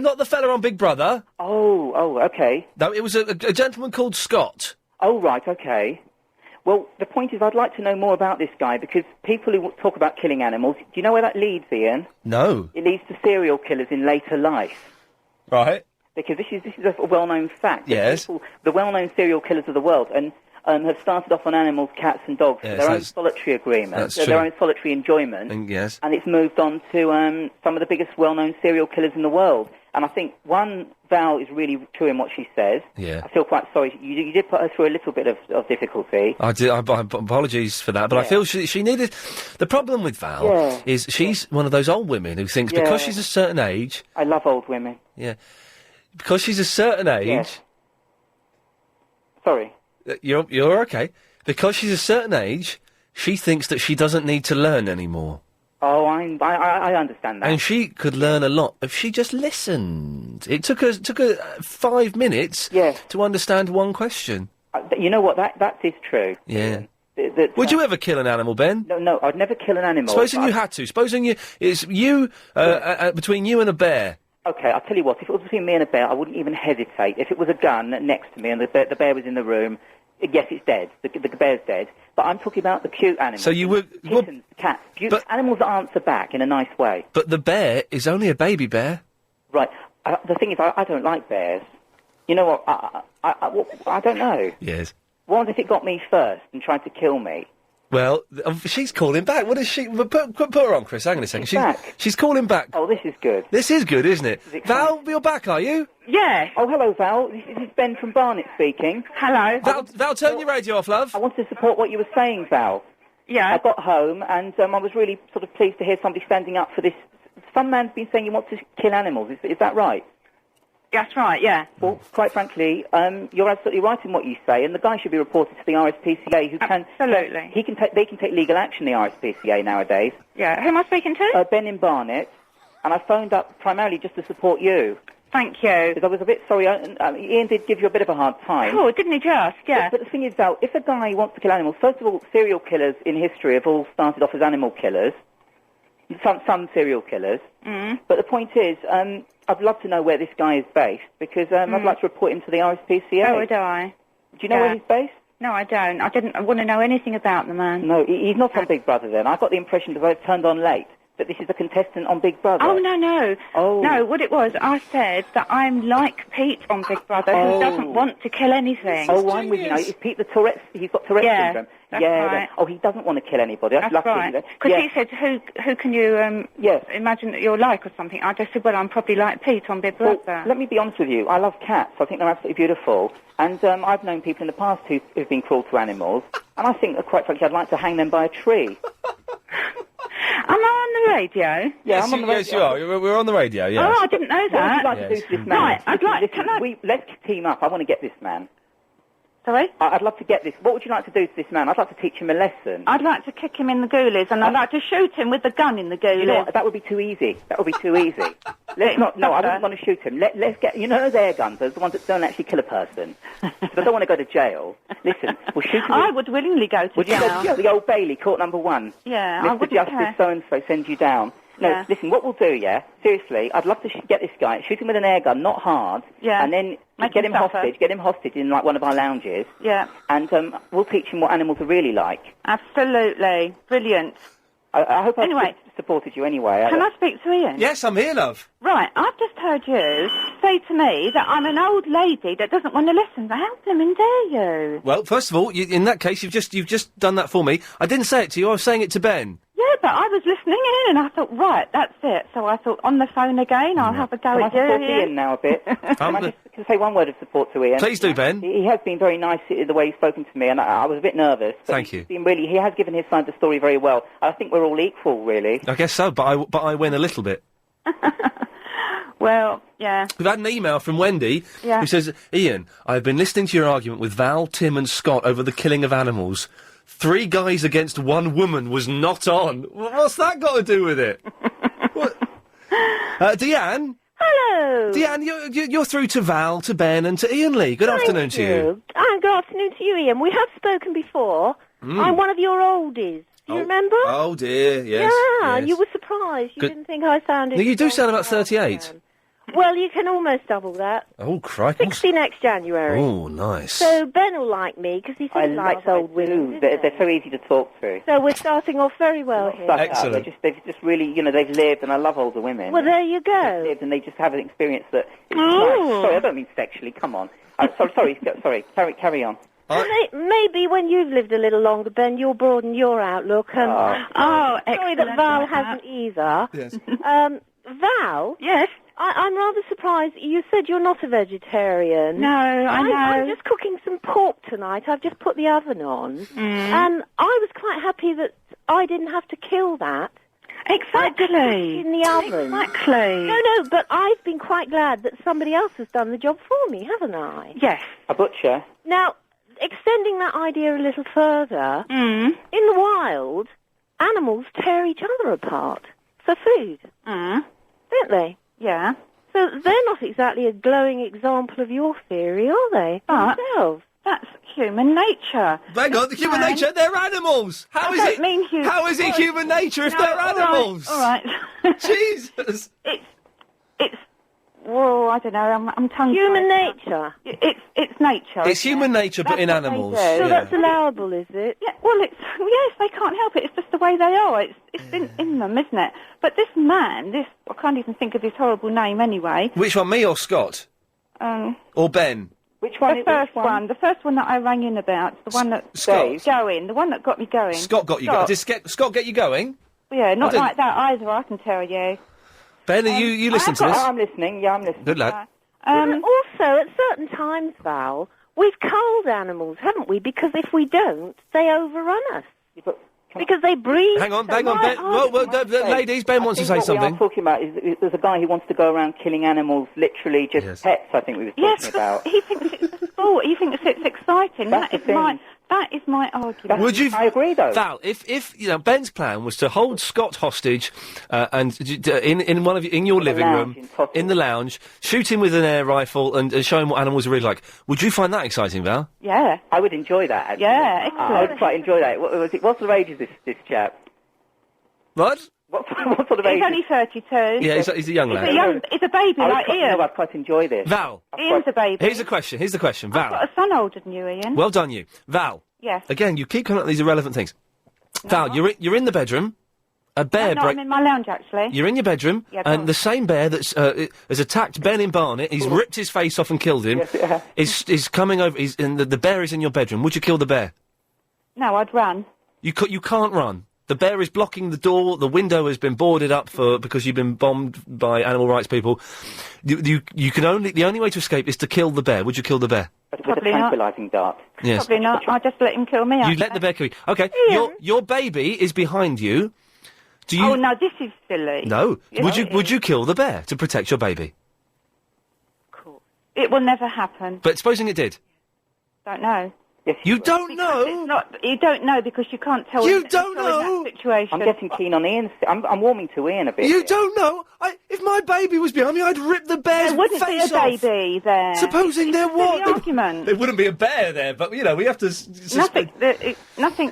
not the fella on Big Brother. Oh, okay. No, it was a gentleman called Scott. Oh, right, okay. Well, the point is, I'd like to know more about this guy, because people who talk about killing animals, do you know where that leads, Ian? No. It leads to serial killers in later life. Right. Because this is a well-known fact. Yes. The well-known serial killers of the world, and have started off on animals, cats and dogs, yes, for their own solitary agreement, their own solitary enjoyment. Yes. And it's moved on to some of the biggest well-known serial killers in the world. And I think Val is really true in what she says. Yeah. I feel quite sorry. You did put her through a little bit of difficulty. I did. Apologies for that, but I feel she needed... The problem with Val is she's one of those old women who thinks because she's a certain age... I love old women. Yeah. Because she's a certain age... Sorry. You're okay. Because she's a certain age, she thinks that she doesn't need to learn anymore. Oh, I understand that. And she could learn a lot if she just listened. It took her 5 minutes to understand one question. You know what? That is true. Yeah. Would you ever kill an animal, Ben? No, I'd never kill an animal. Supposing you had to. Supposing it's you between you and a bear. Okay, I'll tell you what. If it was between me and a bear, I wouldn't even hesitate. If it was a gun next to me and the bear was in the room, yes, it's dead. The bear's dead. But I'm talking about the cute animals. So you would... Kittens, cats, animals that answer back in a nice way. But the bear is only a baby bear. Right. The thing is, I don't like bears. You know what? I don't know. Yes. What if it got me first and tried to kill me? Well, she's calling back. What is she... Put her on, Chris. Hang on a second. She's calling back. Oh, this is good. This is good, isn't it? Val, you're back, are you? Yeah. Oh, hello, Val. This is Ben from Barnet speaking. Hello. Val, turn your radio off, love. I wanted to support what you were saying, Val. Yeah. I got home and I was really sort of pleased to hear somebody standing up for this. Some man's been saying he wants to kill animals. Is that right? That's right, yeah. Well, quite frankly, you're absolutely right in what you say, and the guy should be reported to the RSPCA, who can... Absolutely. They can take legal action, the RSPCA, nowadays. Yeah. Who am I speaking to? Ben in Barnet, and I phoned up primarily just to support you. Thank you. Because I was a bit sorry. Ian did give you a bit of a hard time. Oh, didn't he just? Yeah. But the thing is, Val, if a guy wants to kill animals, first of all, serial killers in history have all started off as animal killers. Some serial killers. Mm. But the point is, I'd love to know where this guy is based, because I'd like to report him to the RSPCA. Oh, would I? Do you know where he's based? No, I don't. I want to know anything about the man. No, he's not on Big Brother then. I got the impression that I turned on late, that this is a contestant on Big Brother. Oh, no. Oh. No, what it was, I said that I'm like Pete on Big Brother, who doesn't want to kill anything. Oh, I'm with you now. Is Pete the Tourette's? He's got Tourette's syndrome. That's right. Oh, he doesn't want to kill anybody. That's lucky. Right. Because he said, who can you imagine that you're like or something? I just said, well, I'm probably like Pete on Big Brother. Well, let me be honest with you. I love cats. I think they're absolutely beautiful. And I've known people in the past who've been cruel to animals. And I think, quite frankly, I'd like to hang them by a tree. Am I on the radio? Yeah, I'm on the radio. Yes, you are. We're on the radio, yes. Oh, I didn't know that. What would you like to do to this man? Right, I'd like... Let's team up. I want to get this man. Sorry? I'd love to get this. What would you like to do to this man? I'd like to teach him a lesson. I'd like to kick him in the ghoulies, and I'd like to shoot him with the gun in the ghoulies. You know what? That would be too easy. Let's not... No, I don't want to shoot him. Let's get... You know those air guns, those ones that don't actually kill a person. Because I don't want to go to jail. Listen, we'll shoot him... I would willingly go to jail. Would you go to jail? The Old Bailey, court number 1. Yeah, Mr. I wouldn't Justice care. so-and-so sends you down. No, listen, what we'll do, seriously, I'd love to get this guy, shoot him with an air gun, not hard, and then get him hostage in, like, one of our lounges. Yeah. And we'll teach him what animals are really like. Absolutely. Brilliant. I hope I've supported you anyway. Can I speak to Ian? Yes, I'm here, love. Right, I've just heard you say to me that I'm an old lady that doesn't want to listen. How blooming dare you? Well, first of all, in that case, you've just done that for me. I didn't say it to you. I was saying it to Ben. Yeah, but I was listening in and I thought, right, that's it. So I thought, on the phone again, I'll have a go at you. Can I support Ian now a bit? Can I just say one word of support to Ian? Please do, Ben. He has been very nice the way he's spoken to me, and I was a bit nervous. Thank you. He has given his side of the story very well. I think we're all equal, really. I guess so, but I win a little bit. Well, yeah. We've had an email from Wendy who says, Ian, I've been listening to your argument with Val, Tim and Scott over the killing of animals. 3 guys against 1 woman was not on. What's that got to do with it? Deanne? Hello. Deanne, you're through to Val, to Ben and to Ian Lee. Good afternoon to you. And good afternoon to you, Ian. We have spoken before. I'm one of your oldies. Do you remember? Oh, dear, yes. Yeah, yes. you were surprised. You didn't think I sounded... No, you do sound about 38. Well, you can almost double that. Oh, crikey. 60 next January. Oh, nice. So Ben will like me, because he says he likes old women. They're so easy to talk to. So we're starting off very well here. Excellent. They've just really, they've lived, and I love older women. Well, there you go. They've lived, and they just have an experience that... Nice. Sorry, I don't mean sexually, come on. Sorry, carry on. Well, maybe when you've lived a little longer, Ben, you'll broaden your outlook. And sorry that Val hasn't either. Yes. Val? Yes? I'm rather surprised. You said you're not a vegetarian. No, I know. I'm just cooking some pork tonight. I've just put the oven on. And I was quite happy that I didn't have to kill that. Exactly. In the oven. Exactly. No, but I've been quite glad that somebody else has done the job for me, haven't I? Yes. A butcher? Now, extending that idea a little further, in the wild, animals tear each other apart for food, don't they? Yeah. So they're not exactly a glowing example of your theory, are they? But themselves? That's human nature. Hang on, human nature, they're animals! How is it? How is it human nature if they're animals? All right. Jesus! It's. Well, I don't know. I'm tongue. Human nature. It's nature. It's human nature, but in animals. So that's allowable, is it? Yeah. Well, yes, they can't help it. It's just the way they are. It's in them, isn't it? But this man, I can't even think of his horrible name anyway. Which one, me or Scott? Or Ben? Which one? The first one. The first one that I rang in about. The one that Scott. Going. The one that got me going. Scott got you going. Did Scott get you going? Yeah, not like that either, I can tell you. Ben, you listen to this? I'm listening. Yeah, I'm listening. Good lad. Also, at certain times, Val, we've culled animals, haven't we? Because if we don't, they overrun us. Because they breed. Hang on, Ben. Ladies, Ben wants to say something. What we are talking about is there's a guy who wants to go around killing animals, literally just pets. I think we were talking about. He thinks it's sport. He thinks it's exciting. That is my argument. Would you? I agree, though. Val, if Ben's plan was to hold Scott hostage and in your living room, in the lounge, shoot him with an air rifle and show him what animals are really like, would you find that exciting, Val? Yeah, I would enjoy that. Actually. Yeah, excellent. I would quite enjoy that. What sort of age is this chap? What? What sort of age? He's only 32. Yeah, he's a young lad. He's a baby like Ian. I'd quite enjoy this. Val. Ian's a baby. Here's the question, Val. I've got a son older than you, Ian. Well done, you. Val. Yes. Again, you keep coming up with these irrelevant things. No. Val, you're in the bedroom. A bear I'm in my lounge, actually. You're in your bedroom, and the same bear that's has attacked Ben in Barnet, he's ripped his face off and killed him, is coming over, and the bear is in your bedroom. Would you kill the bear? No, I'd run. You can't run. The bear is blocking the door. The window has been boarded up because you've been bombed by animal rights people. You can the only way to escape is to kill the bear. Would you kill the bear? With a tranquilizing dart. Yes. Probably not. I'll just let him kill me. You let the bear kill you. Okay. Your baby is behind you. Do you? Oh no, this is silly. No. Yes, Would you kill the bear to protect your baby? Cool. It will never happen. But supposing it did. Don't know. You don't know? You don't know because you can't tell. You don't know? In that situation. I'm getting keen on Ian. I'm warming to Ian a bit. You don't know? If my baby was behind me, I'd rip the bear's face off. There wouldn't be a baby there. Supposing there was. The argument. There wouldn't be a bear there, but, we have to... Nothing,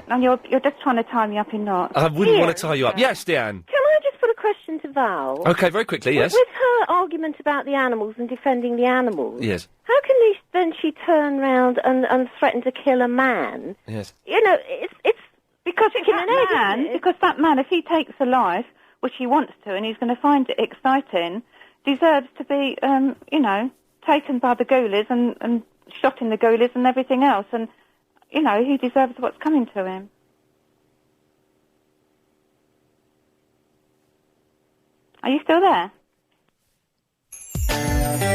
and you're just trying to tie me up in knots. I wouldn't want to tie you up. Yes, Deanne? Can I just put a question to Val? OK, very quickly, yes. With her argument about the animals and defending the animals... Yes. How can then she turn round and threaten to kill a man? Yes. It's because that man, if he takes a life, which he wants to, and he's going to find it exciting, deserves to be, taken by the ghoulies and shot in the ghoulies and everything else, and he deserves what's coming to him. Are you still there?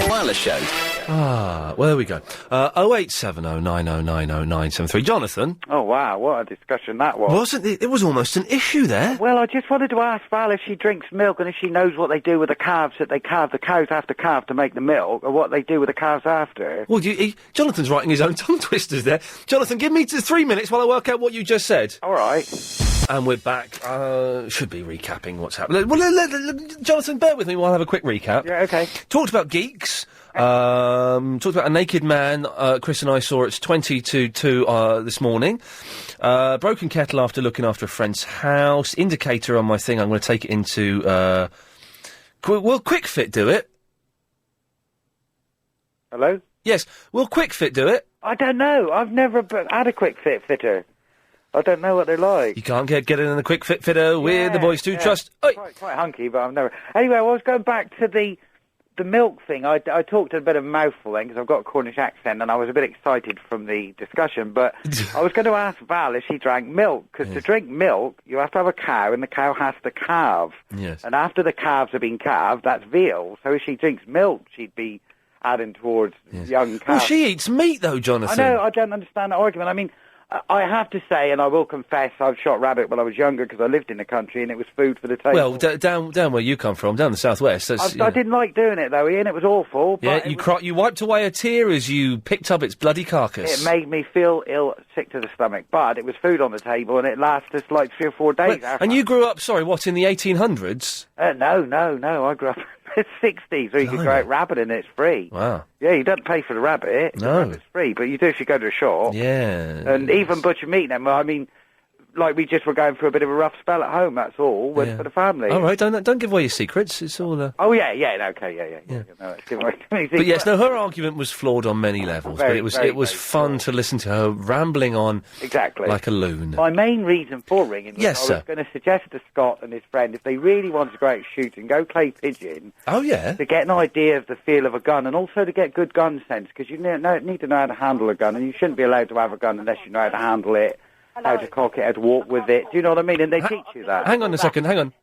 Wireless show. Well, there we go. 08709090973. Jonathan? Oh, wow, what a discussion that was. Wasn't it? It was almost an issue there. Well, I just wanted to ask Val if she drinks milk and if she knows what they do with the calves, that they calve the cows after calve to make the milk, or what they do with the calves after. Well, Jonathan's writing his own tongue twisters there. Jonathan, give me 3 minutes while I work out what you just said. All right. And we're back. Should be recapping what's happened. Well, Jonathan, bear with me while I have a quick recap. Yeah, OK. Talked about geeks. Talked about a naked man. Chris and I saw at 20 to 2 this morning. Broken kettle after looking after a friend's house. Indicator on my thing. I'm going to take it into... will Quick Fit do it? Hello? Yes. Will Quick Fit do it? I don't know. I've never had a Quick Fit fitter. I don't know what they're like. You can't get in the Quick Fit fitter with the boys to trust. Quite hunky, but I've never... Anyway, I was going back to the milk thing. I talked a bit of mouthful then, because I've got a Cornish accent, and I was a bit excited from the discussion, but I was going to ask Val if she drank milk, because to drink milk, you have to have a cow, and the cow has to calve. Yes. And after the calves have been calved, that's veal. So if she drinks milk, she'd be adding towards young calves. Well, she eats meat, though, Jonathan. I know, I don't understand that argument. I mean, I have to say, and I will confess, I've shot rabbit when I was younger because I lived in the country and it was food for the table. Well, down where you come from, down the southwest. I didn't like doing it though, Ian. It was awful. Yeah, you wiped away a tear as you picked up its bloody carcass. It made me feel sick to the stomach, but it was food on the table and it lasted like 3 or 4 days. And you grew up, in the 1800s? No, I grew up in the 60s where you could go out rabbiting and it's free. Wow. Yeah, you don't pay for the rabbit. No. The rabbit's free, but you do if you go to a shop. Yeah. And even butcher meat now, I mean, like we just were going through a bit of a rough spell at home, that's all, for the family. All right, don't give away your secrets, it's all... Oh, yeah, okay, yeah. No, it's giving away too many But yes, secrets. her argument was flawed on many levels, but it was fun to listen to her rambling on exactly like a loon. My main reason for ringing was I was going to suggest to Scott and his friend, if they really wanted to go out shooting, go clay pigeon. Oh, yeah? To get an idea of the feel of a gun, and also to get good gun sense, because you need to know how to handle a gun, and you shouldn't be allowed to have a gun unless you know how to handle it. How to cock it, how to walk with it. Do you know what I mean? And they teach you that. Hang on a second, hang on.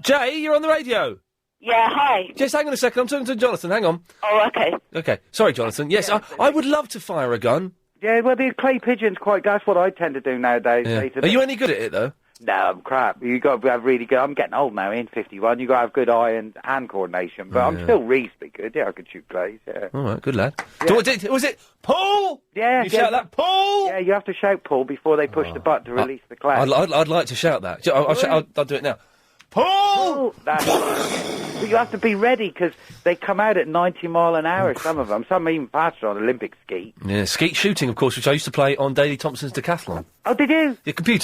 Jay, you're on the radio. Yeah, hi. Just hang on a second, I'm talking to Jonathan, hang on. Oh, okay. Okay, sorry, Jonathan. Yes, I would love to fire a gun. Yeah, well, the clay pigeon's that's what I tend to do nowadays. Yeah. Are you any good at it, though? No, I'm crap. You got to have really good... I'm getting old now, in 51. You got to have good eye and hand coordination. But I'm still reasonably good. Yeah, I can shoot clays, yeah. All right, good lad. Yeah. Was it pull? Yeah. You shout that, pull? Yeah, you have to shout pull before they push the button to release the clay. I'd like to shout that. I'll do it now. Pull! But you have to be ready, because they come out at 90 mile an hour, some of them. Some even faster on Olympic skeet. Yeah, skeet shooting, of course, which I used to play on Daley Thompson's decathlon. Oh, did you?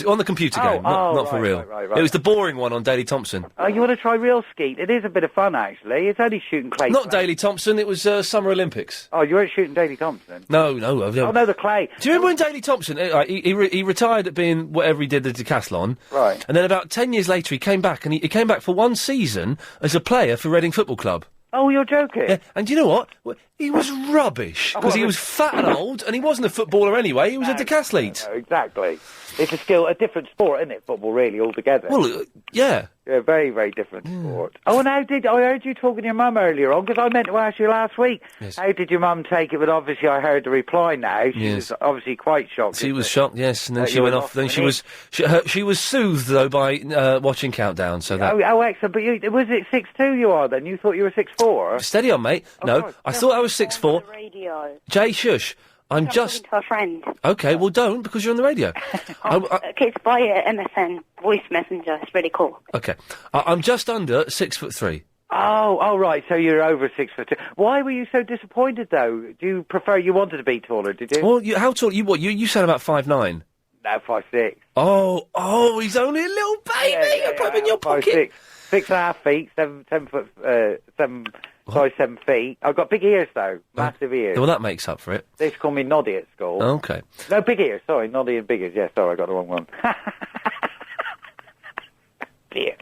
On the computer game, not for real. Right. It was the boring one on Daley Thompson. Oh, you want to try real skeet? It is a bit of fun, actually. It's only shooting clay. Not Daley Thompson, it was Summer Olympics. Oh, you weren't shooting Daley Thompson? No. Oh, no, the clay. Do you remember when Daley Thompson, he retired at being whatever he did, the decathlon? Right. And then about 10 years later he came back, and he came back for one season as a player for Reading Football Club. Oh, you're joking? Yeah, and you know what? He was rubbish, because he was fat and old, and he wasn't a footballer anyway, he was a decathlete. No, exactly. It's a different sport, isn't it, football, really, altogether? Well, yeah. Yeah, very, very different sport. Oh, and I heard you talking to your mum earlier on, because I meant to ask you last week. Yes. How did your mum take it? But obviously I heard the reply now. She was obviously quite shocked. She was shocked, yes, and then she went off. Then she was soothed, though, by watching Countdown, so that... Oh, excellent. But was it 6'2" you are, then? You thought you were 6'4"? Steady on, mate. No, I thought I was 6'4". Radio. Jay, shush. I'm just... to a friend. Okay, well, don't, because you're on the radio. Okay, it's by MSN voice messenger. It's really cool. Okay. I'm just under 6'3". Oh, right, so you're over 6'2". Why were you so disappointed, though? Do you prefer... You wanted to be taller, did you? Well, how tall... You sound about 5'9". No, 5'6". Oh, he's only a little baby. You put him in your pocket. 6.5 feet, 7 feet. I've got big ears, though. Massive ears. Well, that makes up for it. They used to call me Noddy at school. Okay. No, big ears, sorry. Noddy and big ears. Yeah, sorry, I got the wrong one. Dear.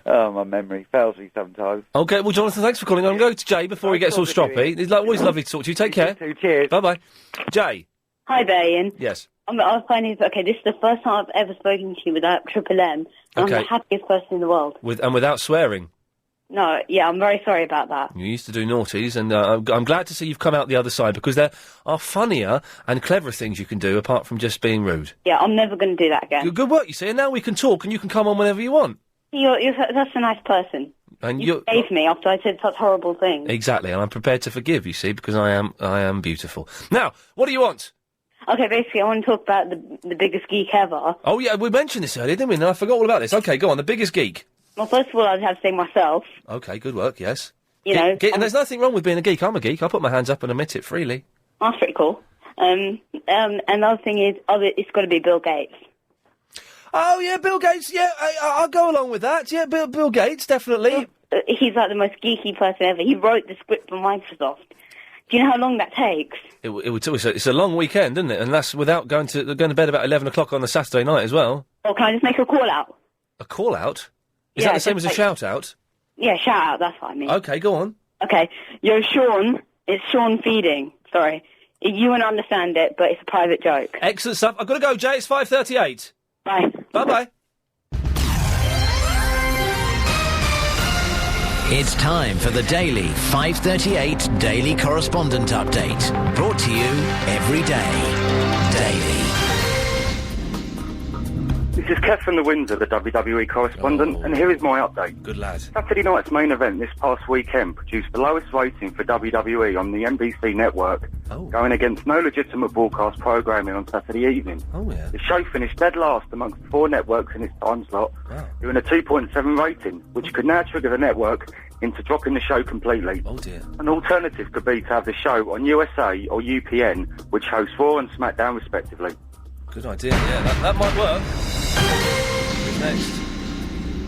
Oh, my memory fails me sometimes. Okay, well, Jonathan, thanks for calling. I'm going to Jay before he gets all stroppy. It's always lovely to talk to you. Take care. Cheers. Bye-bye. Jay. Hi there, Ian. Yes. I was finding this is the first time I've ever spoken to you without Triple M. And Okay. I'm the happiest person in the world. Without swearing. No, yeah, I'm very sorry about that. You used to do naughties, and I'm glad to see you've come out the other side, because there are funnier and cleverer things you can do apart from just being rude. Yeah, I'm never going to do that again. Good work, you see, and now we can talk, and you can come on whenever you want. You're such a nice person. And You saved me after I said such horrible things. Exactly, and I'm prepared to forgive, you see, because I am beautiful. Now, what do you want? Okay, basically, I want to talk about the biggest geek ever. Oh, yeah, we mentioned this earlier, didn't we? And I forgot all about this. Okay, go on, the biggest geek. Well, first of all, I'd have to say myself. Okay, good work, yes. And there's nothing wrong with being a geek. I'm a geek. I put my hands up and admit it freely. That's pretty cool. And the other thing is, it's got to be Bill Gates. Oh, yeah, Bill Gates, yeah, I'll go along with that. Yeah, Bill Gates, definitely. He's like the most geeky person ever. He wrote the script for Microsoft. Do you know how long that takes? It's a long weekend, isn't it? And that's without going to bed about 11 o'clock on the Saturday night as well. Or can I just make a call out? A call out? Is Yeah, that the same as just a shout out? Yeah, shout out, that's what I mean. Okay, go on. Okay, yo, Sean, it's Sean feeding. Sorry. You won't understand it, but it's a private joke. Excellent stuff. I've got to go, Jay. It's 5:38. Bye. Bye-bye. It's time for the daily 5:38 Daily Correspondent Update. Brought to you every day. Daily. This is Kev from the Windsor, the WWE correspondent, and here is my update. Good lad. Saturday night's main event this past weekend produced the lowest rating for WWE on the NBC network, going against no legitimate broadcast programming on Saturday evening. Oh, yeah. The show finished dead last amongst the 4 networks in its time slot, doing a 2.7 rating, which could now trigger the network into dropping the show completely. Oh, dear. An alternative could be to have the show on USA or UPN, which hosts Raw and SmackDown respectively. Good idea, yeah. That might work. Who's next?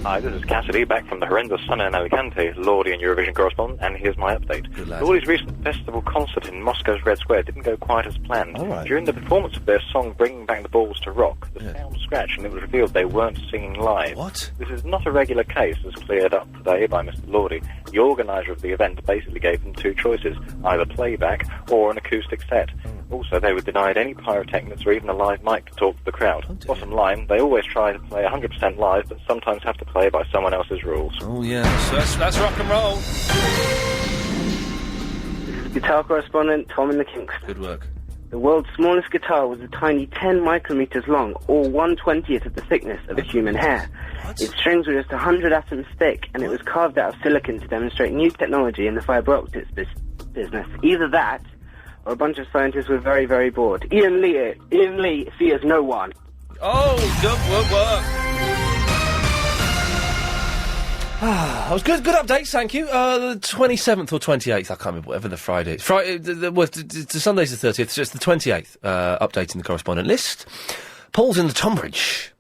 Hi, this is Cassidy, back from the horrendous sun in Alicante, Lordy and Eurovision correspondent, and here's my update. Lordy's recent festival concert in Moscow's Red Square didn't go quite as planned. During the performance of their song Bringing Back the Balls to Rock, the sound scratched and it was revealed they weren't singing live. What? This is not a regular case, as cleared up today by Mr. Lordy. The organiser of the event basically gave them 2 choices, either playback or an acoustic set. Also, they were denied any pyrotechnics or even a live mic to talk to the crowd. Bottom line, they always try to play 100% live, but sometimes have to play by someone else's rules. Oh, yeah, so that's rock and roll. This is guitar correspondent Tom in the Kingston. Good work. The world's smallest guitar was a tiny 10 micrometers long, or 1/20th of the thickness of a human hair. Its strings were just 100 atoms thick, and it was carved out of silicon to demonstrate new technology in the fiber optics business. Either that, or a bunch of scientists were very, very bored. Ian Lee fears no one. Oh, good work. That was good updates, thank you. The 27th or 28th, I can't remember, whatever the Friday is. The Sunday's the 30th, so it's the 28th, updating the correspondent list. Paul's in the Tonbridge.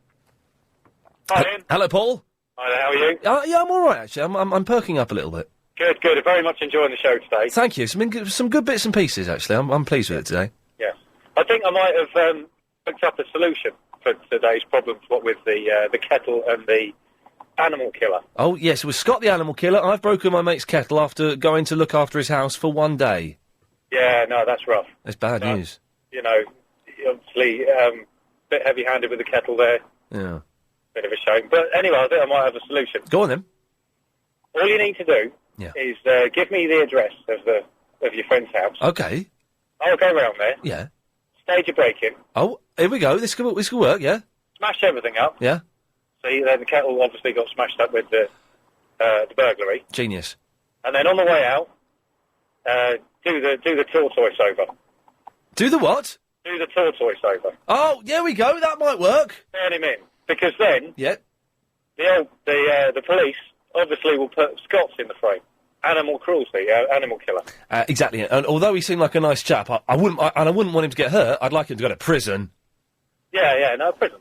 Hi, Ian. Hello, Paul. Hi there, how are you? Yeah, I'm alright, actually. I'm perking up a little bit. Good. Very much enjoying the show today. Thank you. Some good bits and pieces, actually. I'm pleased with it today. Yes. I think I might have picked up a solution for today's problems, what with the kettle and the animal killer. Oh, yes, it was Scott the animal killer. I've broken my mate's kettle after going to look after his house for one day. Yeah, no, that's rough. That's bad news. You know, obviously, bit heavy-handed with the kettle there. Yeah. Bit of a shame. But anyway, I think I might have a solution. Go on, then. All you need to do is give me the address of your friend's house. Okay. I'll go round there. Yeah. Stage a break-in. Oh, here we go. This could work, yeah? Smash everything up. Yeah. See, then the kettle obviously got smashed up with the burglary. Genius. And then on the way out, do the tortoise over. Do the what? Do the tortoise over. Oh, there we go. That might work. Turn him in. Because then... Yeah. The police obviously will put Scots in the frame. Animal cruelty, animal killer. Exactly. And although he seemed like a nice chap, I wouldn't want him to get hurt. I'd like him to go to prison. Yeah, no, prison.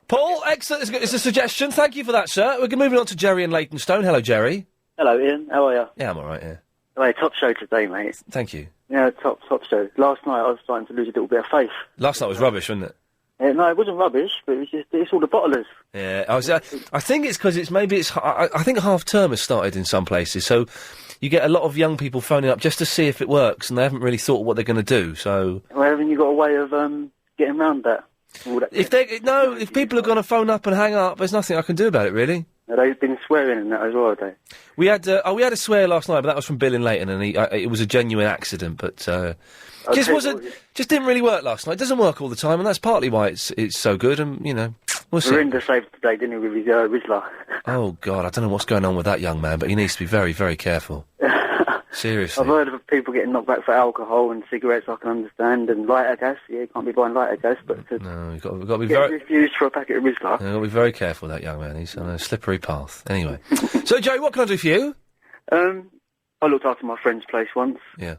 Paul, excellent. It's a suggestion. Thank you for that, sir. We're moving on to Jerry in Leytonstone. Hello, Jerry. Hello, Ian. How are you? Yeah, I'm all right, yeah. Hey, top show today, mate. Thank you. Yeah, top show. Last night I was starting to lose a little bit of faith. Last night was rubbish, wasn't it? No, it wasn't rubbish, but it's all the bottlers. Yeah, I think it's because I think half term has started in some places, so you get a lot of young people phoning up just to see if it works, and they haven't really thought what they're going to do. So, well, haven't you got a way of getting around that? If people are going to phone up and hang up, there's nothing I can do about it, really. They've been swearing in that as well, have they? We had a swear last night, but that was from Bill in Leighton, and it was a genuine accident, but just didn't really work last night. It doesn't work all the time, and that's partly why it's so good. And we'll see. Verinda saved today, didn't he, with his Rizzler? Oh God, I don't know what's going on with that young man, but he needs to be very, very careful. Seriously. I've heard of people getting knocked back for alcohol and cigarettes, I can understand, and lighter gas. Yeah, you can't be buying lighter gas, but no, you've got to be very refused for a packet of Rizzler. You've got to be very careful, that young man. He's on a slippery path. Anyway, so Joey, what can I do for you? I looked after my friend's place once. Yeah.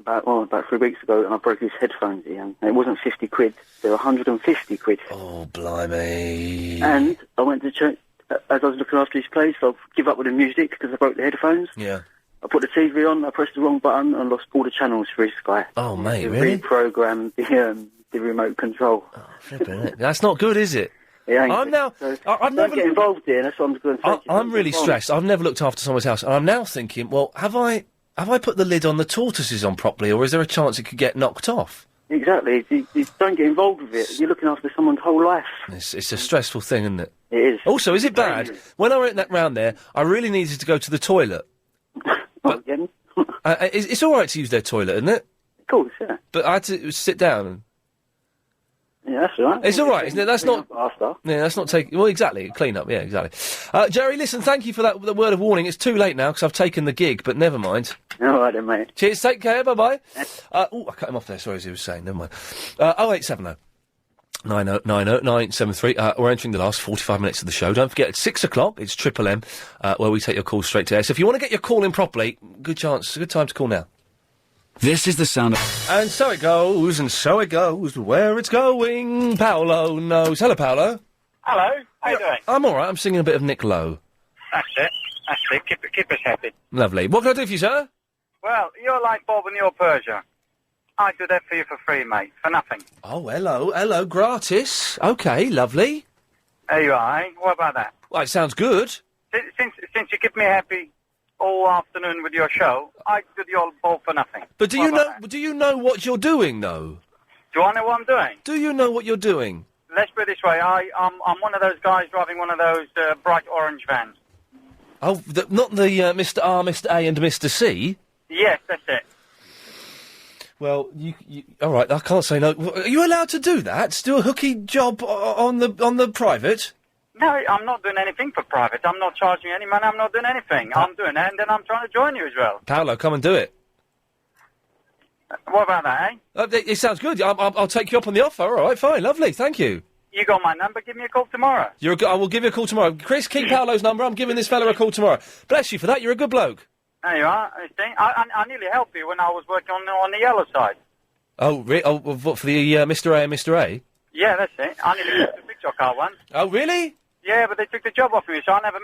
About 3 weeks ago, and I broke his headphones, Ian. And it wasn't 50 quid; they were 150 quid. Oh, blimey! And I went to church as I was looking after his place. I'll give up with the music because I broke the headphones. Yeah. I put the TV on, I pressed the wrong button and lost all the channels for his Sky. Oh, mate, to really? Reprogram the remote control. Oh, flipping it. That's not good, is it? It ain't. I'm now... I've never get involved here, that's what I'm going to say. I'm really stressed. I've never looked after someone's house, and I'm now thinking, well, have I put the lid on the tortoises on properly, or is there a chance it could get knocked off? Exactly. You don't get involved with it. You're looking after someone's whole life. It's a stressful thing, isn't it? It is. Also, is it bad? When I went round there, I really needed to go to the toilet. Again? It's all right to use their toilet, isn't it? Of course, yeah. But I had to sit down. Yeah, that's all right. It's all right, isn't it? That's not... After. Yeah, that's not taking... Well, exactly. Clean up, yeah, exactly. Jerry, listen, thank you for that the word of warning. It's too late now, because I've taken the gig, but never mind. All right then, mate. Cheers, take care, bye-bye. I cut him off there, sorry, as he was saying, never mind. 0870 90973. We're entering the last 45 minutes of the show. Don't forget, at 6 o'clock, it's Triple M, where we take your calls straight to air. So if you want to get your call in properly, good time to call now. This is the sound of... And so it goes, where it's going. Paolo knows. Hello, Paolo. Hello, how you doing? I'm all right. I'm singing a bit of Nick Lowe. That's it. Keep us happy. Lovely. What can I do for you, sir? Well, you're like Bob and your Persia. I do that for you for free, mate, for nothing. Oh, hello, gratis. OK, lovely. There you are, eh? What about that? Well, it sounds good. Since you keep me happy all afternoon with your show, I do the old ball for nothing. But do you know what you're doing, though? Do I know what I'm doing? Do you know what you're doing? Let's put it this way, I'm one of those guys driving one of those bright orange vans. Oh, not the Mr. R, Mr. A and Mr. C? Yes, that's it. Well, you all right, I can't say no. Are you allowed to do that? Do a hooky job on the private? No, I'm not doing anything for private. I'm not charging any money. I'm not doing anything. I'm doing it, and then I'm trying to join you as well. Paolo, come and do it. What about that, eh? It sounds good. I'll take you up on the offer. All right, fine, lovely, thank you. You got my number. Give me a call tomorrow. I will give you a call tomorrow. Chris, keep Paolo's number. I'm giving this fella a call tomorrow. Bless you for that. You're a good bloke. There you are. I nearly helped you when I was working on the yellow side. Oh, what, for the Mr. A and Mr. A? Yeah, that's it. I nearly got to fix your car once. Oh, really? Yeah, but they took the job off me, so I never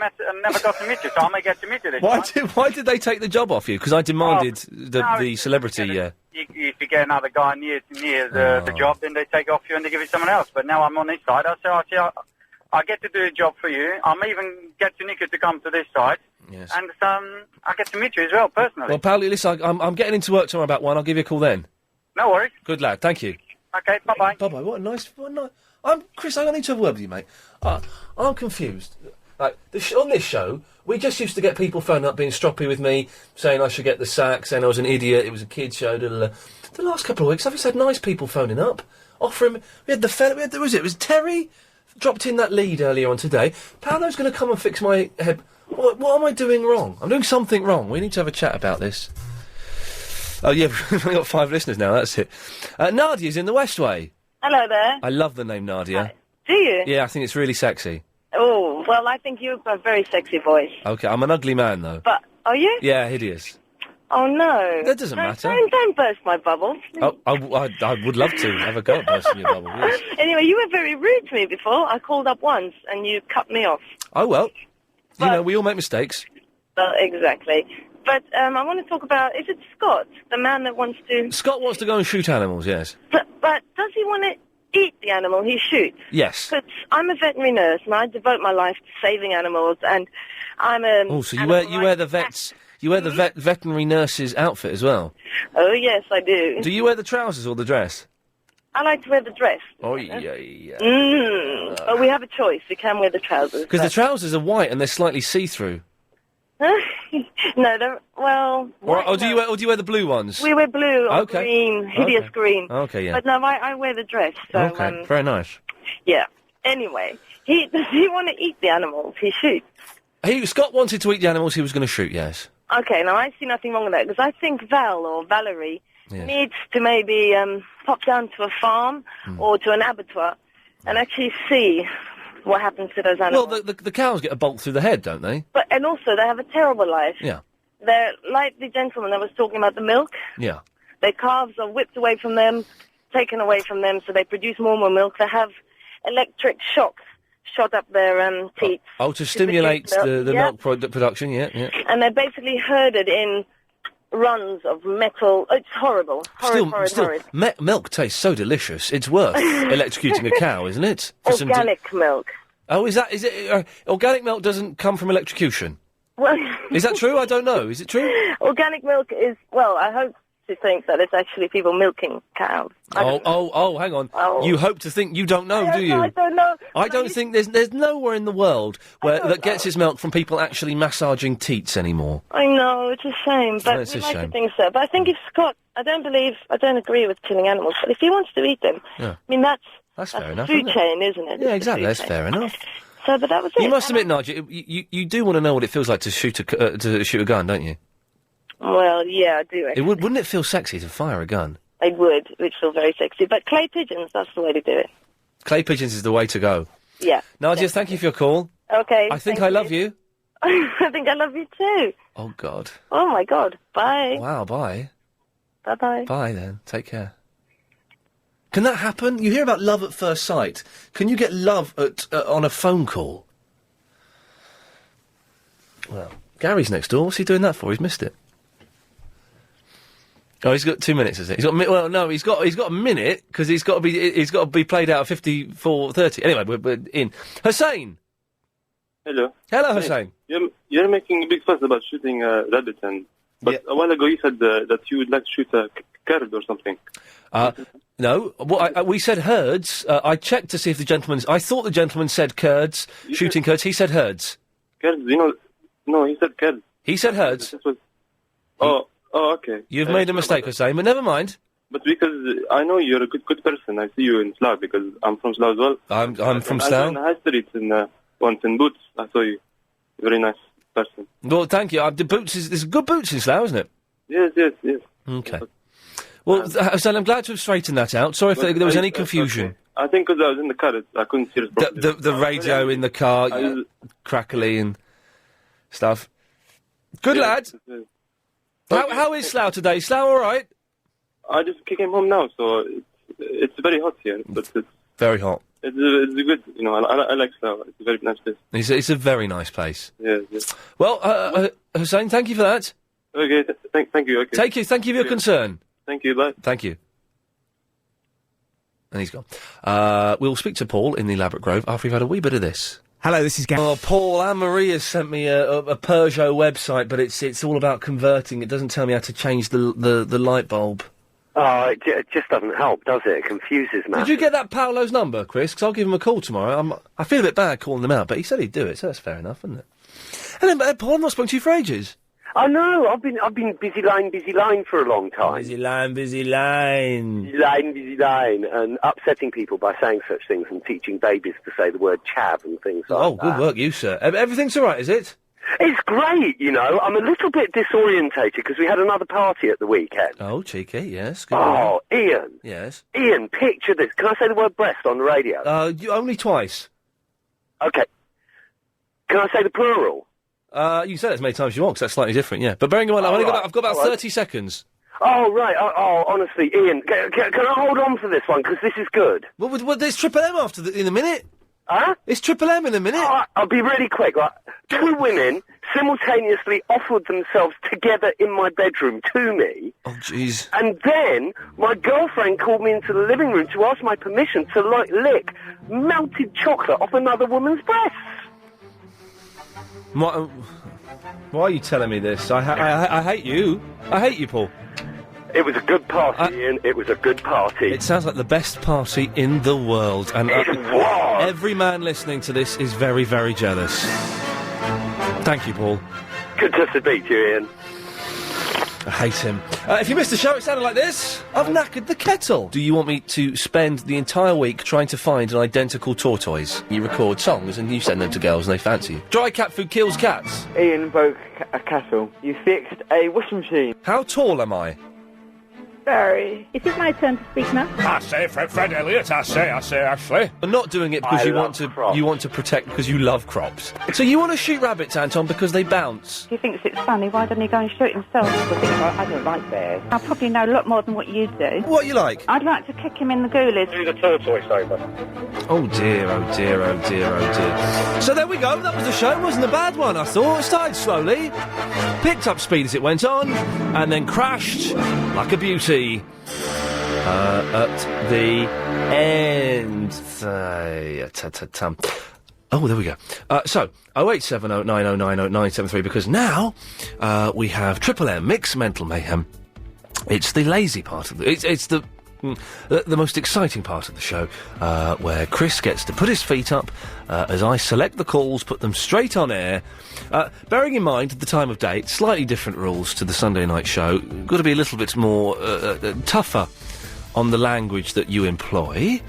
got to meet you, so I may get to meet you this time. Why did they take the job off you? Because I demanded the celebrity, If you get another guy near the job, then they take it off you and they give it to someone else. But now I'm on this side, I get to do a job for you. I'm even get to Nico to come to this side. Yes. And I get to meet you as well, personally. Well, Paolo, listen, I'm getting into work tomorrow about 1. I'll give you a call then. No worries. Good lad, thank you. Okay, bye-bye. Bye-bye. What a nice... Chris, I need to have a word with you, mate. I'm confused. Like, on this show, we just used to get people phoning up being stroppy with me, saying I should get the sack, saying I was an idiot, it was a kid's show, The last couple of weeks, I've just had nice people phoning up, offering... We had the fella... it was Terry... Dropped in that lead earlier on today. Paolo's going to come and fix my head. What am I doing wrong? I'm doing something wrong. We need to have a chat about this. Oh, yeah, we've only got 5 listeners now, that's it. Nadia's in the Westway. Hello there. I love the name Nadia. Do you? Yeah, I think it's really sexy. Oh, well, I think you've got a very sexy voice. Okay, I'm an ugly man, though. But, are you? Yeah, hideous. Oh, no. That doesn't matter. Don't burst my bubble. Oh, I would love to have a go at bursting your bubble, yes. Anyway, you were very rude to me before. I called up once, and you cut me off. Oh, well. You know, we all make mistakes. Well, exactly. But I want to talk about, is it Scott, the man that wants to... Scott wants to go and shoot animals, yes. But does he want to eat the animal he shoots? Yes. Because I'm a veterinary nurse, and I devote my life to saving animals, and I'm a... Oh, so you wear the vets... You wear the veterinary nurse's outfit as well? Oh, yes, I do. Do you wear the trousers or the dress? I like to wear the dress. Oh, yeah. But we have a choice. We can wear the trousers. Because the trousers are white and they're slightly see-through. No, they're... Well... Or do you wear the blue ones? We wear blue or Okay. green, hideous green. Okay, yeah. But no, I wear the dress. So, Okay, very nice. Yeah. Anyway, does he want to eat the animals he shoots? Scott wanted to eat the animals he was going to shoot, yes. Okay, now I see nothing wrong with that, because I think Val or Valerie Yes. needs to maybe pop down to a farm or to an abattoir and actually see what happens to those animals. Well, the cows get a bolt through the head, don't they? And also, they have a terrible life. Yeah. They're like the gentleman that was talking about the milk. Yeah. Their calves are whipped away from them, taken away from them, so they produce more and more milk. They have electric shocks shot up their teats. Oh, to stimulate the Yeah. milk production, yeah. And they're basically herded in runs of metal. It's horrible. Horrid. Milk tastes so delicious. It's worth electrocuting a cow, isn't it? Organic milk. Oh, is it? Organic milk doesn't come from electrocution. Well, Is that true? I don't know. Is it true? Organic milk is, well, I hope to think that it's actually people milking cows. Oh, hang on. Oh. You hope to think you don't know, do you? I don't know. I don't think there's nowhere in the world that gets its milk from people actually massaging teats anymore. I know, it's a shame, but It's we a like shame. to think so. But I think if Scott, I don't agree with killing animals, but if he wants to eat them, Yeah. I mean, that's That's fair enough. Food isn't it? chain, isn't it? Yeah, It's exactly. the That's food fair chain. enough. So, but that was it. You must admit, Nigel, you do want to know what it feels like to shoot a gun, don't you? Well, yeah, I do. Wouldn't it feel sexy to fire a gun? It would, which feel very sexy. But clay pigeons, that's the way to do it. Clay pigeons is the way to go. Yeah. Nadia, thank you for your call. Okay. I think thank I love you. I think I love you too. Oh, God. Oh, my God. Bye. Wow, bye. Bye-bye. Bye, then. Take care. Can that happen? You hear about love at first sight. Can you get love on a phone call? Well, Gary's next door. What's he doing that for? He's missed it. Oh, he's got 2 minutes, is it? He's got well, no, he's got a minute because he's got to be played out at 54:30. Anyway, we're in. Hussein. Hello. Hello, Hussein. You're making a big fuss about shooting rabbits, but a while ago you said that you would like to shoot a carrot or something. No, we said herds. I checked to see if the gentleman. I thought the gentleman said curds, shooting curds. He said herds. Carrots, no, he said carrots. He said herds. Oh, okay. You've made a mistake, Hussein, but never mind. But because I know you're a good person, I see you in Slough because I'm from Slough as well. I'm from I saw Slough. in the high street once in Boots. I saw you. Very nice person. Well, thank you. The boots there's good boots in Slough, isn't it? Yes. Okay. Well, Hussein, I'm glad to have straightened that out. Sorry if there was any confusion. Okay. I think because I was in the car, I couldn't hear it properly. The radio in the car, crackly and stuff. Good lad. How is Slough today? Slough all right? I just came home now, so it's very hot here. But it's very hot. It's good, I like Slough. It's a very nice place. It's a very nice place. Yeah. Well, Hussein, thank you for that. Okay, thank you. Okay. Thank you for your concern. Thank you, bye. Thank you. And he's gone. We'll speak to Paul in the Elaborate Grove after we've had a wee bit of this. Hello, this is Gary. Oh, Paul, Anne-Marie has sent me a Peugeot website, but it's all about converting. It doesn't tell me how to change the light bulb. Oh, it just doesn't help, does it? It confuses me. Did you get that Paolo's number, Chris? Because I'll give him a call tomorrow. I feel a bit bad calling him out, but he said he'd do it, so that's fair enough, isn't it? And then, Paul, I've not spoken to you for ages. I know. I've been busy line for a long time. Busy line. Busy line, and upsetting people by saying such things and teaching babies to say the word chav and things like that. Oh, good work, you, sir. Everything's all right, is it? It's great, I'm a little bit disorientated because we had another party at the weekend. Oh, cheeky, yes. Good Oh, Ian. Yes. Ian, picture this. Can I say the word breast on the radio? Only twice. Okay. Can I say the plural? You can say that as many times as you want, because that's slightly different, yeah. But bearing in mind, I've got about 30 seconds. Oh, right. Oh, honestly, Ian, can I hold on for this one, because this is good? Well, there's Triple M in a minute. Huh? It's Triple M in a minute. I'll be really quick. Right? Two women simultaneously offered themselves together in my bedroom to me. Oh, jeez. And then my girlfriend called me into the living room to ask my permission to, lick melted chocolate off another woman's breasts. Why are you telling me this? I hate you. I hate you, Paul. It was a good party, Ian. It was a good party. It sounds like the best party in the world. And it was. Every man listening to this is very, very jealous. Thank you, Paul. Good to speak to you, Ian. I hate him. If you missed the show, it sounded like this. I've knackered the kettle. Do you want me to spend the entire week trying to find an identical tortoise? You record songs and you send them to girls and they fancy you. Dry cat food kills cats. Ian broke a kettle. You fixed a washing machine. How tall am I? Very. Is it my turn to speak now? I say Fred Elliott. I say Ashley. I'm not doing it because you want to protect because you love crops. So you want to shoot rabbits, Anton, because they bounce. If he thinks it's funny, why doesn't he go and shoot himself? I don't like bears. I probably know a lot more than what you do. What you like? I'd like to kick him in the ghoulies. Do the tortoise over. Oh dear, oh dear, oh dear, oh dear. So there we go, that was the show. It wasn't a bad one, I thought. It started slowly, picked up speed as it went on, and then crashed like a beauty. At the end. Oh, there we go. So, 08709090973, because now we have Triple M, Mix Mental Mayhem. It's the lazy part of it's the most exciting part of the show, where Chris gets to put his feet up as I select the calls, put them straight on air. Bearing in mind the time of day, slightly different rules to the Sunday night show. Got to be a little bit more tougher on the language that you employ.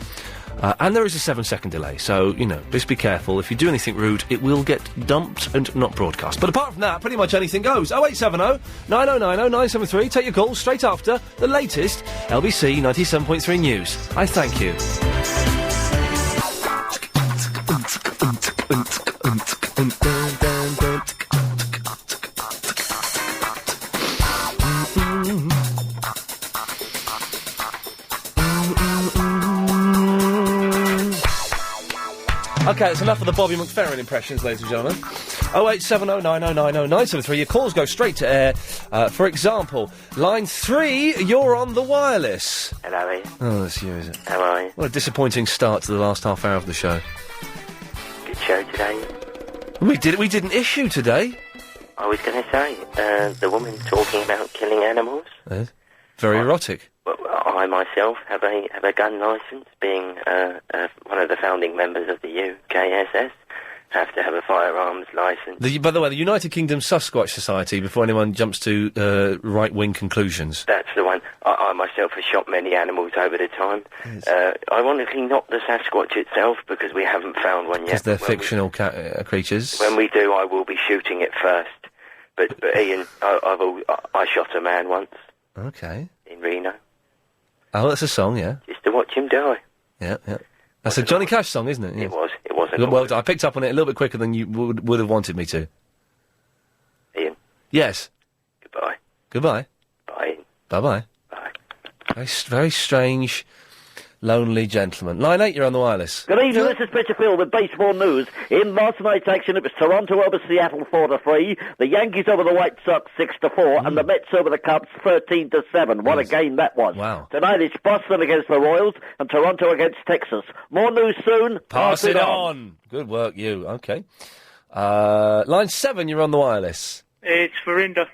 And there is a 7-second delay, so, just be careful. If you do anything rude, it will get dumped and not broadcast. But apart from that, pretty much anything goes. 0870 9090 973. Take your calls straight after the latest LBC 97.3 news. I thank you. Okay, that's enough of the Bobby McFerrin impressions, ladies and gentlemen. 0870 9090 973. Your calls go straight to air. For example, line 3, you're on the wireless. Hello, Ian. Oh, that's you, is it? How are you? What a disappointing start to the last half hour of the show. Good show today. We didn't issue today. I was going to say, the woman talking about killing animals. Very erotic. Well, I myself have a gun licence, being one of the founding members of the UKSS. Have to have a firearms licence. By the way, the United Kingdom Sasquatch Society, before anyone jumps to right-wing conclusions. That's the one. I myself have shot many animals over the time. Yes. Ironically, not the Sasquatch itself, because we haven't found one yet. Because they're fictional creatures. When we do, I will be shooting it first. But Ian, I shot a man once. Okay. In Reno. Oh, that's a song, yeah. Just to watch him die. Yeah. That's a Johnny Cash song, isn't it? Yes. It was. Well, I picked up on it a little bit quicker than you would have wanted me to. Ian. Yes. Goodbye. Goodbye. Bye. Bye-bye. Bye. Very strange, lonely gentleman. Line 8, you're on the wireless. Good evening, this is Pitcherfield with baseball news. In last night's action, it was Toronto over Seattle 4-3, the Yankees over the White Sox 6-4, and the Mets over the Cubs 13-7. What a game that was. Wow. Tonight it's Boston against the Royals and Toronto against Texas. More news soon. Pass it on. Good work, you. Okay. Line 7, you're on the wireless. It's Verinda.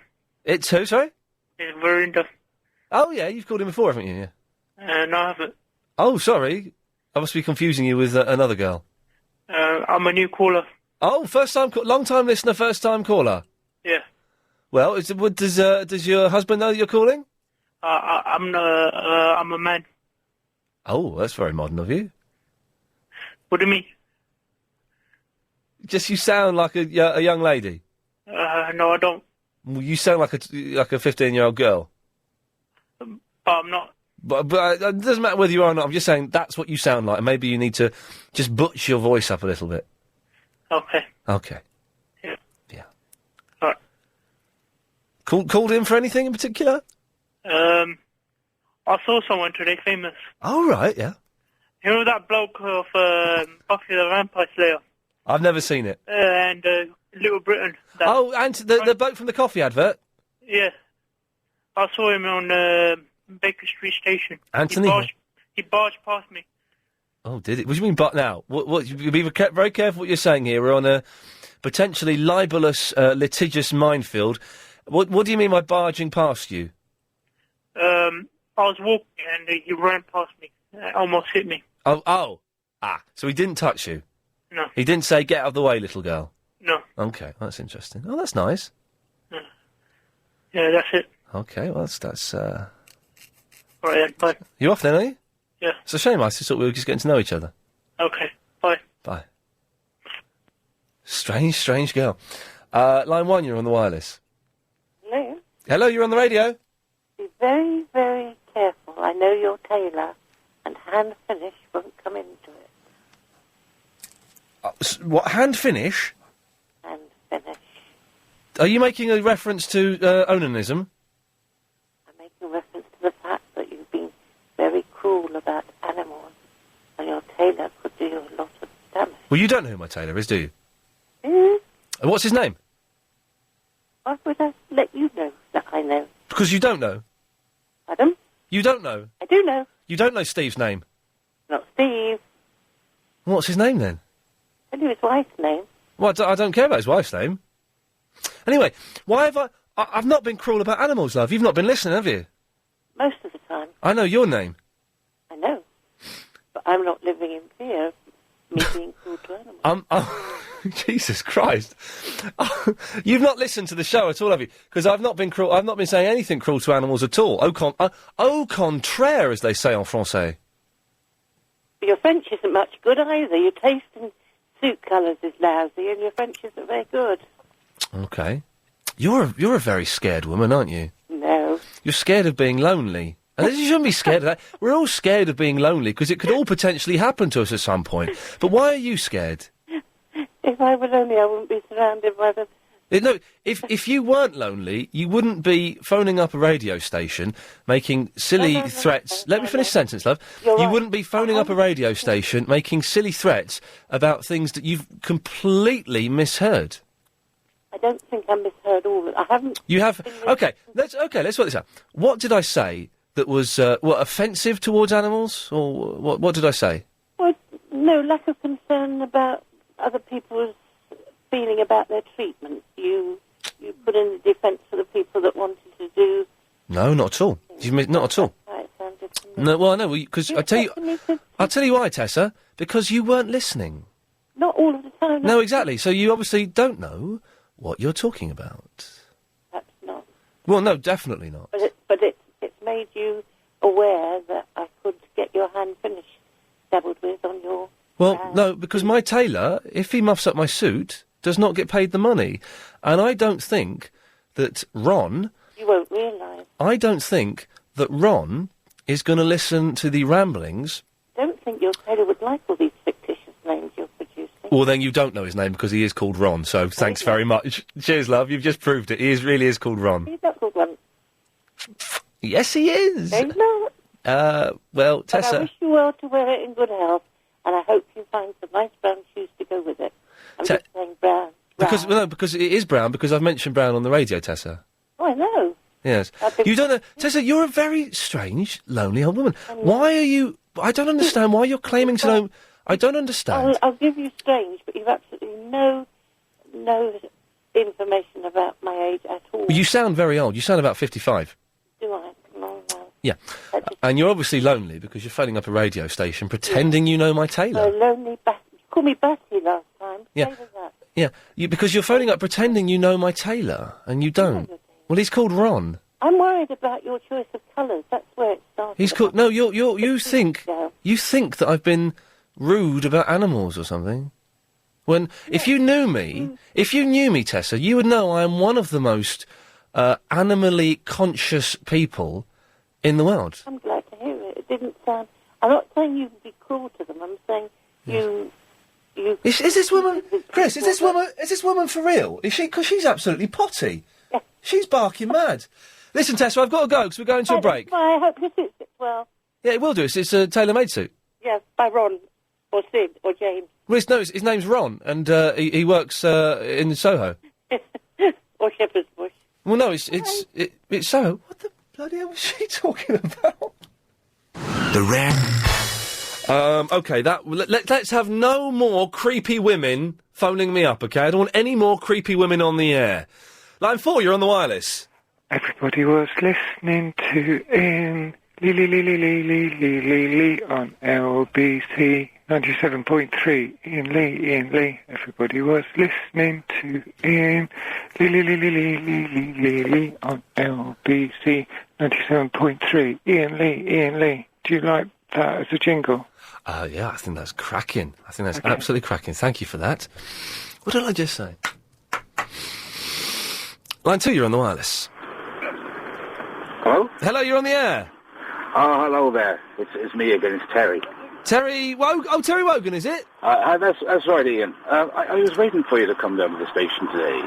It's who, sorry? It's Verinda. Oh, yeah, you've called him before, haven't you? Yeah. No, I haven't. Oh, sorry. I must be confusing you with another girl. I'm a new caller. Oh, long-time listener, first-time caller. Yeah. Well, does your husband know that you're calling? I'm a man. Oh, that's very modern of you. What do you mean? Just you sound like a young lady. No, I don't. Well, you sound like a 15-year-old girl. But I'm not. But it doesn't matter whether you are or not. I'm just saying that's what you sound like, and maybe you need to just butch your voice up a little bit. Okay. Okay. Yeah. Yeah. All right. Called in for anything in particular? I saw someone today famous. Oh, right, yeah. You know that bloke of Buffy the Vampire Slayer? I've never seen it. And Little Britain. Oh, and the bloke from the coffee advert? Yeah. I saw him on Baker Street Station. Anthony? He barged past me. Oh, did it? What do you mean, but now? What, you be very careful what you're saying here. We're on a potentially libelous, litigious minefield. What do you mean by barging past you? I was walking and he ran past me. Almost hit me. Oh. So he didn't touch you? No. He didn't say, get out of the way, little girl? No. Okay, that's interesting. Oh, that's nice. Yeah, that's it. Okay, well, that's All right, then, bye. You off then, are you? Yeah. It's a shame. I just thought we were just getting to know each other. Okay, bye. Bye. Strange girl. Line 1, you're on the wireless. Hello. Hello, you're on the radio. Be very, very careful. I know you're tailor, and hand finish won't come into it. What, hand finish? Hand finish. Are you making a reference to onanism? I'm making reference to the fact that you've been very cruel about animals, and your tailor could do you a lot of damage. Well, you don't know who my tailor is, do you? Mm. What's his name? Why would I let you know that I know? Because you don't know. Pardon? You don't know. I do know. You don't know Steve's name. Not Steve. What's his name then? I knew his wife's name. Well, I don't care about his wife's name. Anyway, why have I've not been cruel about animals, love. You've not been listening, have you? Most of the time. I know your name. I know. But I'm not living in fear of me being cruel to animals. Jesus Christ. You've not listened to the show at all, have you? Because I've not been cruel. I've not been saying anything cruel to animals at all. Au contraire, as they say en français. But your French isn't much good either. Your taste in suit colours is lousy, and your French isn't very good. Okay. You're a very scared woman, aren't you? No. You're scared of being lonely. And you shouldn't be scared of that. We're all scared of being lonely because it could all potentially happen to us at some point. But why are you scared? If I were lonely, I wouldn't be surrounded by the... No, if you weren't lonely, you wouldn't be phoning up a radio station, making silly threats. Let me finish the sentence, love. You're You right. wouldn't be phoning up a radio station, making silly threats about things that you've completely misheard. I don't think I misheard all of it. I haven't... You have... Okay, let's work this out. What did I say that was, offensive towards animals? Or what did I say? Well, no, lack of concern about other people's feeling about their treatment. You put in the defence for the people that wanted to do... No, not at all. Not at all. Right, sounded to me. No, well, no, because I'll tell you why, Tessa. Because you weren't listening. Not all of the time. No, exactly. So you obviously don't know what you're talking about. Perhaps not. Well, no, definitely not. But it's made you aware that I could get your hand finish dabbled with on your... Well, no, because my tailor, if he muffs up my suit, does not get paid the money. And I don't think that Ron... You won't realise. I don't think that Ron is going to listen to the ramblings... Don't think your tailor would like all these fictitious names you're producing. Well, then you don't know his name because he is called Ron, so thanks very much. Cheers, love, you've just proved it. He really is called Ron. He's not called Ron. Yes, he is. No, he's not. Well, But Tessa... I wish you well to wear it in good health, and I hope you find some nice brown shoes to go with it. I'm just saying brown. Because it is brown, because I've mentioned brown on the radio, Tessa. Oh, I know. Yes. You don't know... Tessa, you're a very strange, lonely old woman. Why are you... I don't understand why you're claiming to know... I don't understand. I'll give you strange, but you've absolutely no information about my age at all. You sound very old. You sound about 55. Do I? No. Yeah. And you're obviously lonely because you're phoning up a radio station pretending you know my tailor. Lonely Batty. You called me Batty last time. Yeah. Say that. Yeah. Because you're phoning up pretending you know my tailor, and you don't. Well, he's called Ron. I'm worried about your choice of colours. That's where it started. He's called... No, you think that I've been rude about animals or something. When, if you knew me, Tessa, you would know I am one of the most animally conscious people in the world. I'm glad to hear it. It didn't sound... I'm not saying you would be cruel to them. I'm saying you... Is this woman... Chris, is this woman for real? Is she... Because she's absolutely potty. Yeah. She's barking mad. Listen, Tessa, I've got to go because we're going to a break. I hope this suits it well. Yeah, it will do. It's a tailor-made suit. Yes, by Ron, or Sid, or James. Well, his name's Ron, and he works in Soho. Or Shepherd's Bush. Well, no, it's Soho. What the bloody hell was she talking about? The rare... Okay, let's have no more creepy women phoning me up, okay? I don't want any more creepy women on the air. Line 4, you're on the wireless. Everybody was listening to Ian Lee on LBC 97.3. Ian Lee. Everybody was listening to Ian Lee on LBC 97.3. Ian Lee. Do you like that as a jingle? Yeah, I think that's cracking. I think that's absolutely cracking. Thank you for that. What did I just say? Line 2, you're on the wireless. Hello? Hello, you're on the air. Oh, hello there. It's me again. It's Terry. Terry Wogan. Oh, Terry Wogan, is it? That's right, Ian. I was waiting for you to come down to the station today.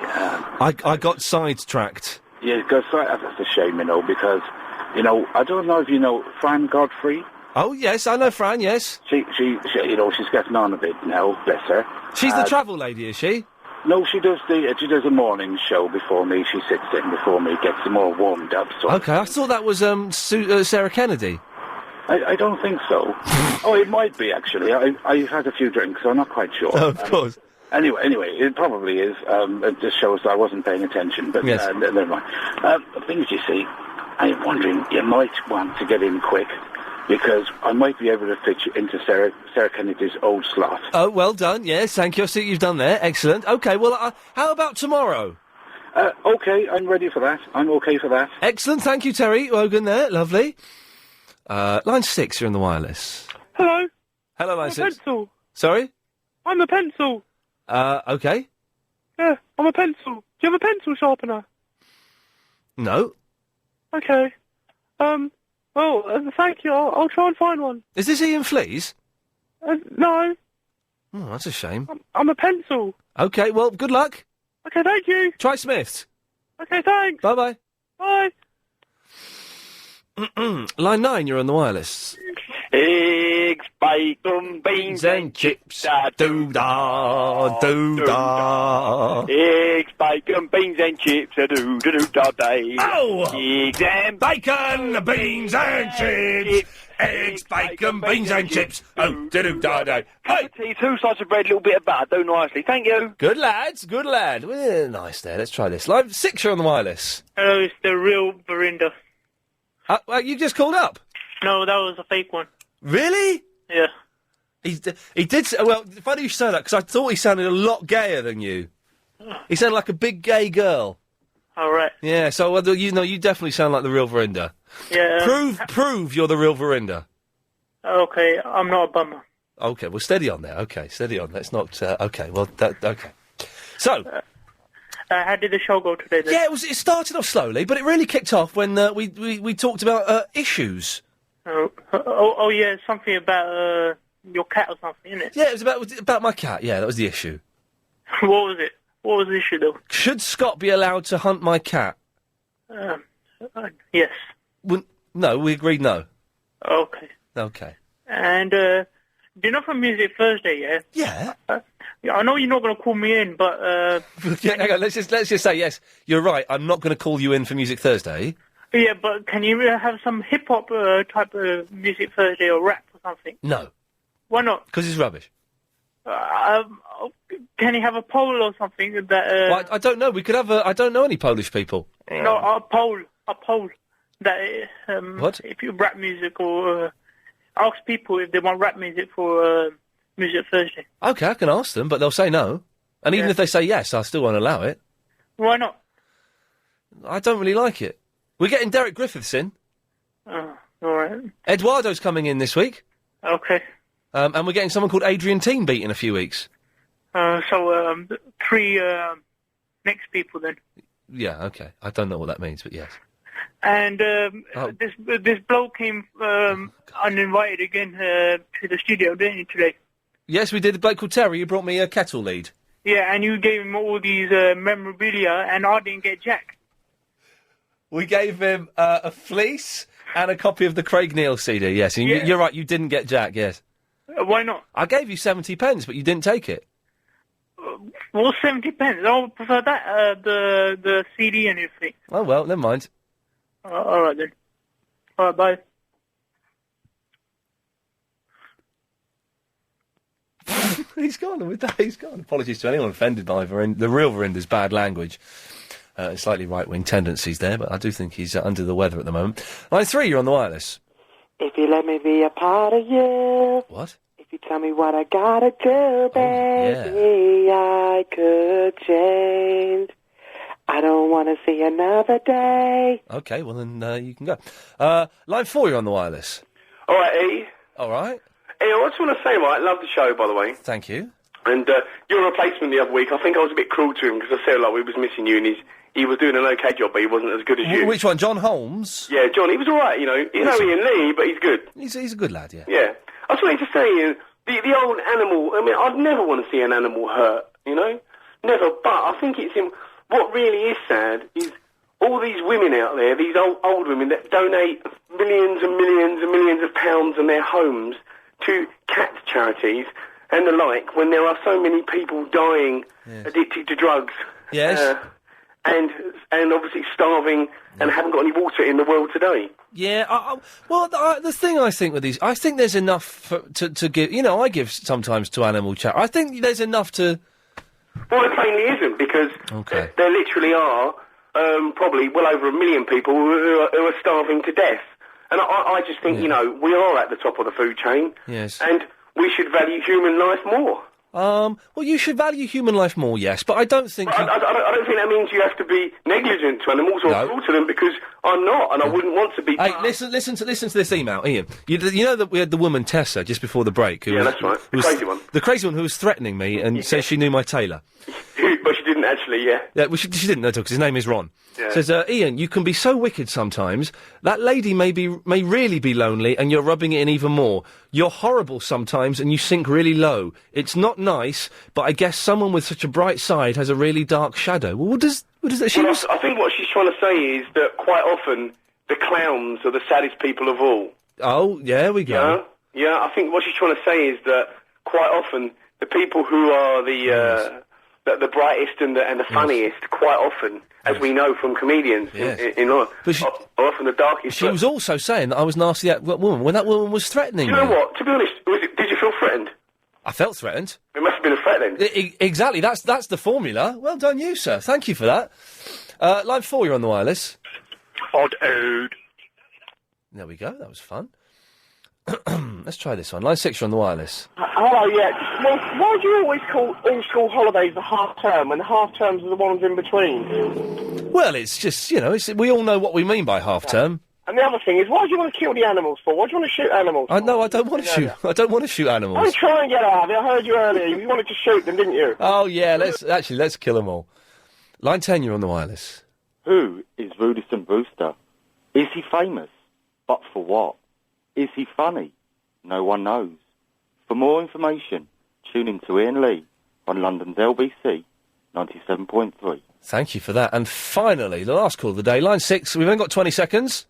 I got sidetracked. Yeah, because that's a shame, because, I don't know if you know Fran Godfrey. Oh, yes, I know Fran, yes. She she's getting on a bit now, bless her. She's the travel lady, is she? No, she does a morning show before me. She sits in before me, gets them all warmed up. So. Okay, I thought that was Sarah Kennedy. I don't think so. Oh, it might be, actually. I've had a few drinks, so I'm not quite sure. Oh, of course. Anyway, it probably is. It just shows that I wasn't paying attention, but yes. Never mind. The thing is, you see, I'm wondering, you might want to get in quick, because I might be able to fit you into Sarah Kennedy's old slot. Oh, well done, yes, thank you. I see what you've done there. Excellent. OK, well, how about tomorrow? OK, I'm ready for that. I'm OK for that. Excellent, thank you, Terry Wogan there. Lovely. Line 6, you're on the wireless. Hello. Hello, Line I'm a 6. pencil. Sorry? I'm a pencil. Okay. Yeah, I'm a pencil. Do you have a pencil sharpener? No. Okay. Thank you. I'll try and find one. Is this Ian Fleas? No, Oh, that's a shame. I'm a pencil. Okay, well, good luck. Okay, thank you. Try Smith's. Okay, thanks. Bye-bye. Bye. Line 9, you're on the wireless. Eggs, bacon, beans and chips. Do-da, do-da. Eggs, bacon, beans and chips. Do-do-do-da-day. Oh! Eggs and bacon, beans and chips. Eggs, bacon, beans and chips. Oh, do-do-da-day. Hey! tea, 2 slices of bread, a little bit of butter. Do nicely. Thank you. Good lads, good lad. Well, nice there. Let's try this. Line 6, you're on the wireless. Hello, it's the real Verinda. You just called up? No, that was a fake one. Really? Yeah. He did. Well, funny you say that because I thought he sounded a lot gayer than you. He sounded like a big gay girl. All right. Yeah. So you definitely sound like the real Verinda. Yeah. Prove you're the real Verinda. Okay, I'm not a bummer. Okay. Well, steady on there. Okay, steady on. Let's not. Okay. Well, okay. So. How did the show go today then? Yeah, it started off slowly, but it really kicked off when we talked about issues. Oh, yeah, something about your cat or something, isn't it? Yeah, it was about my cat. Yeah, that was the issue. What was it? What was the issue, though? Should Scott be allowed to hunt my cat? Yes. No, we agreed no. Okay. Okay. And, do you know from Music Thursday, yeah? Yeah. Yeah, I know you're not going to call me in, but... Yeah, hang on, let's just say, yes, you're right, I'm not going to call you in for Music Thursday. Yeah, but can you have some hip-hop type of Music Thursday or rap or something? No. Why not? Because it's rubbish. Can you have a poll or something that... Well, I don't know, we could have I don't know any Polish people. No, a poll that... What? If you rap music or... ask people if they want rap music for Music Thursday. Okay, I can ask them, but they'll say no. And even if they say yes, I still won't allow it. Why not? I don't really like it. We're getting Derek Griffiths in. Oh, all right. Eduardo's coming in this week. Okay. And we're getting someone called Adrian Teenbeat in a few weeks. So 3 next people then. Yeah, okay. I don't know what that means, but yes. And this bloke came uninvited again to the studio, didn't he, today? Yes, we did. The bloke called Terry. You brought me a kettle lead. Yeah, and you gave him all these memorabilia, and I didn't get jack. We gave him a fleece and a copy of the Craig Neal CD, yes. And you're right, you didn't get jack, yes. Why not? I gave you 70 pence, but you didn't take it. Well, 70 pence. I would prefer that, the CD and everything. Oh, well, never mind. All right, then. All right, bye. He's gone with that. He's gone. Apologies to anyone offended by the real Verinda's bad language. Slightly right-wing tendencies there, but I do think he's under the weather at the moment. Line 3, you're on the wireless. If you let me be a part of you. What? If you tell me what I gotta do, baby, I could change. I don't want to see another day. Okay, well then you can go. Line 4, you're on the wireless. All right, E. All right. E, I just want to say, right, love the show, by the way. Thank you. And your replacement the other week, I think I was a bit cruel to him because I said, like, we was missing you, and he was doing an okay job, but he wasn't as good as you. Which one, John Holmes? Yeah, John, he was all right, you know. He's no Ian Lee, but he's good. He's a good lad, yeah. Yeah. I just wanted to say, the old animal, I mean, I'd never want to see an animal hurt, you know? Never, but I think it's him. What really is sad is all these women out there, these old women that donate millions and millions and millions of pounds in their homes to cat charities and the like, when there are so many people dying addicted to drugs. Yes. And obviously starving and haven't got any water in the world today. Yeah, the thing I think with these, I think there's enough to give, you know, I give sometimes to animal charity. I think there's enough to... Well, it plainly isn't, because there literally are probably well over 1 million people who are starving to death. And I just think, you know, we are at the top of the food chain. Yes. And we should value human life more. Well, you should value human life more, yes, but I don't think... I don't think that means you have to be negligent to animals or cruel to them, because I'm not, and I wouldn't want to be... Hey, listen to this email, Ian. You know that we had the woman Tessa just before the break? Who that's right. The crazy one. The crazy one who was threatening me and says she knew my tailor. But she didn't actually, yeah. Yeah, well, she didn't know, because his name is Ron. Yeah. Says, Ian, you can be so wicked sometimes. That lady may really be lonely, and you're rubbing it in even more. You're horrible sometimes, and you sink really low. It's not nice, but I guess someone with such a bright side has a really dark shadow. Well, what does that... I think what she's trying to say is that quite often the clowns are the saddest people of all. Oh, yeah, we go. Yeah, I think what she's trying to say is that quite often the people who are the brightest and the funniest, quite often, as we know from comedians in life, are often the darkest. She was also saying that I was nasty to that woman when that woman was threatening me. Do you know what? To be honest, did you feel threatened? I felt threatened. It must have been a threat then. Exactly, that's the formula. Well done you, sir. Thank you for that. Line 4, you're on the wireless. Odd ode. There we go, that was fun. Let's try this one. Line 6, you're on the wireless. Hello, yeah. Well, why do you always call all school holidays the half term when the half terms are the ones in between? Well, it's just, we all know what we mean by half term. And the other thing is, why do you want to kill the animals for? Why do you want to shoot animals for? No, I don't want to shoot. I don't want to shoot animals. I'm trying to get out of it. I heard you earlier. You wanted to shoot them, didn't you? Oh, yeah, let's kill them all. Line 10, you're on the wireless. Who is Rudison Brewster? Is he famous? But for what? Is he funny? No one knows. For more information, tune in to Ian Lee on London's LBC 97.3. Thank you for that. And finally, the last call of the day, line 6. We've only got 20 seconds.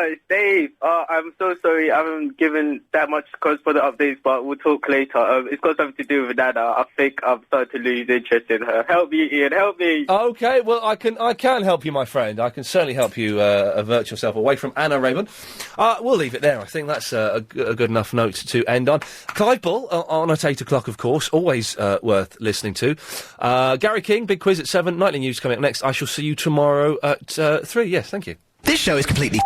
It's Dave. I'm so sorry. I haven't given that much correspondent updates, but we'll talk later. It's got something to do with Nana. I think I'm starting to lose interest in her. Help me, Ian. Help me. Okay, well, I can help you, my friend. I can certainly help you avert yourself away from Anna Raven. We'll leave it there. I think that's a good enough note to end on. Clive Bull on at 8 o'clock, of course. Always worth listening to. Gary King, big quiz at 7. Nightly news coming up next. I shall see you tomorrow at 3. Yes, thank you. This show is completely